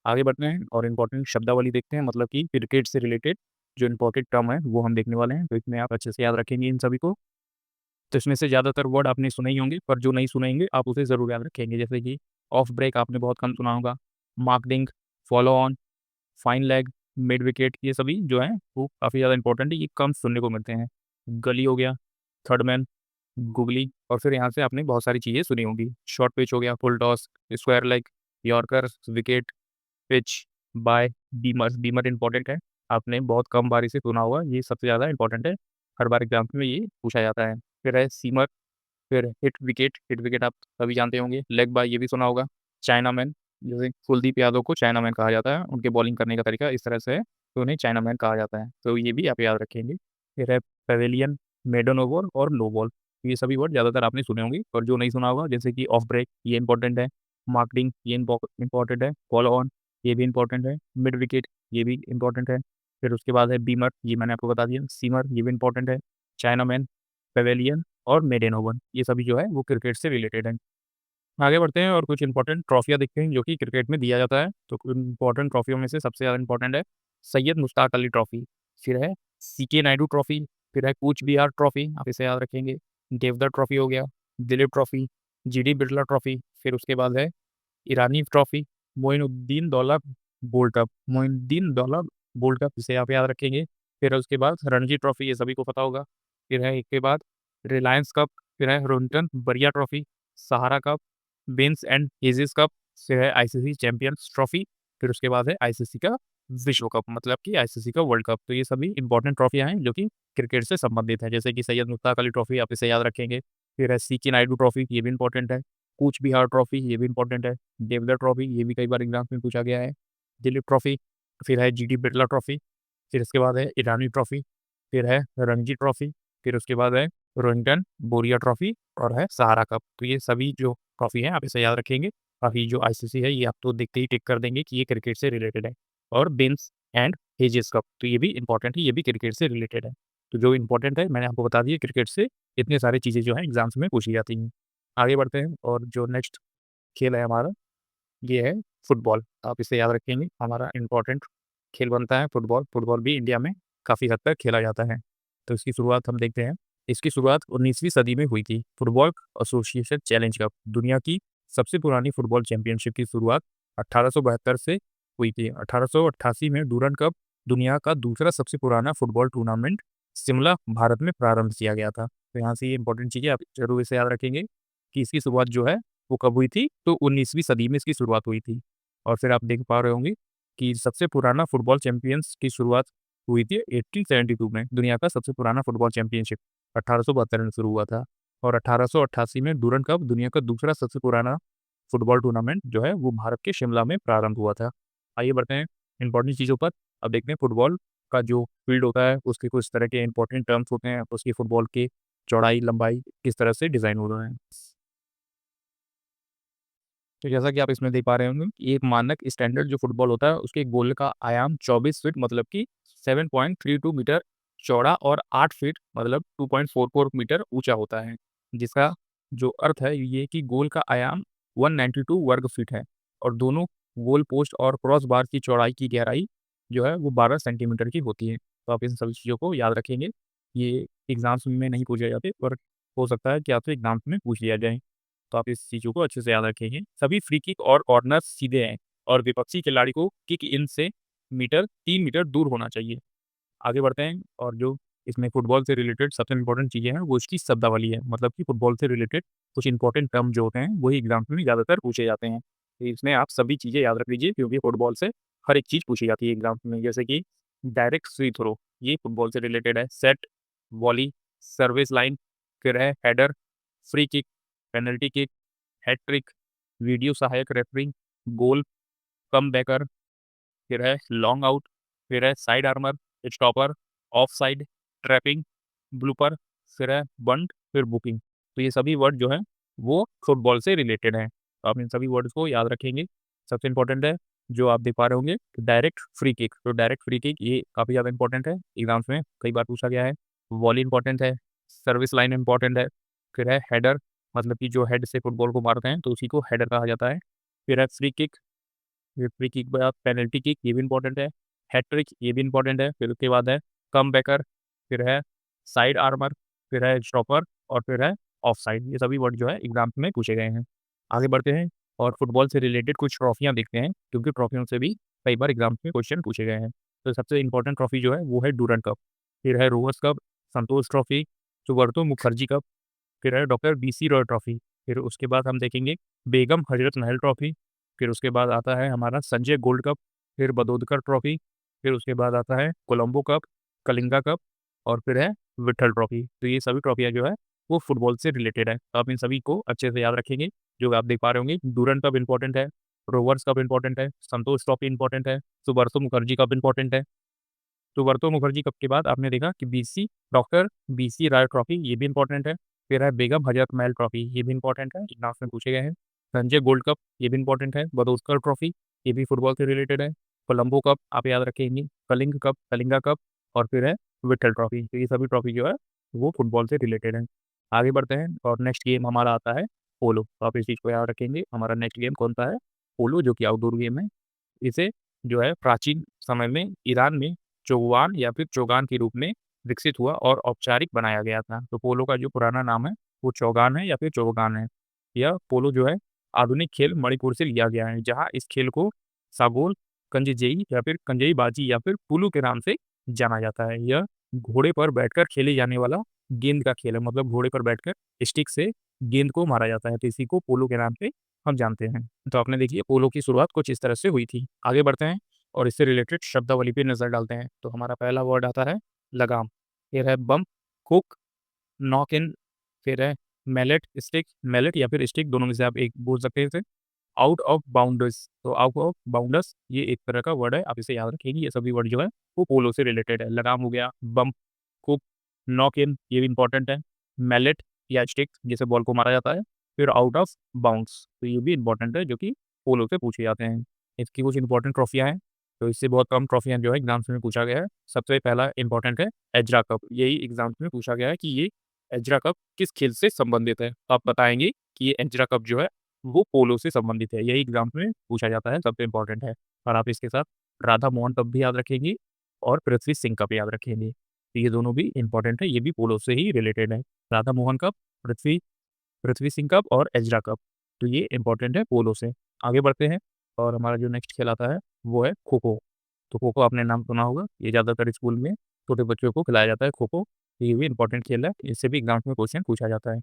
आगे बढ़ते हैं और इम्पोर्टेंट शब्दावली देखते हैं मतलब कि क्रिकेट से रिलेटेड जो इम्पोर्टेंट टर्म है वो हम देखने वाले हैं। तो इसमें आप अच्छे से याद रखेंगे इन सभी को। तो इसमें से ज़्यादातर वर्ड आपने सुने ही होंगे, पर जो नहीं सुने होंगे आप उसे ज़रूर याद रखेंगे। जैसे कि ऑफ ब्रेक आपने बहुत कम सुना होगा, Mankading, follow on, fine leg, mid wicket, ये सभी जो हैं वो काफ़ी ज़्यादा इंपॉर्टेंट है, ये कम सुनने को मिलते हैं। गली हो गया, थर्ड मैन, गुगली और फिर यहाँ से आपने बहुत सारी चीज़ें सुनी होंगी। शॉर्ट पिच हो गया, full toss, square leg, yorker, wicket, pitch, bye, beamer, beamer important है। आपने बहुत कम बार इसे सुना होगा, ये सबसे ज़्यादा इम्पोर्टेंट है। हर बार एग्ज़ाम में ये पूछा जाता है। फिर है सीमर, फिर हिट विकेट आप सभी जानते होंगे। लेग बाय ये भी सुना होगा। चाइनामैन, जैसे कुलदीप यादव को चाइनामैन कहा जाता है, उनके बॉलिंग करने का तरीका इस तरह से है, तो उन्हें चाइनामैन कहा जाता है। तो ये भी आप याद रखेंगे। फिर है पैवेलियन, मेडन ओवर और नो बॉल। ये सभी वर्ड ज़्यादातर आपने सुने होंगे और जो नहीं सुना होगा जैसे कि ऑफ ब्रेक ये इंपॉर्टेंट है, मार्कडिंग ये इंपॉर्टेंट है, फॉलो ऑन ये भी इंपॉर्टेंट है, मिड विकेट ये भी इंपॉर्टेंट है। फिर उसके बाद है बीमर, ये मैंने आपको बता दिया, सीमर ये भी इंपॉर्टेंट है, चाइनामैन, पैवेलियन और मेडन ओवर ये सभी जो है वो क्रिकेट से रिलेटेड हैं। आगे बढ़ते हैं और कुछ इंपॉर्टेंट ट्रॉफियाँ देखते हैं जो कि क्रिकेट में दिया जाता है। तो कुछ इंपॉर्टेंट ट्रॉफियों में से सबसे ज़्यादा इंपॉर्टेंट है सैयद मुश्ताक अली ट्रॉफी, फिर है सीके नायडू ट्रॉफी, फिर है कूच बिहार ट्रॉफी, आप इसे याद रखेंगे। देवधर ट्रॉफी हो गया, Dilip trophy, GD Birla trophy, फिर उसके बाद है Irani trophy, Moinuddin Dowla gold cup, Moinuddin Dowla gold cup इसे आप याद रखेंगे। फिर उसके बाद रणजी ट्रॉफी ये सभी को पता होगा। फिर है इसके बाद रिलायंस कप, फिर है Rohinton Baria trophy, Sahara cup, Bens and Hedges cup, फिर है आईसीसी चैंपियंस ट्रॉफी, फिर उसके बाद है आईसीसी का विश्व कप मतलब कि आईसीसी का वर्ल्ड कप। तो ये सभी इंपॉर्टेंट ट्रॉफियाँ हैं जो कि क्रिकेट से संबंधित हैं। जैसे कि सैयद मुश्ताक अली ट्रॉफी आप इसे याद रखेंगे। फिर है सीके नायडू ट्रॉफी ये भी इंपॉर्टेंट है। कूच बिहार ट्रॉफी ये भी इंपॉर्टेंट है। देवधर ट्रॉफी ये भी कई बार एग्जाम्स में पूछा गया है। दिलीप ट्रॉफी, फिर है जीडी बिरला ट्रॉफी, फिर इसके बाद है ईरानी ट्रॉफी, फिर है रणजी ट्रॉफी, फिर उसके बाद है रोहिंटन बोरिया ट्रॉफी और है सहारा कप। तो ये सभी जो ट्रॉफी हैं आप इसे याद रखेंगे। बाकी जो आईसीसी है ये आप तो देखते ही टिक कर देंगे कि ये क्रिकेट से रिलेटेड है। और बेंस एंड हेजेस कप तो ये भी इंपॉर्टेंट है, ये भी क्रिकेट से रिलेटेड है। तो जो इंपॉर्टेंट है मैंने आपको बता दिया क्रिकेट से इतनी सारी चीज़ें जो हैं एग्जाम्स में पूछी जाती हैं। आगे बढ़ते हैं और जो नेक्स्ट खेल है हमारा, ये है फुटबॉल। आप इसे याद रखेंगे, हमारा इम्पोर्टेंट खेल बनता है फुटबॉल। फुटबॉल भी इंडिया में काफ़ी हद तक खेला जाता है। तो इसकी शुरुआत हम देखते हैं। इसकी शुरुआत 19वीं सदी में हुई थी। फुटबॉल एसोसिएशन चैलेंज कप, दुनिया की सबसे पुरानी फुटबॉल चैंपियनशिप की शुरुआत 1872 से हुई थी। 1888 में डूरन कप, दुनिया का दूसरा सबसे पुराना फुटबॉल टूर्नामेंट शिमला, भारत में प्रारंभ किया गया था। तो यहाँ से ये इंपॉर्टेंट चीज़ें आप ज़रूर इसे याद रखेंगे कि इसकी शुरुआत जो है वो कब हुई थी? तो 19वीं सदी में इसकी शुरुआत हुई थी। और फिर आप देख पा रहे होंगे कि सबसे पुराना फुटबॉल चैंपियंस की शुरुआत हुई थी 1872 में। दुनिया का सबसे पुराना फुटबॉल चैंपियनशिप 1872 में शुरू हुआ था और 1888 में डूरन कप, दुनिया का दूसरा सबसे पुराना फुटबॉल टूर्नामेंट जो है वो भारत के शिमला में प्रारंभ हुआ था। आइए बढ़ते हैं इंपॉर्टेंट चीज़ों पर। अब देखते हैं फुटबॉल का जो फील्ड होता है उसके कुछ तरह के इंपॉर्टेंट टर्म्स होते हैं, उसकी फुटबॉल की चौड़ाई, लंबाई किस तरह से डिज़ाइन हो रहा है। तो जैसा कि आप इसमें देख पा रहे होंगे कि एक मानक स्टैंडर्ड जो फुटबॉल होता है उसके गोल का आयाम 24 फीट मतलब कि 7.32 मीटर चौड़ा और 8 फीट मतलब 2.44 मीटर ऊंचा होता है, जिसका जो अर्थ है ये कि गोल का आयाम 192 वर्ग फीट है और दोनों गोल पोस्ट और क्रॉस बार की चौड़ाई की गहराई जो है वो 12 सेंटीमीटर की होती है। तो आप इन सभी चीज़ों को याद रखेंगे। ये एग्जाम्स में नहीं पूछे जाते पर हो सकता है कि आपसे एग्जाम्स में पूछ लिया जाए। तो आप इस चीज़ों को अच्छे से याद रखेंगे। सभी फ्री किक और कॉर्नर सीधे हैं और विपक्षी खिलाड़ी को किक इन से 3 मीटर दूर होना चाहिए। आगे बढ़ते हैं और जो इसमें फुटबॉल से रिलेटेड सबसे इम्पोर्टेंट चीज़ें हैं वो इसकी शब्दावली है। मतलब कि फुटबॉल से रिलेटेड कुछ इंपॉर्टेंट टर्म जो होते हैं वही एग्जाम्स में ज़्यादातर पूछे जाते हैं। तो इसमें आप सभी चीज़ें याद रख लीजिए क्योंकि फुटबॉल से हर एक चीज़ पूछी जाती है एग्जाम्स में। जैसे कि डायरेक्ट फ्री थ्रो ये फुटबॉल से रिलेटेड है। सेट, वॉली, सर्विस लाइन, फिर है header, free kick, penalty kick, hattrick, video सहायक रेफरी, गोल, कमबैकर, फिर है लॉन्ग आउट, फिर है side armer, stopper, off side, trapping, blooper, फिर है बंट, फिर बुकिंग। तो ये सभी वर्ड जो है वो फुटबॉल से रिलेटेड हैं, तो आप इन सभी वर्ड्स को याद रखेंगे। सबसे इंपॉर्टेंट है जो आप देख पा रहे होंगे डायरेक्ट फ्री किक, तो डायरेक्ट फ्री किक ये काफ़ी ज़्यादा इंपॉर्टेंट है, एग्जाम्स में कई बार पूछा गया है। वॉली इंपॉर्टेंट है, सर्विस लाइन इंपॉर्टेंट है, फिर है हेडर, मतलब कि जो हेड से फुटबॉल को मारते हैं तो उसी को हेडर कहा जाता है। फिर है फ्री किक, फिर फ्री किक के बाद पेनल्टी किक, ये भी इंपॉर्टेंट है। हैट्रिक, ये भी इंपॉर्टेंट है। फिर उसके बाद है कमबैकर, फिर है साइड आर्मर, फिर है स्टॉपर और फिर है ऑफ साइड। ये सभी वर्ड जो है एग्जाम में पूछे गए हैं। आगे बढ़ते हैं और फुटबॉल से रिलेटेड कुछ ट्रॉफियाँ देखते हैं, क्योंकि ट्रॉफियों से भी कई बार एग्जाम में क्वेश्चन पूछे गए हैं। तो सबसे इंपॉर्टेंट ट्रॉफी जो है वो है डूरंड कप, फिर है रोवर्स कप, संतोष ट्रॉफी, सुब्रतो मुखर्जी कप, फिर है डॉक्टर बीसी रॉय ट्रॉफी, फिर उसके बाद हम देखेंगे बेगम हजरत महल ट्रॉफी, फिर उसके बाद आता है हमारा संजय गोल्ड कप, फिर बदोदकर ट्रॉफी, फिर उसके बाद आता है कोलंबो कप, कलिंगा कप और फिर है विठल ट्रॉफी। तो ये सभी ट्रॉफियाँ जो है वो फुटबॉल से रिलेटेड है, तो आप इन सभी को अच्छे से याद रखेंगे। जो आप देख पा रहे होंगे डूरंड कप इंपॉर्टेंट है, रोवर्स कप इंपॉर्टेंट है, संतोष ट्रॉफी इंपॉर्टेंट है, सुब्रतो मुखर्जी कप इंपॉर्टेंट है। सुब्रतो मुखर्जी कप के बाद आपने देखा कि डॉक्टर बीसी राय ट्रॉफी, ये भी इंपॉर्टेंट है। फिर है बेगम हजरत महल ट्रॉफी, ये भी इंपॉर्टेंट है, एग्जाम्स में पूछे गए हैं। संजय गोल्ड कप, ये भी इंपॉर्टेंट है। बदोस्कर ट्रॉफी, ये भी फुटबॉल से रिलेटेड है। कोलंबो कप आप याद रखेंगे, कलिंग कप, कलिंगा कप और फिर है विठल ट्रॉफी। तो ये सभी ट्रॉफी जो है वो फुटबॉल से रिलेटेड है। आगे बढ़ते हैं और नेक्स्ट गेम हमारा आता है पोलो, तो आप इस चीज़ को याद रखेंगे। हमारा नेक्स्ट गेम कौन सा है? पोलो, जो कि आउटडोर गेम है। इसे जो है प्राचीन समय में ईरान में चोगवान या फिर चोगान के रूप में विकसित हुआ और औपचारिक बनाया गया था। तो पोलो का जो पुराना नाम है वो चौगान है या फिर चोगान है। यह पोलो जो है आधुनिक खेल मणिपुर से लिया गया है, जहाँ इस खेल को सागोल, कंजजेई या फिर कंजई बाजी या फिर पुलू के नाम से जाना जाता है। यह घोड़े पर बैठकर खेले जाने वाला गेंद का खेल है, मतलब घोड़े पर बैठकर स्टिक से गेंद को मारा जाता है, तो इसी को पोलो के नाम से हम जानते हैं। तो आपने देखिए पोलो की शुरुआत कुछ इस तरह से हुई थी। आगे बढ़ते हैं और इससे रिलेटेड शब्दावली पे नज़र डालते हैं। तो हमारा पहला वर्ड आता है लगाम, फिर है बम्प, हुक, नॉक इन, फिर है मैलेट, स्टिक, मैलेट या फिर स्टिक, दोनों में से आप एक बोल सकते हैं इसे। आउट ऑफ बाउंडर्स, तो आउट ऑफ बाउंडर्स ये एक तरह का वर्ड है, आप इसे याद रखेंगे। ये सभी वर्ड जो है वो पोलो से रिलेटेड है। लगाम हो गया, बम्प, हुक, नॉक इन, ये भी इंपॉर्टेंट है। मैलेट या स्टिक, जिसे बॉल को मारा जाता है। फिर आउट ऑफ बाउंड्स, तो ये भी इंपॉर्टेंट है, जो कि पोलो से पूछे जाते हैं। इसकी कुछ इंपॉर्टेंट ट्रॉफियाँ हैं, तो इससे बहुत कम ट्रॉफियाँ जो है एग्जाम्स में पूछा गया है। सबसे पहला इंपॉर्टेंट है एजरा कप, यही एग्जाम्स में पूछा गया है कि ये एजरा कप किस खेल से संबंधित है। तो आप बताएंगे कि ये एजरा कप जो है वो पोलो से संबंधित है, यही एग्जाम्स में पूछा जाता है, सबसे इंपॉर्टेंट है। और आप इसके साथ राधा मोहन कप भी याद रखेंगे और पृथ्वी सिंह कप याद रखेंगे। तो ये दोनों भी इंपॉर्टेंट है, ये भी पोलो से ही रिलेटेड है। राधा मोहन कप, पृथ्वी पृथ्वी सिंह कप और एजरा कप, तो ये इंपॉर्टेंट है पोलो से। आगे बढ़ते हैं और हमारा जो नेक्स्ट खेल आता है वो है खो-खो। तो खो-खो आपने नाम सुना होगा, ये ज़्यादातर स्कूल में छोटे बच्चों को खिलाया जाता है खो-खो। ये भी इंपॉर्टेंट खेल है, इससे भी एग्जाम्स में क्वेश्चन पूछा जाता है।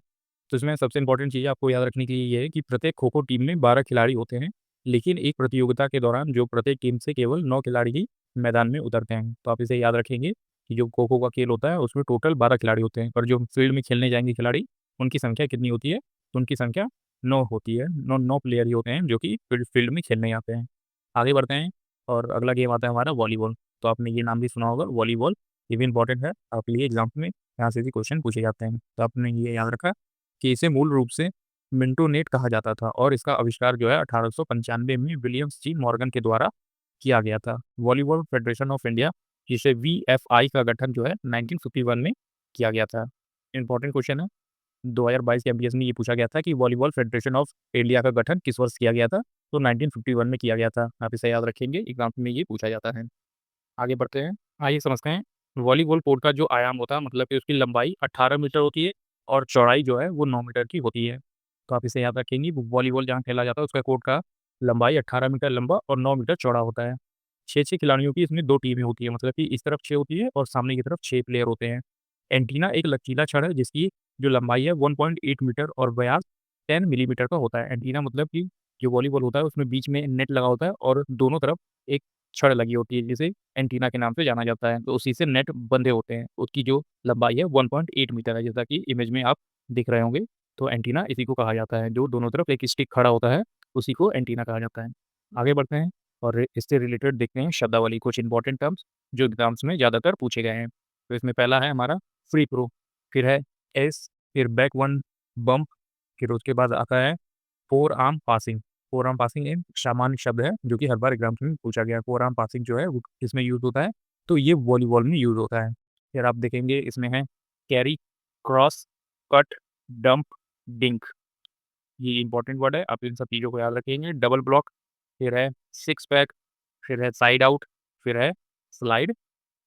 तो इसमें सबसे इंपॉर्टेंट चीज़ आपको याद रखने के लिए ये है कि प्रत्येक खो-खो टीम में 12 खिलाड़ी होते हैं, लेकिन एक प्रतियोगिता के दौरान जो प्रत्येक टीम से केवल 9 खिलाड़ी ही मैदान में उतरते हैं। तो आप इसे याद रखेंगे कि जो खो-खो का खेल होता है उसमें टोटल 12 खिलाड़ी होते हैं, पर जो फील्ड में खेलने जाएँगे खिलाड़ी, उनकी संख्या कितनी होती है? तो उनकी संख्या 9 होती है। 9 प्लेयर ही होते हैं जो कि फील्ड में खेलने आते हैं। आगे बढ़ते हैं और अगला गेम आता है हमारा वॉलीबॉल। तो आपने ये नाम भी सुना होगा वॉलीबॉल, ये भी इंपॉर्टेंट है आपके लिए एग्जाम में, यहाँ से भी क्वेश्चन पूछे जाते हैं। तो आपने ये याद रखा कि इसे मूल रूप से मिंटो नेट कहा जाता था और इसका आविष्कार जो है 1895 में विलियम्स जी मॉर्गन के द्वारा किया गया था। वॉलीबॉल फेडरेशन ऑफ इंडिया, जिसे वीएफआई का गठन जो है 1951 में किया गया था। इंपॉर्टेंट क्वेश्चन है, 2022 के एमपीएस में ये पूछा गया था कि वॉलीबॉल फेडरेशन ऑफ इंडिया का गठन किस वर्ष किया गया था? तो 1951 में किया गया था। आप इसे याद रखेंगे, एग्जाम में ये पूछा जाता है। आगे बढ़ते हैं, आइए समझते हैं वॉलीबॉल कोर्ट का जो आयाम होता है, मतलब कि उसकी लंबाई 18 मीटर होती है और चौड़ाई जो है वो 9 मीटर की होती है। तो आप इसे याद रखेंगे, वॉलीबॉल जहाँ खेला जाता है उसका कोर्ट का लंबाई 18 मीटर लंबा और 9 मीटर चौड़ा होता है। 6-6 खिलाड़ियों की इसमें 2 टीमें होती है, मतलब कि इस तरफ 6 होती है और सामने की तरफ 6 प्लेयर होते हैं। एंटीना एक लचीला छड़ है जिसकी जो लंबाई है 1.8 मीटर और व्यास 10 मिलीमीटर का होता है। एंटीना मतलब कि जो वॉलीबॉल होता है उसमें बीच में नेट लगा होता है और दोनों तरफ एक छड़ लगी होती है, जिसे एंटीना के नाम से जाना जाता है। तो उसी से नेट बंधे होते हैं। उसकी जो लंबाई है 1.8 मीटर है, जैसा कि इमेज में आप दिख रहे होंगे। तो एंटीना इसी को कहा जाता है, जो दोनों तरफ एक स्टिक खड़ा होता है, उसी को एंटीना कहा जाता है। आगे बढ़ते हैं और इससे रिलेटेड देखते हैं शब्दावली, कुछ इंपॉर्टेंट टर्म्स जो एग्जाम्स में ज़्यादातर पूछे गए हैं। तो इसमें पहला है हमारा फ्री थ्रो, फिर है एस, फिर बैक वन बम्प, फिर उसके बाद आता है four arm passing. Four arm passing एक सामान्य शब्द है जो कि हर बार एग्जाम्स में पूछा गया है। फोर आर्म पासिंग जो है वो किसमें यूज होता है, तो ये वॉलीबॉल में यूज होता है। फिर आप देखेंगे इसमें है carry, cross, cut, dump, drink. ये इंपॉर्टेंट वर्ड है, आप इन सब चीज़ों को याद रखेंगे। डबल ब्लॉक, फिर है सिक्स पैक, फिर है साइड आउट, फिर है स्लाइड,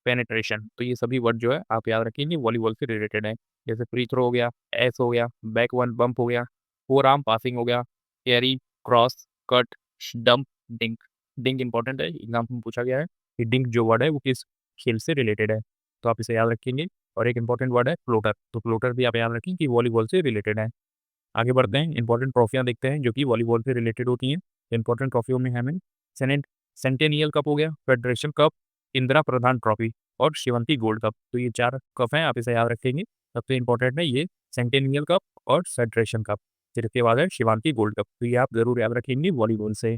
पेनिट्रेशन। तो ये सभी वर्ड जो है आप याद रखेंगे, वॉलीबॉल से रिलेटेड है। जैसे फ्री थ्रो हो गया, एस हो गया, बैक वन बम्प हो गया, फोर आर्म पासिंग हो गया, carry, cross, cut, dump, drink. Drink important है, एग्जाम में पूछा गया है कि डिंक जो वर्ड है वो किस खेल से रिलेटेड है, तो आप इसे याद रखेंगे। और एक इंपॉर्टेंट वर्ड है फ्लोटर, तो फ्लोटर भी आप याद रखें कि वॉलीबॉल से रिलेटेड है। आगे बढ़ते हैं, इंपॉर्टेंट ट्रॉफियाँ देखते हैं जो कि वॉलीबॉल से रिलेटेड होती हैं। इंपॉर्टेंट ट्रॉफियों में हमें सेंटेनियल कप हो गया, फेडरेशन कप, इंदिरा प्रधान ट्रॉफी और शिवंती गोल्ड कप। तो ये 4 कप हैं, आप इसे याद रखेंगे। सबसे इंपॉर्टेंट है ये सेंटेनियल कप और फेडरेशन कप, फिर इसके बाद है शिवांती गोल्ड कप। तो ये आप ज़रूर याद रखेंगे वॉलीबॉल से।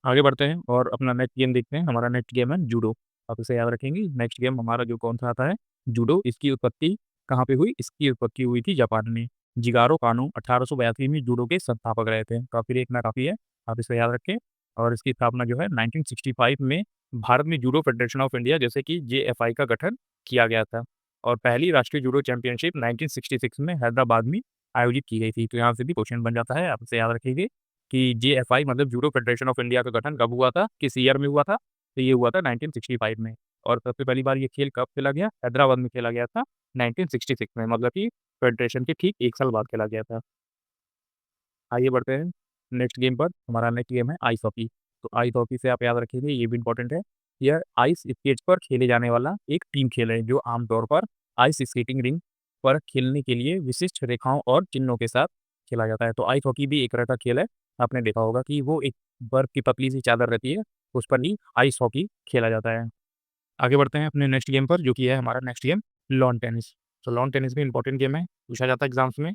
आगे बढ़ते हैं और अपना नेक्स्ट गेम देखते हैं। हमारा नेक्स्ट गेम है जूडो, आप इसे याद रखेंगे। नेक्स्ट गेम हमारा जो कौन सा आता है, जूडो। इसकी उत्पत्ति कहाँ पे हुई, इसकी उत्पत्ति हुई थी जापान में। जिगारो कानो 1882 में जूडो के संस्थापक रहे थे। काफ़ी इतना काफ़ी है, आप इसे याद रखें। और इसकी स्थापना जो है 1965 में भारत में जूडो फेडरेशन ऑफ इंडिया जैसे कि जेएफआई का गठन किया गया था। और पहली राष्ट्रीय जूडो चैंपियनशिप 1966 में हैदराबाद में आयोजित की गई थी। तो यहाँ से भी क्वेश्चन बन जाता है, आप इसे याद रखिए कि जेएफआई मतलब जूडो फेडरेशन ऑफ इंडिया का गठन कब हुआ था, किस ईयर में हुआ था, तो ये हुआ था 1965 में। और सबसे पहली बार ये खेल कब खेला गया, हैदराबाद में खेला गया था 1966 में, मतलब कि फेडरेशन के ठीक 1 साल बाद खेला गया था। आइए बढ़ते हैं नेक्स्ट गेम पर। हमारा नेक्स्ट गेम है आइस हॉकी। तो आइस हॉकी से आप याद रखेंगे, ये भी इंपॉर्टेंट है। यह आइस स्केट्स पर खेले जाने वाला एक टीम खेल है जो आमतौर पर आइस स्केटिंग रिंग पर खेलने के लिए विशिष्ट रेखाओं और चिन्हों के साथ खेला जाता है। तो आइस हॉकी भी एक तरह का खेल है। आपने देखा होगा कि वो एक बर्फ की पतली सी चादर रहती है, उस पर ही आइस हॉकी खेला जाता है। आगे बढ़ते हैं अपने नेक्स्ट गेम पर, जो कि है हमारा नेक्स्ट गेम लॉन टेनिस। तो लॉन टेनिस भी इंपॉर्टेंट गेम है, पूछा जाता है एग्जाम्स में।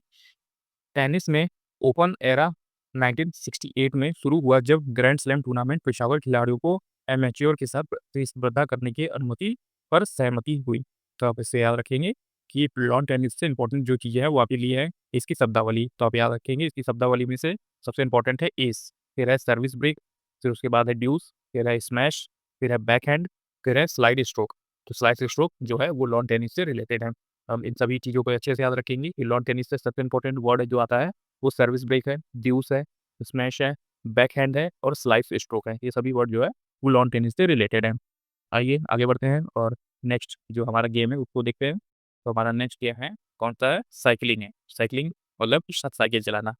टेनिस में ओपन एरा 1968 में शुरू हुआ जब ग्रैंड स्लैम टूर्नामेंट पेशेवर खिलाड़ियों को एमेच्योर के साथ प्रतिस्पर्धा करने की अनुमति पर सहमति हुई। तो आप इसे याद रखेंगे कि लॉन टेनिस से इंपॉर्टेंट जो चीज़ें हैं वो आपके लिए है इसकी शब्दावली। तो आप याद रखेंगे इसकी शब्दावली में से सबसे इंपॉर्टेंट है एस, फिर है सर्विस ब्रेक, फिर उसके बाद है ड्यूस, फिर है स्मैश, फिर है बैक हैंड, फिर है स्लाइड स्ट्रोक। तो स्लाइड स्ट्रोक जो है वो लॉन टेनिस से रिलेटेड है। हम इन सभी चीज़ों को अच्छे से याद रखेंगे कि लॉन टेनिस से सबसे इंपॉर्टेंट वर्ड जो आता है वो सर्विस ब्रेक है, ड्यूस है, स्मैश है, बैकहैंड है और स्लाइस स्ट्रोक है। ये सभी वर्ड जो है वो लॉन टेनिस से रिलेटेड है। आइए आगे बढ़ते हैं और नेक्स्ट जो हमारा गेम है उसको देखते हैं। तो हमारा नेक्स्ट गेम है कौन-सा है, साइक्लिंग है। साइक्लिंग मतलब साइकिल चलाना।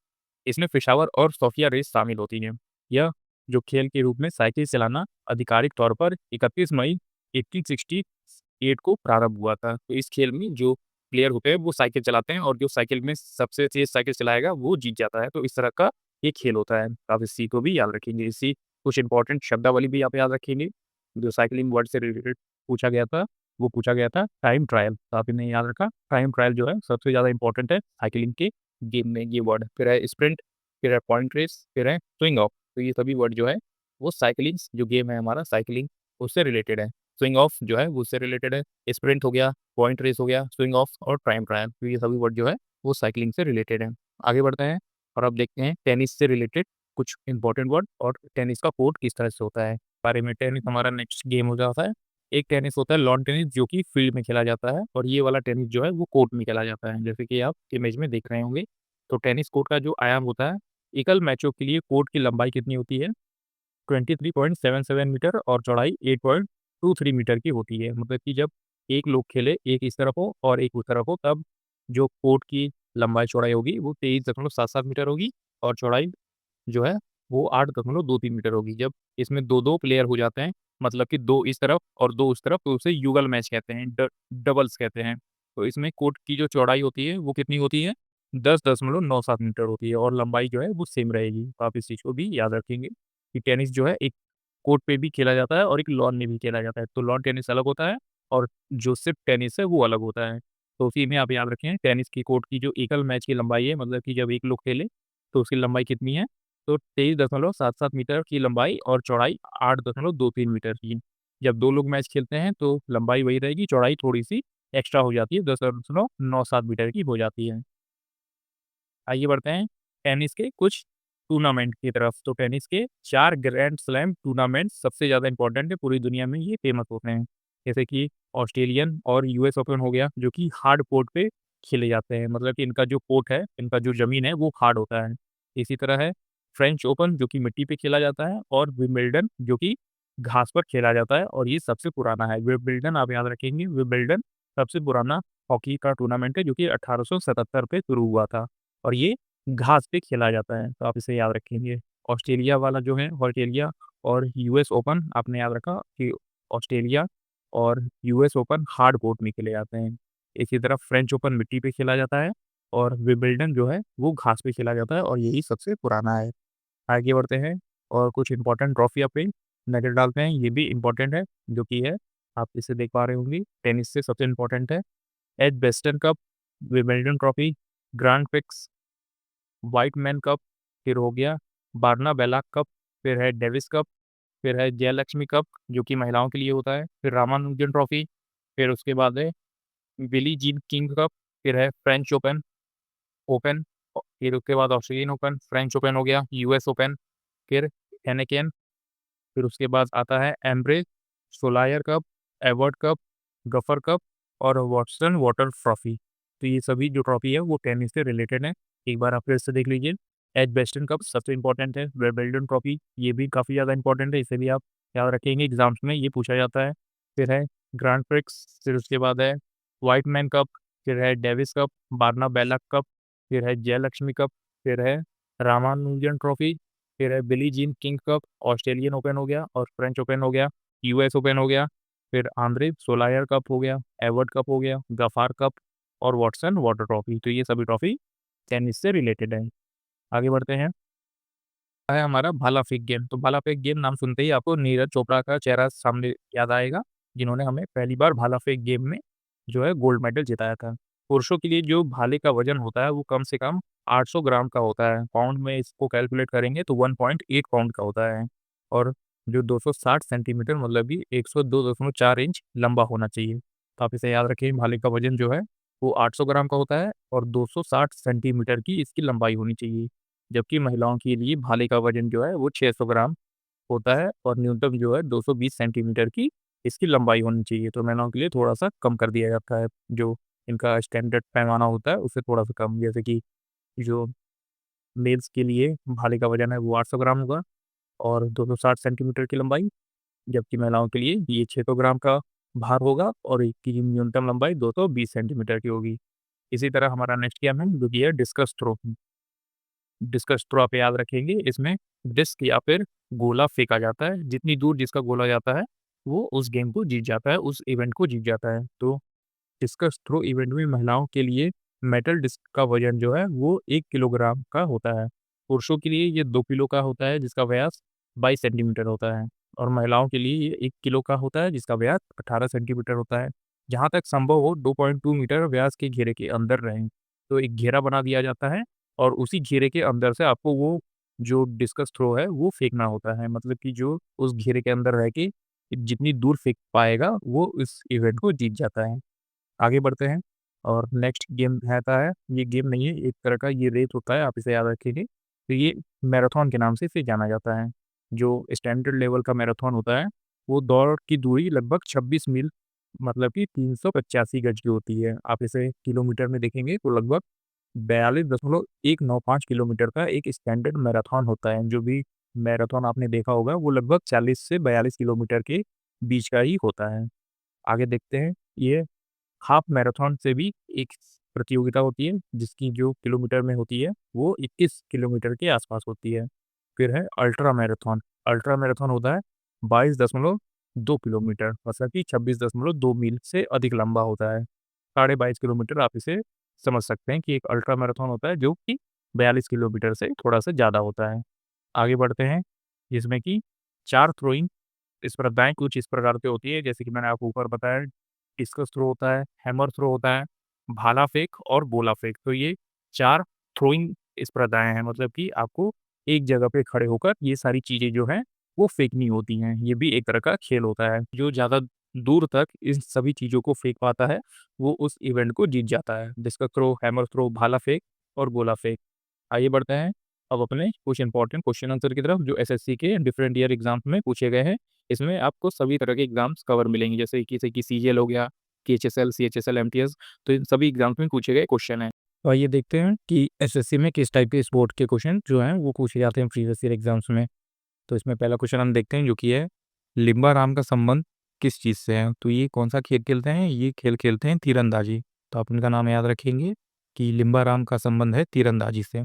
इसमें पेशावर और सोफिया रेस शामिल होती हैं। यह जो खेल के रूप में साइकिल चलाना आधिकारिक तौर पर 31 मई 1868 को प्रारंभ हुआ था। तो इस खेल में जो प्लेयर होते हैं वो साइकिल चलाते हैं और जो साइकिल में सबसे तेज़ साइकिल चलाएगा वो जीत जाता है। तो इस तरह का ये खेल होता है। आप इस चीज़ को भी याद रखेंगे। इसी कुछ इंपॉर्टेंट शब्दावली भी आप याद रखेंगे। जो साइक्लिंग वर्ड से रिलेटेड पूछा गया था, वो पूछा गया था टाइम ट्रायल। तो आप इन्हें याद रखा। टाइम ट्रायल जो है सबसे ज़्यादा इंपॉर्टेंट है साइक्लिंग के गेम में ये वर्ड। फिर है स्प्रिंट, फिर है पॉइंट रेस, फिर है स्विंग ऑफ। तो ये सभी वर्ड जो है वो साइक्लिंग जो गेम है हमारा साइक्लिंग उससे रिलेटेड है। स्विंग ऑफ जो है वो उससे रिलेटेड है। स्प्रिंट हो गया, पॉइंट रेस हो गया, स्विंग ऑफ और टाइम ट्रायल। तो ये सभी वर्ड जो है वो साइक्लिंग से रिलेटेड है। आगे बढ़ते हैं और अब देखते हैं टेनिस से रिलेटेड कुछ इंपॉर्टेंट वर्ड और टेनिस का कोर्ट किस तरह से होता है बारे में। टेनिस हमारा नेक्स्ट गेम हो जाता है। एक टेनिस होता है लॉन टेनिस जो कि फील्ड में खेला जाता है और ये वाला टेनिस जो है वो कोर्ट में खेला जाता है, जैसे कि आप इमेज में देख रहे होंगे। तो टेनिस कोर्ट का जो आयाम होता है, एकल मैचों के लिए कोर्ट की लंबाई कितनी होती है, 23.77 मीटर और चौड़ाई 8.23 मीटर की होती है। मतलब कि जब एक लोग खेले, एक इस तरफ हो और एक उस तरफ हो, तब जो कोर्ट की लंबाई चौड़ाई होगी वो 23.77 मीटर होगी और चौड़ाई जो है वो 8.23 मीटर होगी। जब इसमें 2-2 प्लेयर हो जाते हैं, मतलब कि 2 इस तरफ और 2 उस तरफ, तो उसे युगल मैच कहते हैं, डबल्स कहते हैं। तो इसमें कोर्ट की जो चौड़ाई होती है वो कितनी होती है, 10.97 मीटर होती है और लंबाई जो है वो सेम रहेगी। तो आप इस चीज़ को भी याद रखेंगे कि टेनिस जो है एक कोर्ट पे भी खेला जाता है और एक लॉन में भी खेला जाता है। तो लॉन टेनिस अलग होता है और जो सिर्फ टेनिस है वो अलग होता है। तो उसी में आप याद रखें टेनिस की कोर्ट की जो एकल मैच की लंबाई है, मतलब कि जब एक लोग खेले तो उसकी लंबाई कितनी है, तो 23.77 मीटर की लंबाई और चौड़ाई 8.23 मीटर की। जब 2 लोग मैच खेलते हैं तो लंबाई वही रहेगी, चौड़ाई थोड़ी-सी एक्स्ट्रा हो जाती है, 10.97 मीटर की हो जाती है। आइए बढ़ते हैं टेनिस के कुछ टूर्नामेंट की तरफ। तो टेनिस के 4 ग्रैंड स्लैम टूर्नामेंट सबसे ज़्यादा इम्पोर्टेंट है, पूरी दुनिया में ये फेमस होते हैं। जैसे कि ऑस्ट्रेलियन और यूएस ओपन हो गया, जो कि हार्ड कोर्ट पे खेले जाते हैं, मतलब कि इनका जो कोर्ट है, इनका जो ज़मीन है, वो हार्ड होता है। इसी तरह है फ्रेंच ओपन, जो कि मिट्टी पे खेला जाता है, और विंबलडन, जो कि घास पर खेला जाता है, और ये सबसे पुराना है। विंबलडन आप याद रखेंगे, विंबलडन सबसे पुराना हॉकी का टूर्नामेंट है, जो कि 1877 पे शुरू हुआ था। और ये घास पे खेला जाता है, तो आप इसे याद रखेंगे। ऑस्ट्रेलिया वाला जो है ऑस्ट्रेलिया और यूएस ओपन आपने याद रखा कि ऑस्ट्रेलिया और यूएस ओपन हार्ड कोर्ट में खेले जाते हैं। इसी तरह फ्रेंच ओपन मिट्टी पे खेला जाता है और विंबलडन जो है वो घास पे खेला जाता है और यही सबसे पुराना है। आगे बढ़ते हैं और कुछ इम्पोर्टेंट ट्रॉफियों पे नज़र डालते हैं, ये भी इम्पोर्टेंट है, जो कि है आप इसे देख पा रहे होंगे, टेनिस से सबसे इम्पोर्टेंट है। As western cup, Wimbledon trophy, grand prix, white man cup, फिर हो गया बार्ना बेला कप, फिर है डेविस कप, फिर है जयलक्ष्मी कप जो कि महिलाओं के लिए होता है, फिर रामानुजन ट्रॉफी, फिर उसके बाद है बिली जीन किंग कप, फिर है फ्रेंच ओपन ओपन फिर उसके बाद ऑस्ट्रेलियन ओपन, फ्रेंच ओपन हो गया, यूएस ओपन, फिर हेनेकेन, फिर उसके बाद आता है Ambre, Solaire cup, Ewart cup, Gaffar cup और वॉटसन वाटर ट्रॉफी। तो ये सभी जो ट्रॉफी है वो टेनिस से रिलेटेड है। एक बार आप फिर से देख लीजिए। एज वेस्टर्न कप सबसे इम्पोर्टेंट है, विंबलडन ट्रॉफी ये भी काफ़ी ज़्यादा इंपॉर्टेंट है, इसे भी आप याद रखेंगे, एग्जाम्स में ये पूछा जाता है। फिर है ग्रैंड प्रिक्स, फिर उसके बाद है व्हाइट मैन कप, फिर है डेविस कप, बारना बेला कप, फिर है जयलक्ष्मी कप, फिर है रामानुजन ट्रॉफी, फिर है Billie Jean King cup, Australian open हो गया और फ्रेंच ओपन हो गया, यूएस ओपन हो गया, फिर आंद्रे सोलायर कप हो गया, एवर्ट कप हो गया, गफार कप और वॉटसन वाटर ट्रॉफी। तो ये सभी ट्रॉफी टेनिस से रिलेटेड है। आगे बढ़ते हैं, है हमारा भाला फेंक गेम। तो भाला फेंक गेम नाम सुनते ही आपको नीरज चोपड़ा का चेहरा सामने याद आएगा, जिन्होंने हमें पहली बार भाला फेंक गेम में जो है गोल्ड मेडल जिताया था। पुरुषों के लिए जो भाले का वजन होता है वो कम से कम 800 ग्राम का होता है। पाउंड में इसको कैलकुलेट करेंगे तो 1.8 पाउंड का होता है और जो 260 सेंटीमीटर मतलब कि 102.4 इंच लंबा होना चाहिए। तो आप इसे याद रखिए, भाले का वजन जो है वो 800 ग्राम का होता है और 260 सेंटीमीटर की इसकी लंबाई होनी चाहिए। जबकि महिलाओं के लिए भाले का वज़न जो है वो 600 ग्राम होता है और न्यूनतम जो है 220 सेंटीमीटर की इसकी लंबाई होनी चाहिए। तो महिलाओं के लिए थोड़ा-सा कम कर दिया जाता है, जो इनका स्टैंडर्ड पैमाना होता है उससे थोड़ा-सा कम। जैसे कि जो मेल्स के लिए भाले का वज़न है वो 800 ग्राम होगा और 260 सेंटीमीटर की लंबाई, जबकि महिलाओं के लिए ये 600 ग्राम का भार होगा और इसकी न्यूनतम लंबाई 220 सेंटीमीटर की होगी। इसी तरह हमारा नेक्स्ट गेम है जो कि है डिस्कस थ्रो। डिस्कस थ्रो आप याद रखेंगे, इसमें डिस्क या फिर गोला फेंका जाता है, जितनी दूर जिसका गोला जाता है, वो उस गेम को जीत जाता है, उस इवेंट को जीत जाता है। तो डिस्कस थ्रो इवेंट में महिलाओं के लिए मेटल डिस्क का वज़न जो है वो 1 किलोग्राम का होता है। पुरुषों के लिए ये 2 किलो का होता है जिसका व्यास 22 सेंटीमीटर होता है और महिलाओं के लिए ये 1 किलो का होता है जिसका व्यास 18 सेंटीमीटर होता है। जहाँ तक संभव हो 2.2 मीटर व्यास के घेरे के अंदर रहें। तो एक घेरा बना दिया जाता है और उसी घेरे के अंदर से आपको वो जो डिस्कस थ्रो है वो फेंकना होता है। मतलब कि जो उस घेरे के अंदर रह के जितनी दूर फेंक पाएगा वो इस इवेंट को जीत जाता है। आगे बढ़ते हैं और नेक्स्ट गेम रहता है, ये गेम नहीं है, एक तरह का ये रेस होता है, आप इसे याद रखिए। तो ये मैराथन के नाम से इसे जाना जाता है। जो स्टैंडर्ड लेवल का मैराथन होता है, वो दौड़ की दूरी लगभग 26 मील मतलब कि 385 गज की होती है। आप इसे किलोमीटर में देखेंगे तो लगभग 42.195 किलोमीटर का एक स्टैंडर्ड मैराथन होता है। जो भी मैराथन आपने देखा होगा वो लगभग 40 से 42 किलोमीटर के बीच का ही होता है। आगे देखते हैं, ये हाफ मैराथन से भी एक प्रतियोगिता होती है, जिसकी जो किलोमीटर में होती है, वो 21 किलोमीटर के आसपास होती है। फिर है अल्ट्रा मैराथन। अल्ट्रा मैराथन होता है 22.2 किलोमीटर मतलब कि 26.2 मील से अधिक लंबा होता है। साढ़े 22 किलोमीटर आप इसे समझ सकते हैं कि एक अल्ट्रा मैराथन होता है जो कि 42 किलोमीटर से थोड़ा-सा ज़्यादा होता है। आगे बढ़ते हैं, जिसमें कि 4 थ्रोइंग स्पर्धाएँ कुछ इस प्रकार से होती है, जैसे कि मैंने आपको ऊपर बताया, डिस्कस थ्रो होता है, हैमर थ्रो होता है, भाला फेंक और गोला फेंक। तो ये 4 थ्रोइंग स्पर्धाएँ हैं, मतलब कि आपको एक जगह पे खड़े होकर ये सारी चीज़ें जो हैं, वो फेंकनी होती हैं। ये भी एक तरह का खेल होता है। जो ज़्यादा दूर तक इन सभी चीज़ों को फेंक पाता है, वो उस इवेंट को जीत जाता है। डिस्कस थ्रो, हैमर थ्रो, भाला फेंक और गोला फेंक। आइए बढ़ते हैं अब अपने कुछ इंपॉर्टेंट क्वेश्चन आंसर की तरफ, जो एसएससी के डिफरेंट ईयर एग्ज़ाम्स में पूछे गए हैं। इसमें आपको सभी तरह के एग्ज़ाम्स कवर मिलेंगे, जैसे कि सीजीएल हो गया, केएचएसएल, सीएचएसएल, एमटीएस, तो इन सभी एग्ज़ाम्स में पूछे गए क्वेश्चन हैं। तो आइए देखते हैं कि एसएससी में किस टाइप के स्पोर्ट के क्वेश्चन जो हैं वो पूछे जाते हैं प्रीवियस ईयर एग्ज़ाम्स में। तो इसमें पहला क्वेश्चन हम देखते हैं, जो कि है लिम्बा-राम का संबंध किस चीज़ से है? तो ये कौन-सा खेल खेलते हैं? ये खेल खेलते हैं तीरंदाजी। तो आप इनका नाम याद रखेंगे कि लिम्बा-राम का संबंध है तीरंदाजी से।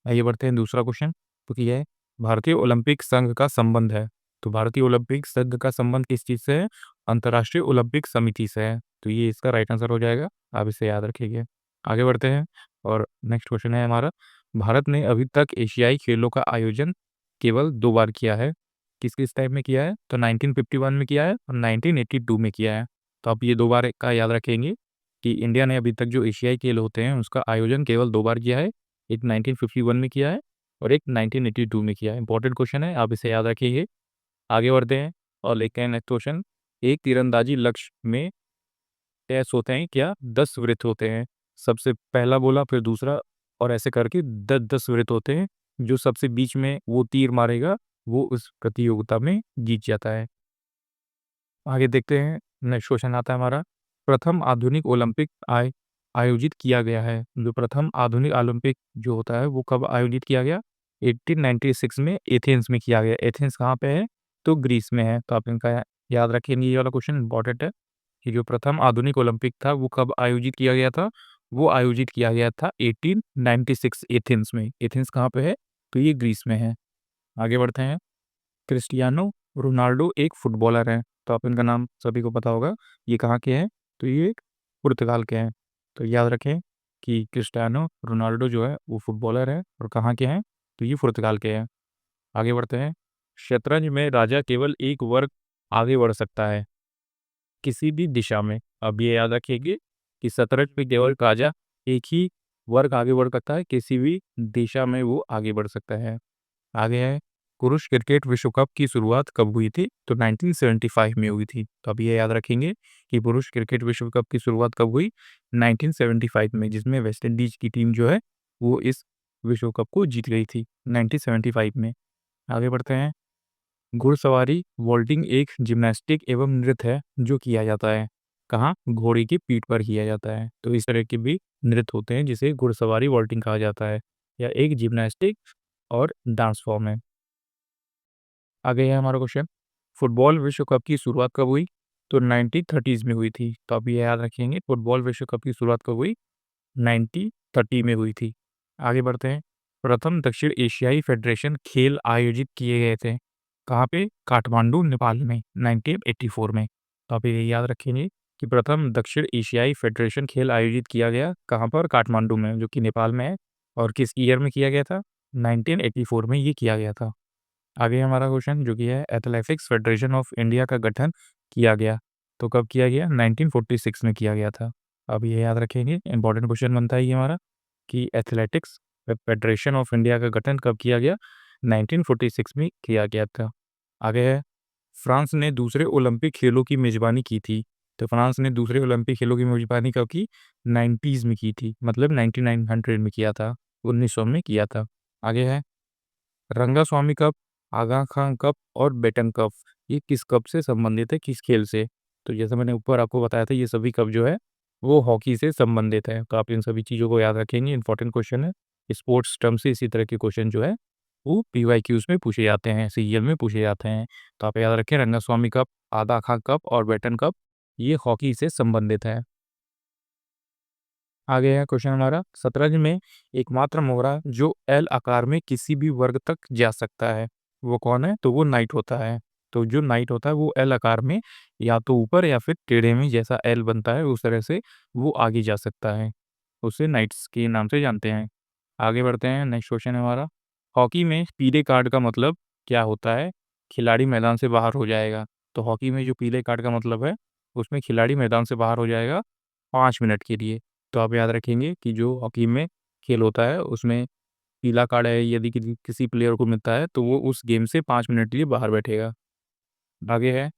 आइए बढ़ते हैं दूसरा क्वेश्चन, जो कि है भारतीय ओलंपिक संघ का संबंध है। तो भारतीय ओलंपिक संघ का संबंध किस चीज़ से है? अंतर्राष्ट्रीय ओलंपिक समिति से है। तो ये इसका राइट आंसर हो जाएगा, आप इसे याद रखिए। आगे बढ़ते हैं और नेक्स्ट क्वेश्चन है हमारा, भारत ने अभी तक एशियाई खेलों का आयोजन केवल 2 बार किया है। किस-किस टाइम में किया है? तो 1951 में किया है और 1982 में किया है। तो आप ये 2 बार का याद रखेंगे कि इंडिया ने अभी तक जो एशियाई खेल होते हैं, उसका आयोजन केवल 2 बार किया है। एक 1951 में किया है और एक 1982 में किया है। इंपॉर्टेंट क्वेश्चन है, आप इसे याद रखिए। आगे बढ़ते हैं और लेते हैं नेक्स्ट क्वेश्चन। एक तीरंदाजी लक्ष्य में टेस्ट होते हैं क्या? 10 वृत्त होते हैं। सबसे पहला बोला, फिर दूसरा, और ऐसे करके 10-10 वृत्त होते हैं। जो सबसे बीच में वो तीर मारेगा, वो उस प्रतियोगिता में जीत जाता है। आगे देखते हैं, नेक्स्ट क्वेश्चन आता है हमारा, प्रथम आधुनिक ओलंपिक आयोजित किया गया है। जो प्रथम आधुनिक ओलंपिक जो होता है, वो कब आयोजित किया गया? 1896 में एथेंस में किया गया। एथेंस कहाँ पे है? तो ग्रीस में है। तो आप इनका याद रखेंगे, ये वाला क्वेश्चन इंपॉर्टेंट है कि जो प्रथम आधुनिक ओलंपिक था, वो कब आयोजित किया गया था? वो आयोजित किया गया था 1896 एथेंस में। एथेंस कहाँ पे है? तो ये ग्रीस में है। आगे बढ़ते हैं, क्रिस्टियानो रोनाल्डो एक फुटबॉलर हैं। तो आप इनका नाम सभी को पता होगा। ये कहाँ के हैं? तो ये पुर्तगाल के हैं। तो याद रखें कि क्रिस्टियानो रोनाल्डो जो है वो फुटबॉलर है और कहाँ के हैं? तो ये पुर्तगाल के हैं। आगे बढ़ते हैं, शतरंज में राजा केवल एक वर्ग आगे बढ़ सकता है, किसी भी दिशा में। अब ये याद रखिए कि शतरंज में केवल राजा एक ही वर्ग आगे बढ़ सकता है, किसी भी दिशा में वो आगे बढ़ सकता है। आगे है, पुरुष क्रिकेट विश्व कप की शुरुआत कब हुई थी? तो 1975 में हुई थी। तो अब ये याद रखेंगे कि पुरुष क्रिकेट विश्व कप की शुरुआत कब हुई? 1975 में, जिसमें वेस्ट इंडीज की टीम जो है वो इस विश्व कप को जीत गई थी 1975 में। आगे बढ़ते हैं, घुड़सवारी वॉल्टिंग एक जिम्नास्टिक एवं नृत्य है जो किया जाता है कहाँ? घोड़े की पीठ पर किया जाता है। तो इस तरह के भी नृत्य होते हैं जिसे घुड़सवारी वॉल्टिंग कहा जाता है, या एक जिम्नास्टिक और डांस फॉर्म है। आगे है हमारा क्वेश्चन, फुटबॉल विश्व कप की शुरुआत कब हुई? तो 1930s में हुई थी। तो आप ये याद रखेंगे, फुटबॉल विश्व कप की शुरुआत कब हुई? 1930 में हुई थी। आगे बढ़ते हैं, प्रथम दक्षिण एशियाई फेडरेशन खेल आयोजित किए गए थे कहाँ पे? काठमांडू, नेपाल में 1984 में। तो आप ये याद रखेंगे कि प्रथम दक्षिण एशियाई फेडरेशन खेल आयोजित किया गया कहाँ पर? काठमांडू में, जो कि नेपाल में है। और किस ईयर में किया गया था? 1984 में ये किया गया था। आगे हमारा क्वेश्चन, जो कि है एथलेटिक्स फेडरेशन ऑफ इंडिया का गठन किया गया। तो कब किया गया? 1946 में किया गया था। अब ये याद रखेंगे, इंपॉर्टेंट क्वेश्चन बनता है ये हमारा कि एथलेटिक्स फेडरेशन ऑफ इंडिया का गठन कब किया गया? 1946 में किया गया था। आगे है, फ्रांस ने दूसरे ओलंपिक खेलों की मेज़बानी की थी। तो फ्रांस ने दूसरे ओलंपिक खेलों की मेज़बानी कब की? 90s में की थी, मतलब 1900 में किया था, 1900 में किया था। आगे है, रंगास्वामी कप, आगा खां कप और बेटन कप, ये किस कप से संबंधित है, किस खेल से? तो जैसा मैंने ऊपर आपको बताया था, ये सभी कप जो है वो हॉकी से संबंधित है। तो आप इन सभी चीज़ों को याद रखेंगे, इंपॉर्टेंट क्वेश्चन है। स्पोर्ट्स टर्म से इसी तरह के क्वेश्चन जो है वो पीवाईक्यूज़ में पूछे जाते हैं, सीजीएल में पूछे जाते हैं। तो आप याद रखें, रंगास्वामी कप, आगा खां कप और बेटन कप, ये हॉकी से संबंधित है। आगे है क्वेश्चन हमारा, शतरंज में एकमात्र मोहरा जो एल आकार में किसी भी वर्ग तक जा सकता है, वो कौन है? तो वो नाइट होता है। तो जो नाइट होता है वो एल आकार में या तो ऊपर या फिर टेढ़े में, जैसा एल बनता है उस तरह से वो आगे जा सकता है। उसे नाइट्स के नाम से जानते हैं। आगे बढ़ते हैं, नेक्स्ट क्वेश्चन है हमारा, हॉकी में पीले कार्ड का मतलब क्या होता है? खिलाड़ी मैदान से बाहर हो जाएगा। तो हॉकी में जो पीले कार्ड का मतलब है, उसमें खिलाड़ी मैदान से बाहर हो जाएगा 5 मिनट के लिए। तो आप याद रखेंगे कि जो हॉकी में खेल होता है उसमें पीला कार्ड है यदि किसी प्लेयर को मिलता है तो वो उस गेम से 5 मिनट के लिए बाहर बैठेगा। आगे है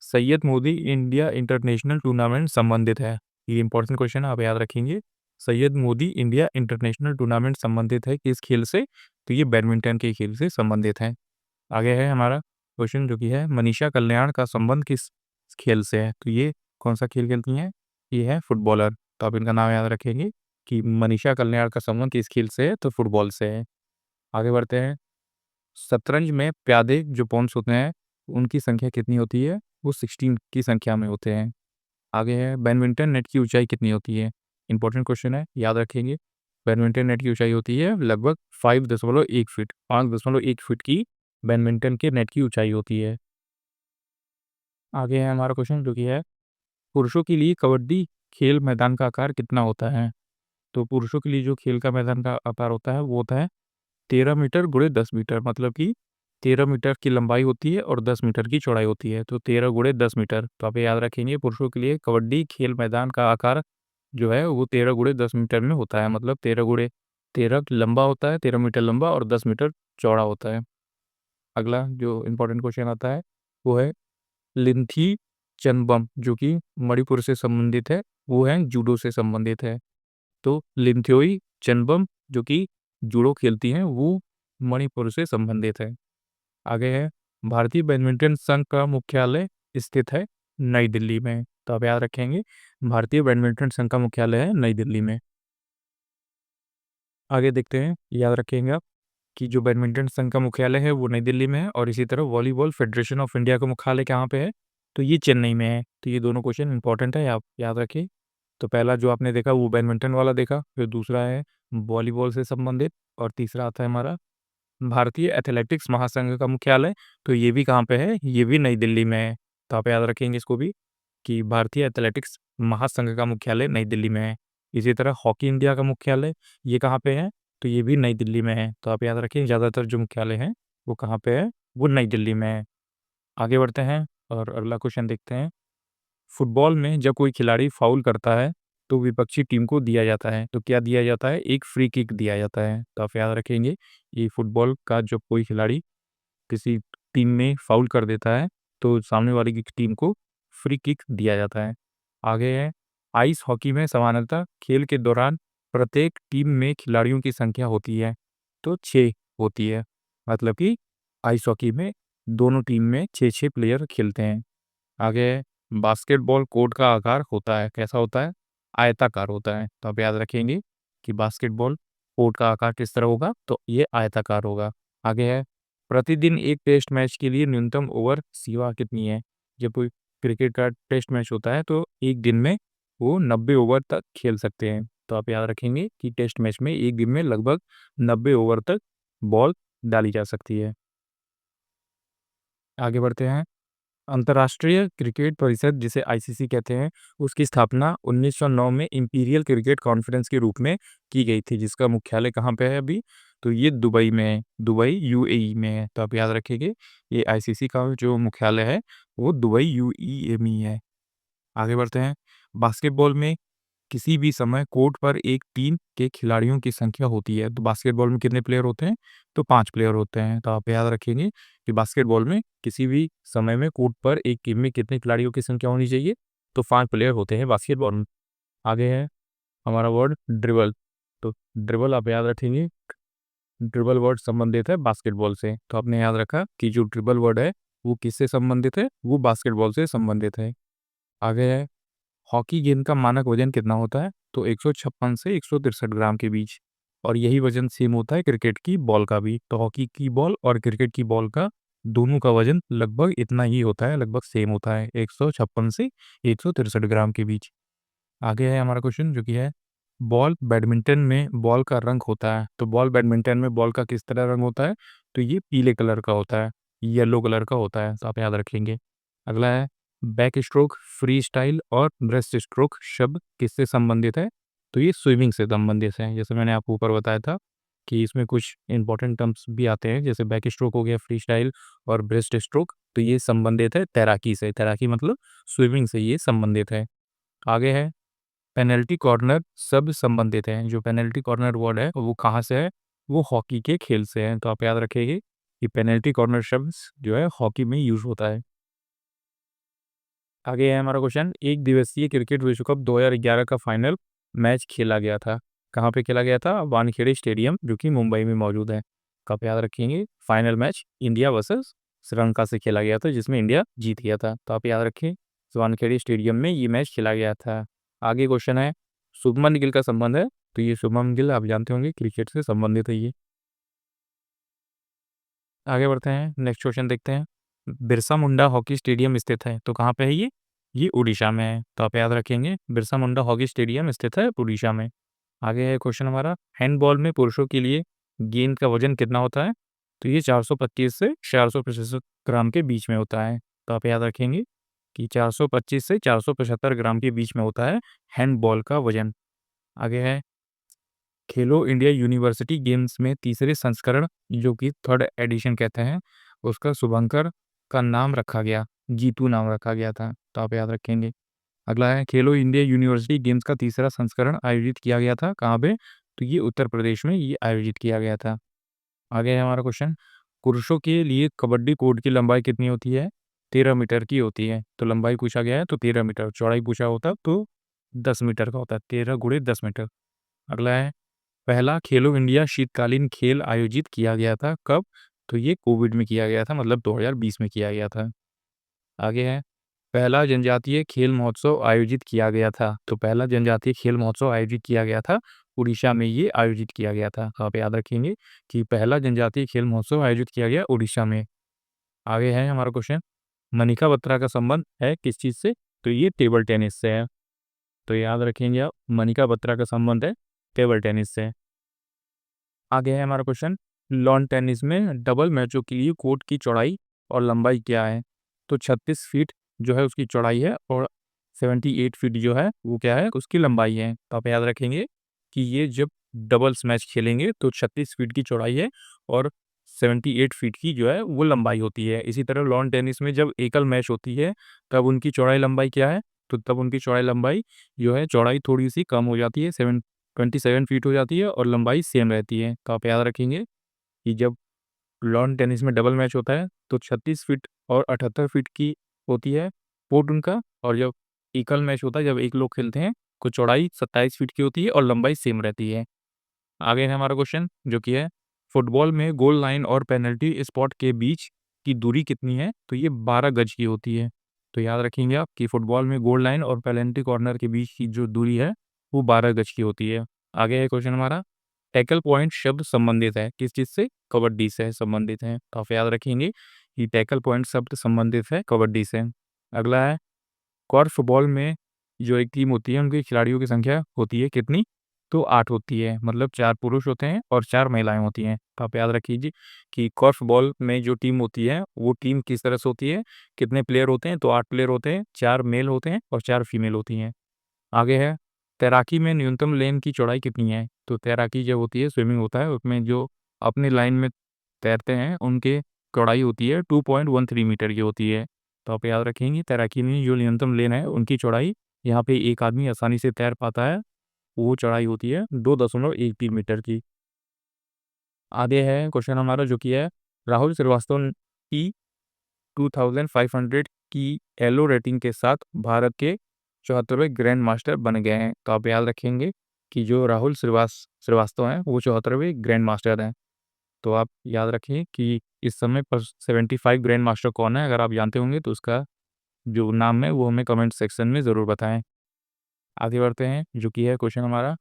Syed Modi India international tournament संबंधित है। ये इंपॉर्टेंट क्वेश्चन है, आप याद रखेंगे। Syed Modi India international tournament संबंधित है किस खेल से? तो ये बैडमिंटन के खेल से संबंधित है। आगे है हमारा क्वेश्चन जो कि है मनीषा कल्याण का संबंध किस खेल से है? तो ये कौन सा खेल खेलती हैं? ये है फुटबॉलर। तो आप इनका नाम याद रखेंगे कि मनीषा कल्याण का संबंध किस खेल से है? तो फुटबॉल से है। आगे बढ़ते हैं। शतरंज में प्यादे जो पॉन्स होते हैं उनकी संख्या कितनी होती है? वो 16 की संख्या में होते हैं। आगे है बैडमिंटन नेट की ऊंचाई कितनी होती है? इंपॉर्टेंट क्वेश्चन है, याद रखेंगे। बैडमिंटन नेट की ऊंचाई होती है लगभग 5.1 फीट, 5.1 फीट की बैडमिंटन के नेट की ऊंचाई होती है। आगे है हमारा क्वेश्चन जो कि है पुरुषों के लिए कबड्डी खेल मैदान का आकार कितना होता है? तो पुरुषों के लिए जो खेल का मैदान का आकार होता है वो होता है 13 मीटर गुणे 10 मीटर, मतलब कि 13 मीटर की लंबाई होती है और 10 मीटर की चौड़ाई होती है, तो 13 गुणे 10 मीटर। तो आप ये याद रखेंगे पुरुषों के लिए कबड्डी खेल मैदान का आकार जो है वो 13 गुणे 10 मीटर में होता है, मतलब 13 गुणे 13 लंबा होता है, 13 मीटर लंबा और 10 मीटर चौड़ा होता है। अगला जो इम्पोर्टेंट क्वेश्चन आता है वो है लिंथी चनबम जो कि मणिपुर से संबंधित है, वो है जूडो से संबंधित है। तो लिंथ्योई चनबम जो कि जूडो खेलती हैं वो मणिपुर से संबंधित है। आगे है भारतीय बैडमिंटन संघ का मुख्यालय स्थित है नई दिल्ली में। तो आप याद रखेंगे भारतीय बैडमिंटन संघ का मुख्यालय है नई दिल्ली में। आगे देखते हैं, याद रखेंगे आप कि जो बैडमिंटन संघ का मुख्यालय है वो नई दिल्ली में है और इसी तरह वॉलीबॉल फेडरेशन ऑफ इंडिया का मुख्यालय कहाँ पे है? तो ये चेन्नई में है। तो ये दोनों क्वेश्चन इंपॉर्टेंट है, आप याद रखिए। तो पहला जो आपने देखा वो बैडमिंटन वाला देखा, फिर दूसरा है वॉलीबॉल से संबंधित और तीसरा आता है हमारा भारतीय एथलेटिक्स महासंघ का मुख्यालय। तो ये भी कहाँ पे है? ये भी नई दिल्ली में है। तो आप याद रखेंगे इसको भी कि भारतीय एथलेटिक्स महासंघ का मुख्यालय नई दिल्ली में है। इसी तरह हॉकी इंडिया का मुख्यालय ये कहाँ पे है? तो ये भी नई दिल्ली में है। तो आप याद रखें ज़्यादातर जो मुख्यालय हैं वो कहाँ पे है? वो नई दिल्ली में है। आगे बढ़ते हैं और अगला क्वेश्चन देखते हैं। फुटबॉल में जब कोई खिलाड़ी फाउल करता है तो विपक्षी टीम को दिया जाता है, तो क्या दिया जाता है? एक फ्री किक दिया जाता है। तो आप याद रखेंगे ये फुटबॉल का जब कोई खिलाड़ी किसी टीम में फाउल कर देता है तो सामने वाली की टीम को फ्री किक दिया जाता है। आगे है आइस हॉकी में सामान्यतः खेल के दौरान प्रत्येक टीम में खिलाड़ियों की संख्या होती है तो 6 होती है, मतलब कि आइस हॉकी में दोनों टीम में 6-6 प्लेयर खेलते हैं। आगे है बास्केटबॉल कोर्ट का आकार होता है, कैसा होता है? आयताकार होता है। तो आप याद रखेंगे कि बास्केटबॉल कोर्ट का आकार किस तरह होगा? तो ये आयताकार होगा। आगे है प्रतिदिन एक टेस्ट मैच के लिए न्यूनतम ओवर सीमा कितनी है? जब कोई क्रिकेट का टेस्ट मैच होता है तो एक दिन में वो 90 ओवर तक खेल सकते हैं। तो आप याद रखेंगे कि टेस्ट मैच में एक दिन में लगभग 90 ओवर तक बॉल डाली जा सकती है। आगे बढ़ते हैं। अंतर्राष्ट्रीय क्रिकेट परिषद जिसे आईसीसी कहते हैं उसकी स्थापना 1909 में इंपीरियल क्रिकेट कॉन्फ्रेंस के रूप में की गई थी, जिसका मुख्यालय कहाँ पे है अभी? तो ये दुबई में है, दुबई यूएई में है। तो आप याद रखिएगा ये आईसीसी का जो मुख्यालय है वो दुबई यूएई में ही है। आगे बढ़ते हैं। बास्केटबॉल में किसी भी समय कोर्ट पर एक टीम के खिलाड़ियों की संख्या होती है, तो बास्केटबॉल में कितने प्लेयर होते हैं? तो 5 प्लेयर होते हैं। तो आप याद रखेंगे कि बास्केटबॉल में किसी भी समय में कोर्ट पर एक टीम में कितने खिलाड़ियों की संख्या होनी चाहिए? तो 5 प्लेयर होते हैं बास्केटबॉल में। आगे है हमारा वर्ड ड्रिबल। तो ड्रिबल आप याद रखेंगे, ड्रिबल वर्ड संबंधित है बास्केटबॉल से। तो आपने याद रखा कि जो ड्रिबल वर्ड है वो किससे संबंधित है? वो बास्केटबॉल से संबंधित है। आगे है हॉकी गेंद का मानक वजन कितना होता है? तो 156 से 163 ग्राम के बीच, और यही वजन सेम होता है क्रिकेट की बॉल का भी। तो हॉकी की बॉल और क्रिकेट की बॉल का दोनों का वजन लगभग इतना ही होता है, लगभग सेम होता है, 156 से 163 ग्राम के बीच। आगे है हमारा क्वेश्चन जो कि है बॉल बैडमिंटन में बॉल का रंग होता है, तो बॉल बैडमिंटन में बॉल का किस तरह रंग होता है? तो ये पीले कलर का होता है, येलो कलर का होता है। तो आप याद रखेंगे। अगला है बैक स्ट्रोक, फ्री स्टाइल और ब्रेस्ट स्ट्रोक शब्द किससे संबंधित है? तो ये स्विमिंग से संबंधित है। जैसे मैंने आपको ऊपर बताया था कि इसमें कुछ इंपॉर्टेंट टर्म्स भी आते हैं, जैसे बैक स्ट्रोक हो गया, फ्री स्टाइल और ब्रेस्ट स्ट्रोक। तो ये संबंधित है तैराकी से, तैराकी मतलब स्विमिंग से ये संबंधित है। आगे है पेनल्टी कॉर्नर शब्द संबंधित है। जो पेनल्टी कॉर्नर वर्ड है वो कहाँ से है? वो हॉकी के खेल से है। तो आप याद रखिए कि पेनल्टी कॉर्नर शब्द जो है हॉकी में यूज़ होता है। आगे है हमारा क्वेश्चन, एक दिवसीय क्रिकेट विश्व कप 2011 का फाइनल मैच खेला गया था। कहाँ पे खेला गया था? वानखेड़े स्टेडियम, जो कि मुंबई में मौजूद है। तो आप याद रखेंगे final match India versus Sri Lanka से खेला गया था, जिसमें इंडिया जीत गया था। तो आप याद रखें वानखेड़े स्टेडियम में ये मैच खेला गया था। आगे क्वेश्चन है, शुभमन गिल का संबंध है। तो ये शुभमन गिल आप जानते होंगे क्रिकेट से संबंधित है ये। आगे बढ़ते हैं, नेक्स्ट क्वेश्चन देखते हैं। बिरसा मुंडा हॉकी स्टेडियम स्थित है, तो कहाँ पे है ये? ये उड़ीसा में है। तो आप याद रखेंगे बिरसा मुंडा हॉकी स्टेडियम स्थित है उड़ीसा में। आगे है क्वेश्चन हमारा, हैंडबॉल में पुरुषों के लिए गेंद का वजन कितना होता है? तो ये 425 से 475 ग्राम के बीच में होता है। तो आप याद रखेंगे कि 425 से 475 ग्राम के बीच में होता है हैंडबॉल का वजन। आगे है, खेलो इंडिया यूनिवर्सिटी गेम्स में तीसरे संस्करण, जो कि थर्ड एडिशन कहते हैं, उसका शुभंकर का नाम रखा गया, जीतू नाम रखा गया था। तो आप याद रखेंगे। अगला है, खेलो इंडिया यूनिवर्सिटी गेम्स का तीसरा संस्करण आयोजित किया गया था कहाँ पे? तो ये उत्तर प्रदेश में ये आयोजित किया गया था। आगे है हमारा क्वेश्चन, पुरुषों के लिए कबड्डी कोर्ट की लंबाई कितनी होती है? 13 मीटर की होती है। तो लंबाई पूछा गया है तो 13 मीटर, चौड़ाई पूछा होता तो 10 मीटर का होता है, 13 गुणे 10 मीटर। अगला है, पहला खेलो इंडिया शीतकालीन खेल आयोजित किया गया था कब? तो ये कोविड में किया गया था, मतलब 2020 में किया गया था। आगे है, पहला जनजातीय खेल महोत्सव आयोजित किया गया था। तो पहला जनजातीय खेल महोत्सव आयोजित किया गया था उड़ीसा में, ये आयोजित किया गया था। आप याद रखेंगे कि पहला जनजातीय खेल महोत्सव आयोजित किया गया उड़ीसा में। आगे है हमारा क्वेश्चन, मनिका बत्रा का संबंध है किस चीज़ से? तो ये टेबल टेनिस से है। तो याद रखेंगे आप, मनिका बत्रा का संबंध है टेबल टेनिस से। आगे है हमारा क्वेश्चन, लॉन टेनिस में डबल मैचों के लिए कोर्ट की चौड़ाई और लंबाई क्या है? तो 36 फीट जो है उसकी चौड़ाई है, और 78 फीट जो है वो क्या है? उसकी लंबाई है। तो आप याद रखेंगे कि ये जब डबल्स मैच खेलेंगे तो 36 फीट की चौड़ाई है और 78 फीट की जो है वो लंबाई होती है। इसी तरह लॉन टेनिस में जब एकल मैच होती है तब उनकी चौड़ाई लंबाई क्या है? तो तब उनकी चौड़ाई लंबाई जो है, चौड़ाई थोड़ी सी कम हो जाती है, 27 फीट हो जाती है और लंबाई सेम रहती है। तो आप याद रखेंगे कि जब लॉन टेनिस में डबल मैच होता है तो 36 फीट और 78 फीट की होती है कोर्ट उनका, और जब एकल मैच होता है, जब एक लोग खेलते हैं, तो चौड़ाई 27 फीट की होती है और लंबाई सेम रहती है। आगे है हमारा क्वेश्चन, जो कि है, फुटबॉल में गोल लाइन और पेनल्टी स्पॉट के बीच की दूरी कितनी है? तो ये 12 गज की होती है। तो याद रखेंगे आप कि फुटबॉल में गोल लाइन और पेनल्टी कॉर्नर के बीच की जो दूरी है वो 12 गज की होती है। आगे है क्वेश्चन हमारा, टैकल पॉइंट शब्द संबंधित है किस चीज़ से? कबड्डी से संबंधित है। तो आप याद रखेंगे कि टैकल पॉइंट शब्द संबंधित है कबड्डी से। अगला है, कॉर्फबॉल में जो एक टीम होती है उनके खिलाड़ियों की संख्या होती है कितनी? तो 8 होती है, मतलब 4 पुरुष होते हैं और 4 महिलाएँ होती हैं। तो आप याद रखिए कि कॉर्फबॉल में जो टीम होती है वो टीम किस तरह से होती है, कितने प्लेयर होते हैं? तो 8 प्लेयर होते हैं, 4 मेल होते हैं और 4 फीमेल होती हैं। आगे है, तैराकी में न्यूनतम लेन की चौड़ाई कितनी है? तो तैराकी जब होती है, स्विमिंग होता है, उसमें जो अपनी लाइन में तैरते हैं उनकी चौड़ाई होती है 2.13 मीटर की होती है। तो आप याद रखेंगे तैराकी में जो न्यूनतम लेन है उनकी चौड़ाई, यहाँ पे एक आदमी आसानी से तैर पाता है, वो चौड़ाई होती है 2.13 मीटर की। आगे है क्वेश्चन हमारा, जो कि है, राहुल श्रीवास्तव की 2500 की एलो रेटिंग के साथ भारत के 74वें ग्रैंड मास्टर बन गए हैं। तो आप याद रखेंगे कि जो राहुल श्रीवास्तव हैं वो 74वें ग्रैंड मास्टर हैं। तो आप याद रखिए कि इस समय पर 75 ग्रैंड मास्टर कौन है? अगर आप जानते होंगे तो उसका जो नाम है वो हमें कमेंट सेक्शन में ज़रूर बताएं। आगे बढ़ते हैं, जो कि है क्वेश्चन हमारा,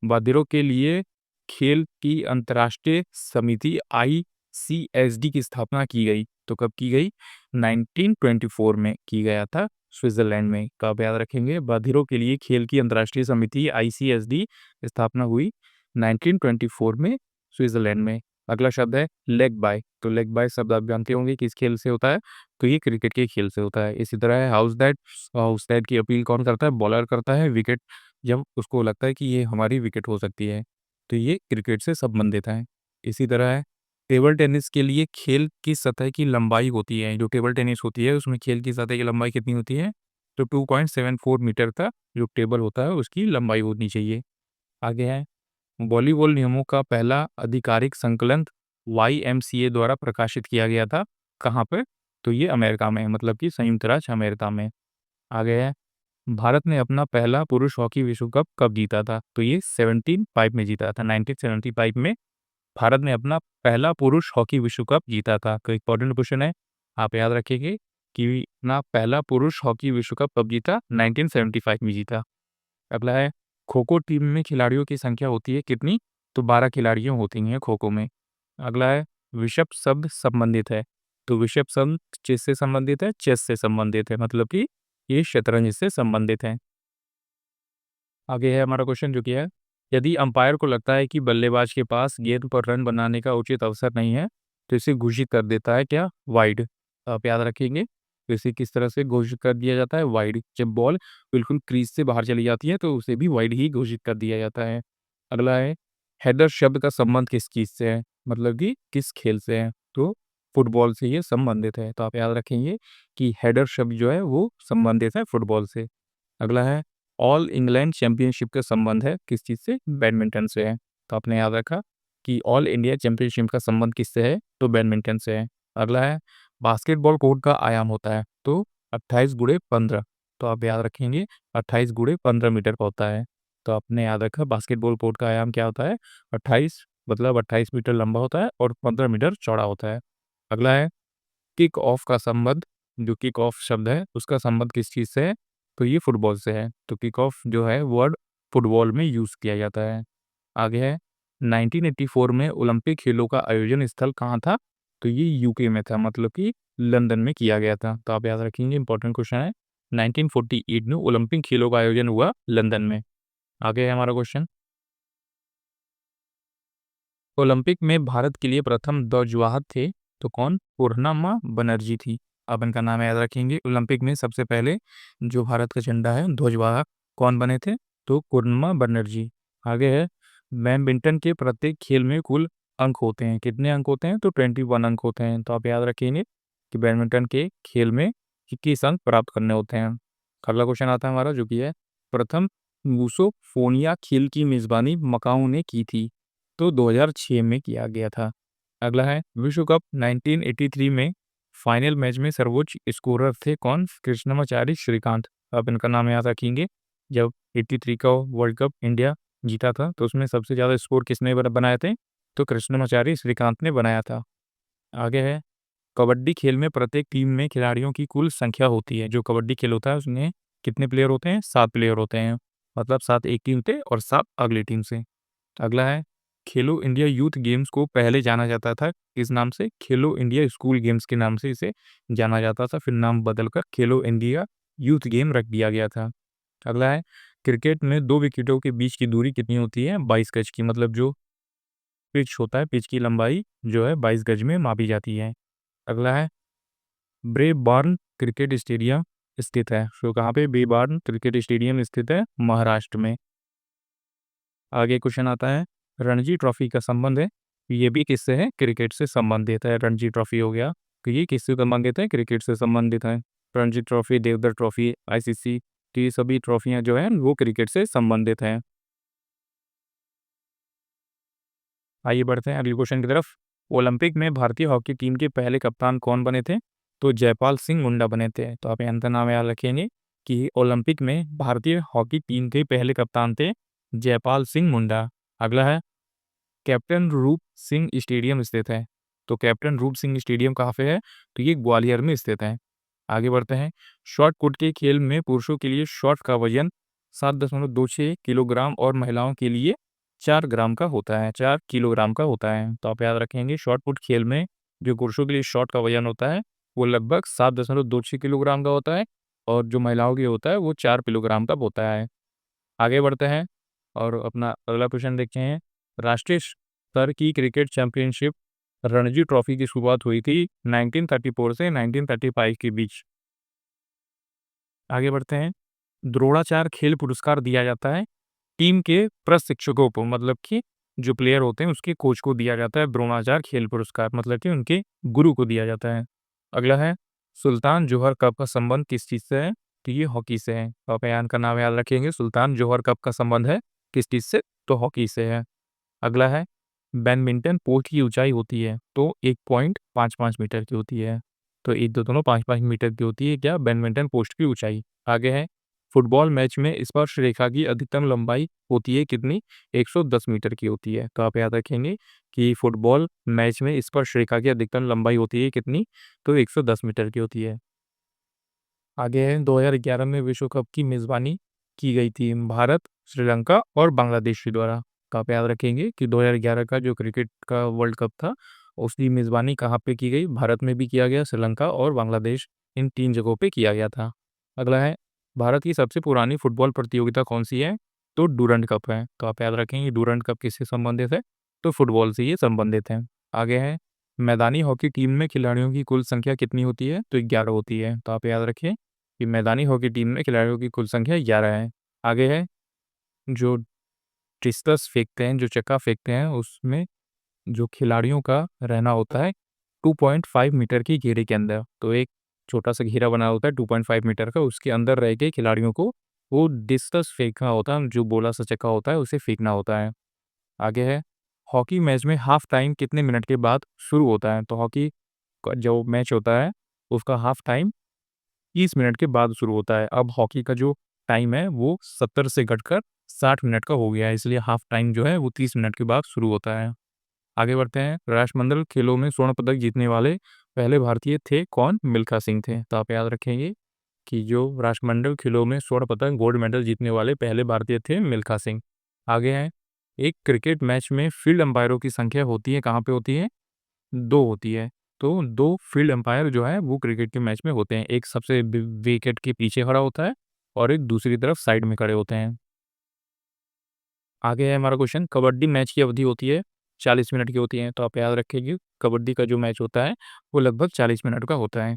बधिरों के लिए खेल की अंतर्राष्ट्रीय समिति आईसीएसडी की स्थापना की गई। तो कब की गई? 1924 में की गया था, स्विट्जरलैंड में। तो आप याद रखेंगे बधिरों के लिए खेल की अंतर्राष्ट्रीय समिति आईसीएसडी स्थापना हुई 1924 में स्विट्जरलैंड में। अगला शब्द है लेग बाय। तो लेग बाय शब्द आप जानते होंगे किस खेल से होता है? तो ये क्रिकेट के खेल से होता है। इसी तरह है हाउस दैट की अपील कौन करता है? बॉलर करता है, विकेट जब उसको लगता है कि ये हमारी विकेट हो सकती है। तो ये क्रिकेट से संबंधित है। इसी तरह है, टेबल टेनिस के लिए खेल की सतह की लंबाई होती है, जो टेबल टेनिस होती है उसमें खेल की सतह की लंबाई कितनी होती है? तो 2.74 मीटर का जो टेबल होता है उसकी लंबाई होनी चाहिए। आगे है वॉलीबॉल नियमों का पहला आधिकारिक संकलन YMCA द्वारा प्रकाशित किया गया था। कहाँ पे? तो ये अमेरिका में, मतलब कि संयुक्त राज्य अमेरिका में। आगे है भारत ने अपना पहला पुरुष हॉकी विश्व कप कब जीता था? तो ये 75 में जीता था। 1975 में भारत ने अपना पहला पुरुष हॉकी विश्व कप जीता था। तो इम्पोर्टेंट क्वेश्चन है, आप याद रखेंगे कि अपना पहला पुरुष हॉकी विश्व कप कब जीता? 1975 में जीता। अगला है खो-खो टीम में खिलाड़ियों की संख्या होती है कितनी? तो 12 खिलाड़ियाँ होती हैं खो-खो में। अगला है ऋषभ शब्द संबंधित है। तो ऋषभ शब्द चेस से संबंधित है, चेस से संबंधित है, मतलब कि ये शतरंज से संबंधित है। आगे है हमारा क्वेश्चन जो कि है, यदि अंपायर को लगता है कि बल्लेबाज के पास गेंद पर रन बनाने का उचित अवसर नहीं है, तो इसे घोषित कर देता है क्या? वाइड। आप याद रखेंगे, तो इसे किस तरह से घोषित कर दिया जाता है? वाइड। जब बॉल बिल्कुल क्रीज से बाहर चली जाती है, तो उसे भी वाइड ही घोषित कर दिया जाता है। अगला है, हेडर शब्द का संबंध किस चीज़ से है? मतलब कि किस खेल से है? तो फुटबॉल से ये संबंधित है। तो आप याद रखेंगे कि हेडर शब्द जो है, वो संबंधित है फुटबॉल से। अगला है, ऑल इंग्लैंड चैंपियनशिप का संबंध है किस चीज़ से? बैडमिंटन से है। तो आपने याद रखा कि ऑल इंडिया चैंपियनशिप का संबंध किससे है? तो बैडमिंटन से है। अगला है, बास्केटबॉल कोर्ट का आयाम होता है तो 28 गुणे 15। तो आप याद रखेंगे 28 गुणे 15 मीटर का होता है। तो आपने याद रखा बास्केटबॉल कोर्ट का आयाम क्या होता है? 28, मतलब 28 मीटर लंबा होता है और 15 मीटर चौड़ा होता है। अगला है, किक ऑफ का संबंध, जो किक ऑफ शब्द है उसका संबंध किस चीज़ से है? तो ये फुटबॉल से है। तो किक ऑफ जो है वर्ड फुटबॉल में यूज़ किया जाता है। आगे है 1984 में ओलंपिक खेलों का आयोजन स्थल कहाँ था? तो ये यूके में था, मतलब कि लंदन में किया गया था। तो आप याद रखेंगे, इंपॉर्टेंट क्वेश्चन है। 1948 में ओलंपिक खेलों का आयोजन हुआ लंदन में। आगे है हमारा क्वेश्चन, ओलंपिक में भारत के लिए प्रथम ध्वजवाहक थे तो कौन? पूर्णिमा बनर्जी थी। आप इनका नाम याद रखेंगे। ओलंपिक में सबसे पहले जो भारत का झंडा है ध्वजवाहक कौन बने थे? तो पूर्णिमा बनर्जी। आगे है, बैडमिंटन के प्रत्येक खेल में कुल अंक होते हैं, कितने अंक होते हैं? तो 21 अंक होते हैं। तो आप याद रखेंगे कि बैडमिंटन के खेल में 21 अंक प्राप्त करने होते हैं। अगला क्वेश्चन आता है हमारा जो कि है, प्रथम लूसोफोनिया खेल की मेजबानी मकाऊ ने की थी तो 2006 में किया गया था। अगला है, विश्व कप 1983 में फाइनल मैच में सर्वोच्च स्कोरर थे कौन? कृष्णमाचारी श्रीकांत। आप इनका नाम याद रखेंगे। जब 83 का वर्ल्ड कप इंडिया जीता था तो उसमें सबसे ज़्यादा स्कोर किसने बनाए थे? तो कृष्णमाचारी श्रीकांत ने बनाया था। आगे है, कबड्डी खेल में प्रत्येक टीम में खिलाड़ियों की कुल संख्या होती है। जो कबड्डी खेल होता है उसमें कितने प्लेयर होते हैं? 7 प्लेयर होते हैं, मतलब 7 एक टीम से और 7 अगली टीम से। अगला है, खेलो इंडिया यूथ गेम्स को पहले जाना जाता था किस नाम से? खेलो इंडिया स्कूल गेम्स के नाम से इसे जाना जाता था, फिर नाम बदलकर खेलो इंडिया यूथ गेम रख दिया गया था। अगला है, क्रिकेट में 2 विकेटों के बीच की दूरी कितनी होती है? 22 गज की, मतलब जो पिच होता है, पिच की लंबाई जो है 22 गज में मापी जाती है। अगला है, ब्रेबॉर्न क्रिकेट स्टेडियम स्थित है। तो कहाँ पे ब्रेबॉर्न क्रिकेट स्टेडियम स्थित है? महाराष्ट्र में। आगे क्वेश्चन आता है, रणजी ट्रॉफी का संबंध है, ये भी किससे है? क्रिकेट से संबंधित है। रणजी ट्रॉफी हो गया, तो ये किससे संबंधित है? क्रिकेट से संबंधित है। Ranji trophy, Deodhar trophy, ICC, तो ये सभी ट्रॉफियां जो है वो क्रिकेट से संबंधित हैं। आइए बढ़ते हैं अगले क्वेश्चन की तरफ। ओलंपिक में भारतीय हॉकी टीम के पहले कप्तान कौन बने थे? तो जयपाल सिंह मुंडा बने थे। तो आप यहाँ नाम याद रखेंगे कि ओलंपिक में भारतीय हॉकी टीम के पहले कप्तान थे जयपाल सिंह मुंडा। अगला है, कैप्टन रूप सिंह स्टेडियम स्थित है। तो कैप्टन रूप सिंह स्टेडियम कहाँ पे है? तो ये ग्वालियर में स्थित है। आगे बढ़ते हैं, शॉट पुट के खेल में पुरुषों के लिए शॉट का वजन 7.26 किलोग्राम और महिलाओं के लिए 4 ग्राम का होता है, 4 किलोग्राम का होता है। तो आप याद रखेंगे शॉट पुट खेल में जो पुरुषों के लिए शॉट का वजन होता है वो लगभग 7.26 किलोग्राम का होता है और जो महिलाओं के होता है वो 4 किलोग्राम का होता है। आगे बढ़ते हैं और अपना अगला क्वेश्चन देखते हैं। राष्ट्रीय स्तर की क्रिकेट चैंपियनशिप रणजी ट्रॉफी की शुरुआत हुई थी 1934 से 1935 के बीच। आगे बढ़ते हैं, द्रोणाचार्य खेल पुरस्कार दिया जाता है टीम के प्रशिक्षकों को, मतलब कि जो प्लेयर होते हैं उसके कोच को दिया जाता है द्रोणाचार्य खेल पुरस्कार, मतलब कि उनके गुरु को दिया जाता है। अगला है, सुल्तान जोहर कप का संबंध किस चीज़ से है? तो ये हॉकी से है। तो आप ऐवान का नाम याद रखेंगे। सुल्तान जोहर कप का संबंध है किस चीज़ से? तो हॉकी से है। अगला है बैडमिंटन पोस्ट की ऊँचाई होती है तो 1.55 मीटर की होती है। तो ये दोनों 5-5 मीटर की होती है क्या? बैडमिंटन पोस्ट की ऊँचाई। आगे है फुटबॉल मैच में स्पर्श रेखा की अधिकतम लंबाई होती है कितनी? 110 मीटर की होती है। तो आप याद रखेंगे कि फुटबॉल मैच में स्पर्श रेखा की अधिकतम लंबाई होती है कितनी? तो 110 मीटर की होती है। आगे है 2011 में विश्व कप की मेज़बानी की गई थी भारत, श्रीलंका और बांग्लादेश के द्वारा। तो आप याद रखेंगे कि 2011 का जो क्रिकेट का वर्ल्ड कप था, उसकी मेज़बानी कहाँ पे की गई? भारत में भी किया गया, श्रीलंका और बांग्लादेश इन 3 जगहों पे किया गया था। अगला है भारत की सबसे पुरानी फुटबॉल प्रतियोगिता कौन-सी है? तो डूरंड कप है। तो आप याद रखेंगे डूरंड कप किससे संबंधित है? तो फुटबॉल से ये संबंधित है। आगे है मैदानी हॉकी टीम में खिलाड़ियों की कुल संख्या कितनी होती है? तो 11 होती है। तो आप याद रखिए कि मैदानी हॉकी टीम में खिलाड़ियों की कुल संख्या 11 है। आगे है जो डिस्कस फेंकते हैं, जो चक्का फेंकते हैं, उसमें जो खिलाड़ियों का रहना होता है 2.5 मीटर की घेरे के अंदर। तो एक छोटा-सा घेरा बना होता है 2.5 मीटर का, उसके अंदर रह के खिलाड़ियों को वो डिस्कस फेंकना होता है, जो गोला सा चक्का होता है, उसे फेंकना होता है। आगे है हॉकी मैच में हाफ टाइम कितने मिनट के बाद शुरू होता है? तो हॉकी का जो मैच होता है, उसका हाफ टाइम 30 मिनट के बाद शुरू होता है। अब हॉकी का जो टाइम है वो 70 से घटकर 60 मिनट का हो गया है, इसलिए हाफ टाइम जो है वो 30 मिनट के बाद शुरू होता है। आगे बढ़ते हैं, राष्ट्रमंडल खेलों में स्वर्ण पदक जीतने वाले पहले भारतीय थे कौन? मिल्खा सिंह थे। तो आप याद रखेंगे कि जो राष्ट्रमंडल खेलों में स्वर्ण पदक गोल्ड मेडल जीतने वाले पहले भारतीय थे मिल्खा सिंह। आगे हैं, एक क्रिकेट मैच में फील्ड अंपायरों की संख्या होती है, कहाँ पे होती है? 2 होती है। तो 2 फील्ड अंपायर जो है वो क्रिकेट के मैच में होते हैं। एक सबसे विकेट के पीछे खड़ा होता है और एक दूसरी तरफ साइड में खड़े होते हैं। आगे है हमारा क्वेश्चन, कबड्डी मैच की अवधि होती है 40 मिनट की होती है। तो आप याद रखिए कबड्डी का जो मैच होता है वो लगभग 40 मिनट का होता है।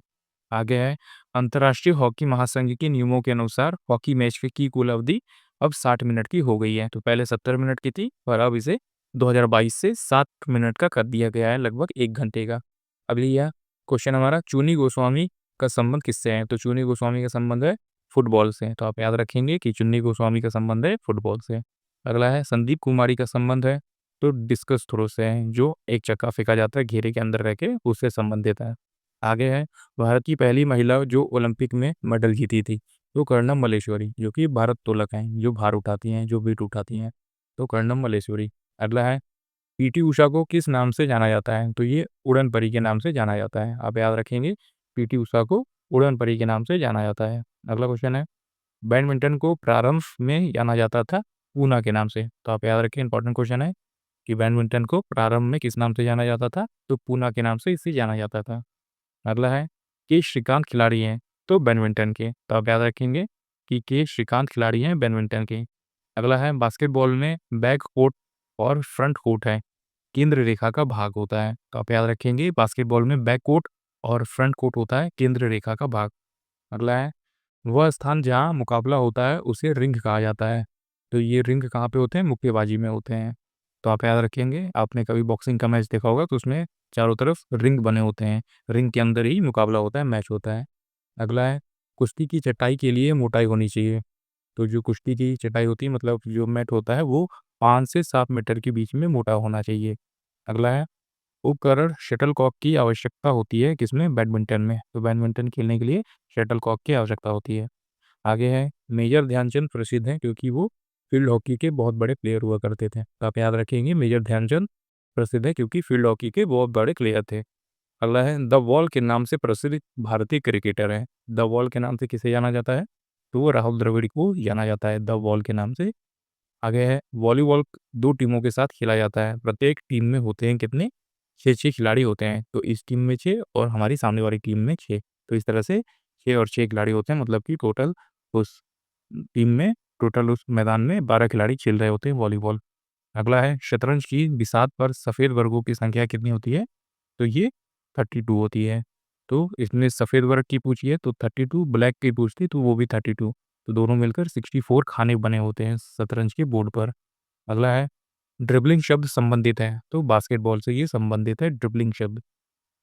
आगे है अंतर्राष्ट्रीय हॉकी महासंघ के नियमों के अनुसार हॉकी मैच की कुल अवधि अब 60 मिनट की हो गई है। तो पहले 70 मिनट की थी और अब इसे 2022 से 7 मिनट का कर दिया गया है, लगभग 1 घंटे का। अगली यह क्वेश्चन हमारा, चुनी गोस्वामी का संबंध किससे है? तो चुनी गोस्वामी का संबंध है फुटबॉल से। तो आप याद रखेंगे कि चुन्नी गोस्वामी का संबंध है फुटबॉल से। अगला है संदीप कुमारी का संबंध है तो डिस्कस थ्रो से है, जो एक चक्का फेंका जाता है घेरे के अंदर रह के, उससे संबंधित है। आगे है भारत की पहली महिला जो ओलंपिक में मेडल जीती थी, तो कर्णम मल्लेश्वरी, जो कि भारोत्तोलक हैं, जो भार उठाती हैं, जो वेट उठाती हैं, तो कर्णम मल्लेश्वरी। अगला है पीटी उषा को किस नाम से जाना जाता है? तो ये उड़न परी के नाम से जाना जाता है। आप याद रखेंगे पीटी उषा को उड़न परी के नाम से जाना जाता है। अगला क्वेश्चन है बैडमिंटन को प्रारंभ में जाना जाता था पूना के नाम से। तो आप याद रखें इंपॉर्टेंट क्वेश्चन है कि बैडमिंटन को प्रारंभ में किस नाम से जाना जाता था? तो पूना के नाम से इसे जाना जाता था। अगला है के श्रीकांत खिलाड़ी हैं तो बैडमिंटन के। तो आप याद रखेंगे कि के श्रीकांत खिलाड़ी हैं बैडमिंटन के। अगला है बास्केटबॉल में बैक कोर्ट और फ्रंट कोर्ट है, केंद्र रेखा का भाग होता है। तो आप याद रखेंगे बास्केटबॉल में बैक कोर्ट और फ्रंट कोर्ट होता है केंद्र रेखा का भाग। अगला है वह स्थान जहाँ मुकाबला होता है उसे रिंग कहा जाता है। तो ये रिंग कहाँ पे होते हैं? मुक्केबाजी में होते हैं। तो आप याद रखेंगे आपने कभी बॉक्सिंग का मैच देखा होगा तो उसमें चारों तरफ रिंग बने होते हैं, रिंग के अंदर ही मुकाबला होता है, मैच होता है। अगला है कुश्ती की चटाई के लिए मोटाई होनी चाहिए। तो जो कुश्ती की चटाई होती है मतलब जो मैट होता है वो 5 से 7 मीटर के बीच में मोटा होना चाहिए। अगला है उपकरण शटलकॉक की आवश्यकता होती है किसमें? बैडमिंटन में। तो बैडमिंटन खेलने के लिए शटलकॉक की आवश्यकता होती है। आगे है मेजर ध्यानचंद प्रसिद्ध हैं क्योंकि वो फील्ड हॉकी के बहुत बड़े प्लेयर हुआ करते थे। तो आप याद रखेंगे मेजर ध्यानचंद प्रसिद्ध है क्योंकि फील्ड हॉकी के बहुत बड़े प्लेयर थे। अगला है द वॉल के नाम से प्रसिद्ध भारतीय क्रिकेटर है। द वॉल के नाम से किसे जाना जाता है? तो वो राहुल द्रविड़ को जाना जाता है द वॉल के नाम से। आगे है वॉलीबॉल 2 टीमों के साथ खेला जाता है। प्रत्येक टीम में होते हैं कितने? 6-6 खिलाड़ी होते हैं। तो इस टीम में 6 और हमारी सामने वाली टीम में 6। तो इस तरह से 6 और 6 खिलाड़ी होते हैं, मतलब कि टोटल उस टीम में टोटल उस मैदान में 12 खिलाड़ी खेल रहे होते हैं वॉलीबॉल। अगला है शतरंज की बिसात पर सफ़ेद वर्गों की संख्या कितनी होती है? तो ये 32 होती है। तो इसमें सफ़ेद वर्ग की पूछिए तो 32, ब्लैक की पूछती तो वो भी 32। तो दोनों मिलकर 64 खाने बने होते हैं शतरंज के बोर्ड पर। अगला है ड्रिबलिंग शब्द संबंधित है, तो बास्केटबॉल से ये संबंधित है ड्रिबलिंग शब्द।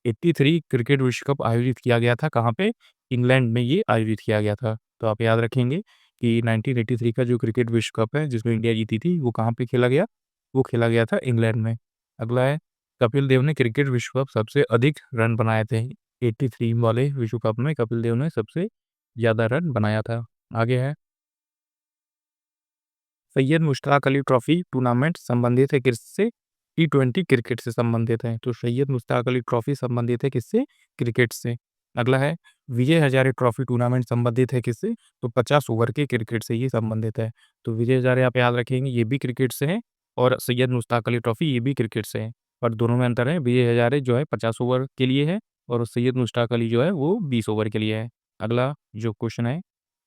83 क्रिकेट विश्व कप आयोजित किया गया था कहाँ पे? इंग्लैंड में ये आयोजित किया गया था। तो आप याद रखेंगे कि 1983 का जो क्रिकेट विश्व कप है जिसमें इंडिया जीती थी, वो कहाँ पे खेला गया? वो खेला गया था इंग्लैंड में। अगला है, कपिल देव ने क्रिकेट विश्व कप सबसे अधिक रन बनाए थे। 83 वाले विश्व कप में कपिल देव ने सबसे ज़्यादा रन बनाया था। आगे है, सैयद मुश्ताक अली ट्रॉफी टूर्नामेंट संबंधित है किससे? टी20 क्रिकेट से संबंधित है। तो सैयद मुश्ताक अली ट्रॉफी संबंधित है किससे? क्रिकेट से। अगला है, विजय हजारे ट्रॉफी टूर्नामेंट संबंधित है किससे? तो 50 ओवर के क्रिकेट से ये संबंधित है। तो विजय हजारे आप याद रखेंगे, ये भी क्रिकेट से है और सैयद मुश्ताक अली ट्रॉफी ये भी क्रिकेट से है। पर दोनों में अंतर है, विजय हजारे जो है 50 ओवर के लिए है और सैयद मुश्ताक अली जो है वो 20 ओवर के लिए है। अगला जो क्वेश्चन है,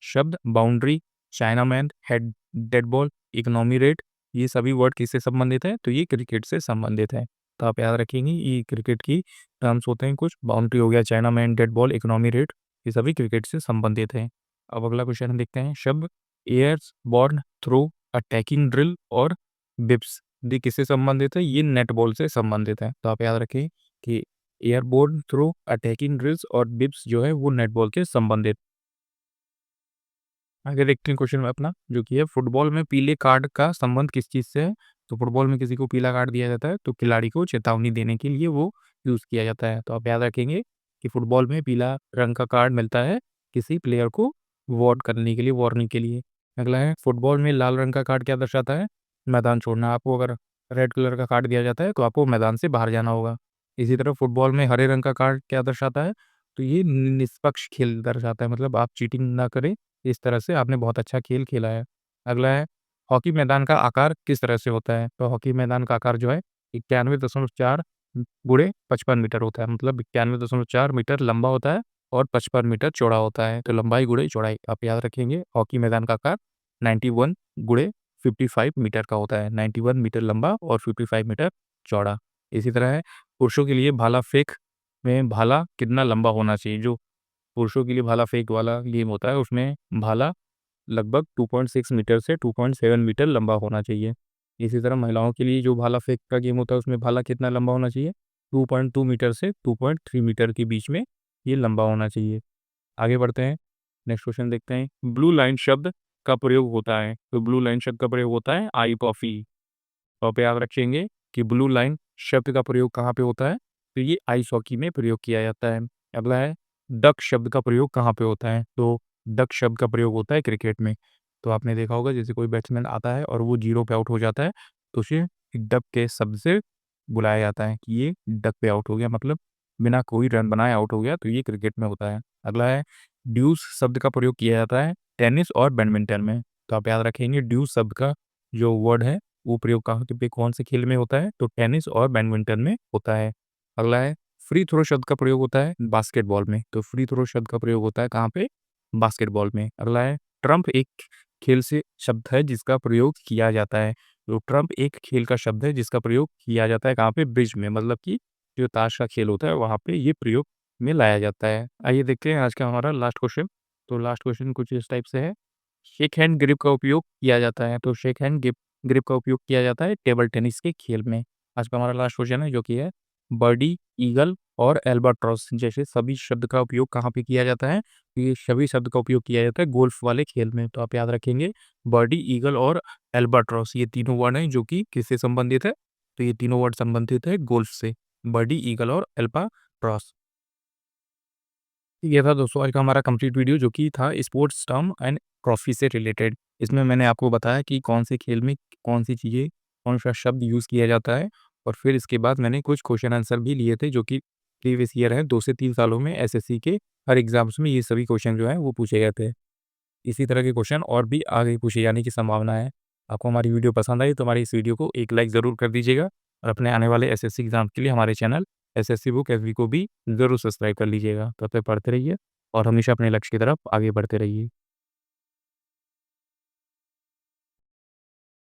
शब्द boundary, chinaman, head dead ball, economy rate, ये सभी वर्ड किससे संबंधित है? तो ये क्रिकेट से संबंधित है। तो आप याद रखेंगे ये क्रिकेट की टर्म्स होते हैं कुछ, बाउंड्री हो गया, chinaman, dead ball, economy rate, ये सभी क्रिकेट से संबंधित हैं। अब अगला क्वेश्चन हम देखते हैं, शब्द airs born throw, attacking drill और बिप्स, ये किससे संबंधित है? ये नेट बॉल से संबंधित है। तो आप याद रखें कि एयरबोर्न थ्रो, अटैकिंग ड्रिल्स और बिप्स जो है वो नेट बॉल के संबंधित। आगे देखते हैं क्वेश्चन में अपना, जो कि है, फुटबॉल में पीले कार्ड का संबंध किस चीज़ से है? तो फुटबॉल में किसी को पीला कार्ड दिया जाता है तो खिलाड़ी को चेतावनी देने के लिए वो यूज़ किया जाता है। तो आप याद रखेंगे कि फुटबॉल में पीला रंग का कार्ड मिलता है किसी प्लेयर को वार्न करने के लिए, वार्निंग के लिए। अगला है, फुटबॉल में लाल रंग का कार्ड क्या दर्शाता है? मैदान छोड़ना। आपको अगर रेड कलर का कार्ड दिया जाता है तो आपको मैदान से बाहर जाना होगा। इसी तरह फुटबॉल में हरे रंग का कार्ड क्या दर्शाता है? तो ये निष्पक्ष खेल दर्शाता है, मतलब आप चीटिंग ना करें, इस तरह से आपने बहुत अच्छा खेल खेला है। अगला है, हॉकी मैदान का आकार किस तरह से होता है? तो हॉकी मैदान का आकार जो है 91.4 गुणे 55 मीटर होता है, मतलब 91.4 मीटर लंबा होता है और 55 मीटर चौड़ा होता है। तो लंबाई गुणे चौड़ाई आप याद रखेंगे, हॉकी मैदान का आकार 91 गुणे 55 मीटर का होता है, 91 मीटर लंबा और 55 मीटर चौड़ा। इसी तरह है, पुरुषों के लिए भाला फेंक में भाला कितना लंबा होना चाहिए? जो पुरुषों के लिए भाला फेंक वाला गेम होता है उसमें भाला लगभग 2.6 मीटर से 2.7 मीटर लंबा होना चाहिए। इसी तरह महिलाओं के लिए जो भाला फेंक का गेम होता है उसमें भाला कितना लंबा होना चाहिए? 2.2 मीटर से 2.3 मीटर के बीच में ये लंबा होना चाहिए। आगे बढ़ते हैं, नेक्स्ट क्वेश्चन देखते हैं, ब्लू लाइन शब्द का प्रयोग होता है। तो ब्लू लाइन शब्द का प्रयोग होता है आई कॉफ़ी। तो आप याद रखेंगे कि ब्लू लाइन शब्द का प्रयोग कहाँ पे होता है? तो ये आइस हॉकी में प्रयोग किया जाता है। अगला है, डक शब्द का प्रयोग कहाँ पे होता है? तो डक शब्द का प्रयोग होता है क्रिकेट में। तो आपने देखा होगा जैसे कोई बैट्समैन आता है और वो 0 पे आउट हो जाता है तो उसे डक के शब्द से बुलाया जाता है कि ये डक पे आउट हो गया, मतलब बिना कोई रन बनाए आउट हो गया, तो ये क्रिकेट में होता है। अगला है, ड्यूस शब्द का प्रयोग किया जाता है टेनिस और बैडमिंटन में। तो आप याद रखेंगे ड्यूस शब्द का जो वर्ड है वो प्रयोग कहाँ पे कौन से खेल में होता है? तो टेनिस और बैडमिंटन में होता है। अगला है, फ्री थ्रो शब्द का प्रयोग होता है बास्केटबॉल में। तो फ्री थ्रो शब्द का प्रयोग होता है कहाँ पे? बास्केटबॉल में। अगला है, ट्रम्प एक खेल से शब्द है जिसका प्रयोग किया जाता है। तो ट्रम्प एक खेल का शब्द है जिसका प्रयोग किया जाता है कहाँ पे? ब्रिज में, मतलब कि जो ताश का खेल होता है वहाँ पे ये प्रयोग में लाया जाता है। आइए देखते हैं आज का हमारा लास्ट क्वेश्चन। तो लास्ट क्वेश्चन कुछ इस टाइप से है, शेक हैंड ग्रिप का उपयोग किया जाता है। तो शेक हैंड ग्रिप ग्रिप का उपयोग किया जाता है टेबल टेनिस के खेल में। आज का हमारा लास्ट क्वेश्चन है जो कि है, बर्डी, ईगल और एल्बाट्रॉस जैसे सभी शब्द का उपयोग कहाँ पे किया जाता है? तो ये सभी शब्द का उपयोग किया जाता है गोल्फ वाले खेल में। तो आप याद रखेंगे, बर्डी, ईगल और एल्बाट्रॉस ये तीनों वर्ड हैं जो कि किससे संबंधित है? तो ये तीनों वर्ड संबंधित है गोल्फ से, बर्डी, ईगल और एल्बाट्रॉस। ये था दोस्तों आज का हमारा कंप्लीट वीडियो जो कि था स्पोर्ट्स टर्म एंड ट्रॉफी से रिलेटेड। इसमें मैंने आपको बताया कि कौन से खेल में कौन सी चीज़ें, कौन-सा शब्द यूज़ किया जाता है और फिर इसके बाद मैंने कुछ क्वेश्चन आंसर भी लिए थे जो कि प्रीवियस ईयर है 2 से 3 सालों में एसएससी के हर एग्ज़ाम्स में ये सभी क्वेश्चन जो हैं वो पूछे गए थे। इसी तरह के क्वेश्चन और भी आगे पूछे जाने की संभावना है। आपको हमारी वीडियो पसंद आई तो हमारी इस वीडियो को एक लाइक ज़रूर कर दीजिएगा और अपने आने वाले एसएससी एग्ज़ाम के लिए हमारे चैनल एसएससी बुक एसबी को भी ज़रूर सब्सक्राइब कर लीजिएगा। तब तक पढ़ते रहिए और हमेशा अपने लक्ष्य की तरफ आगे बढ़ते रहिए।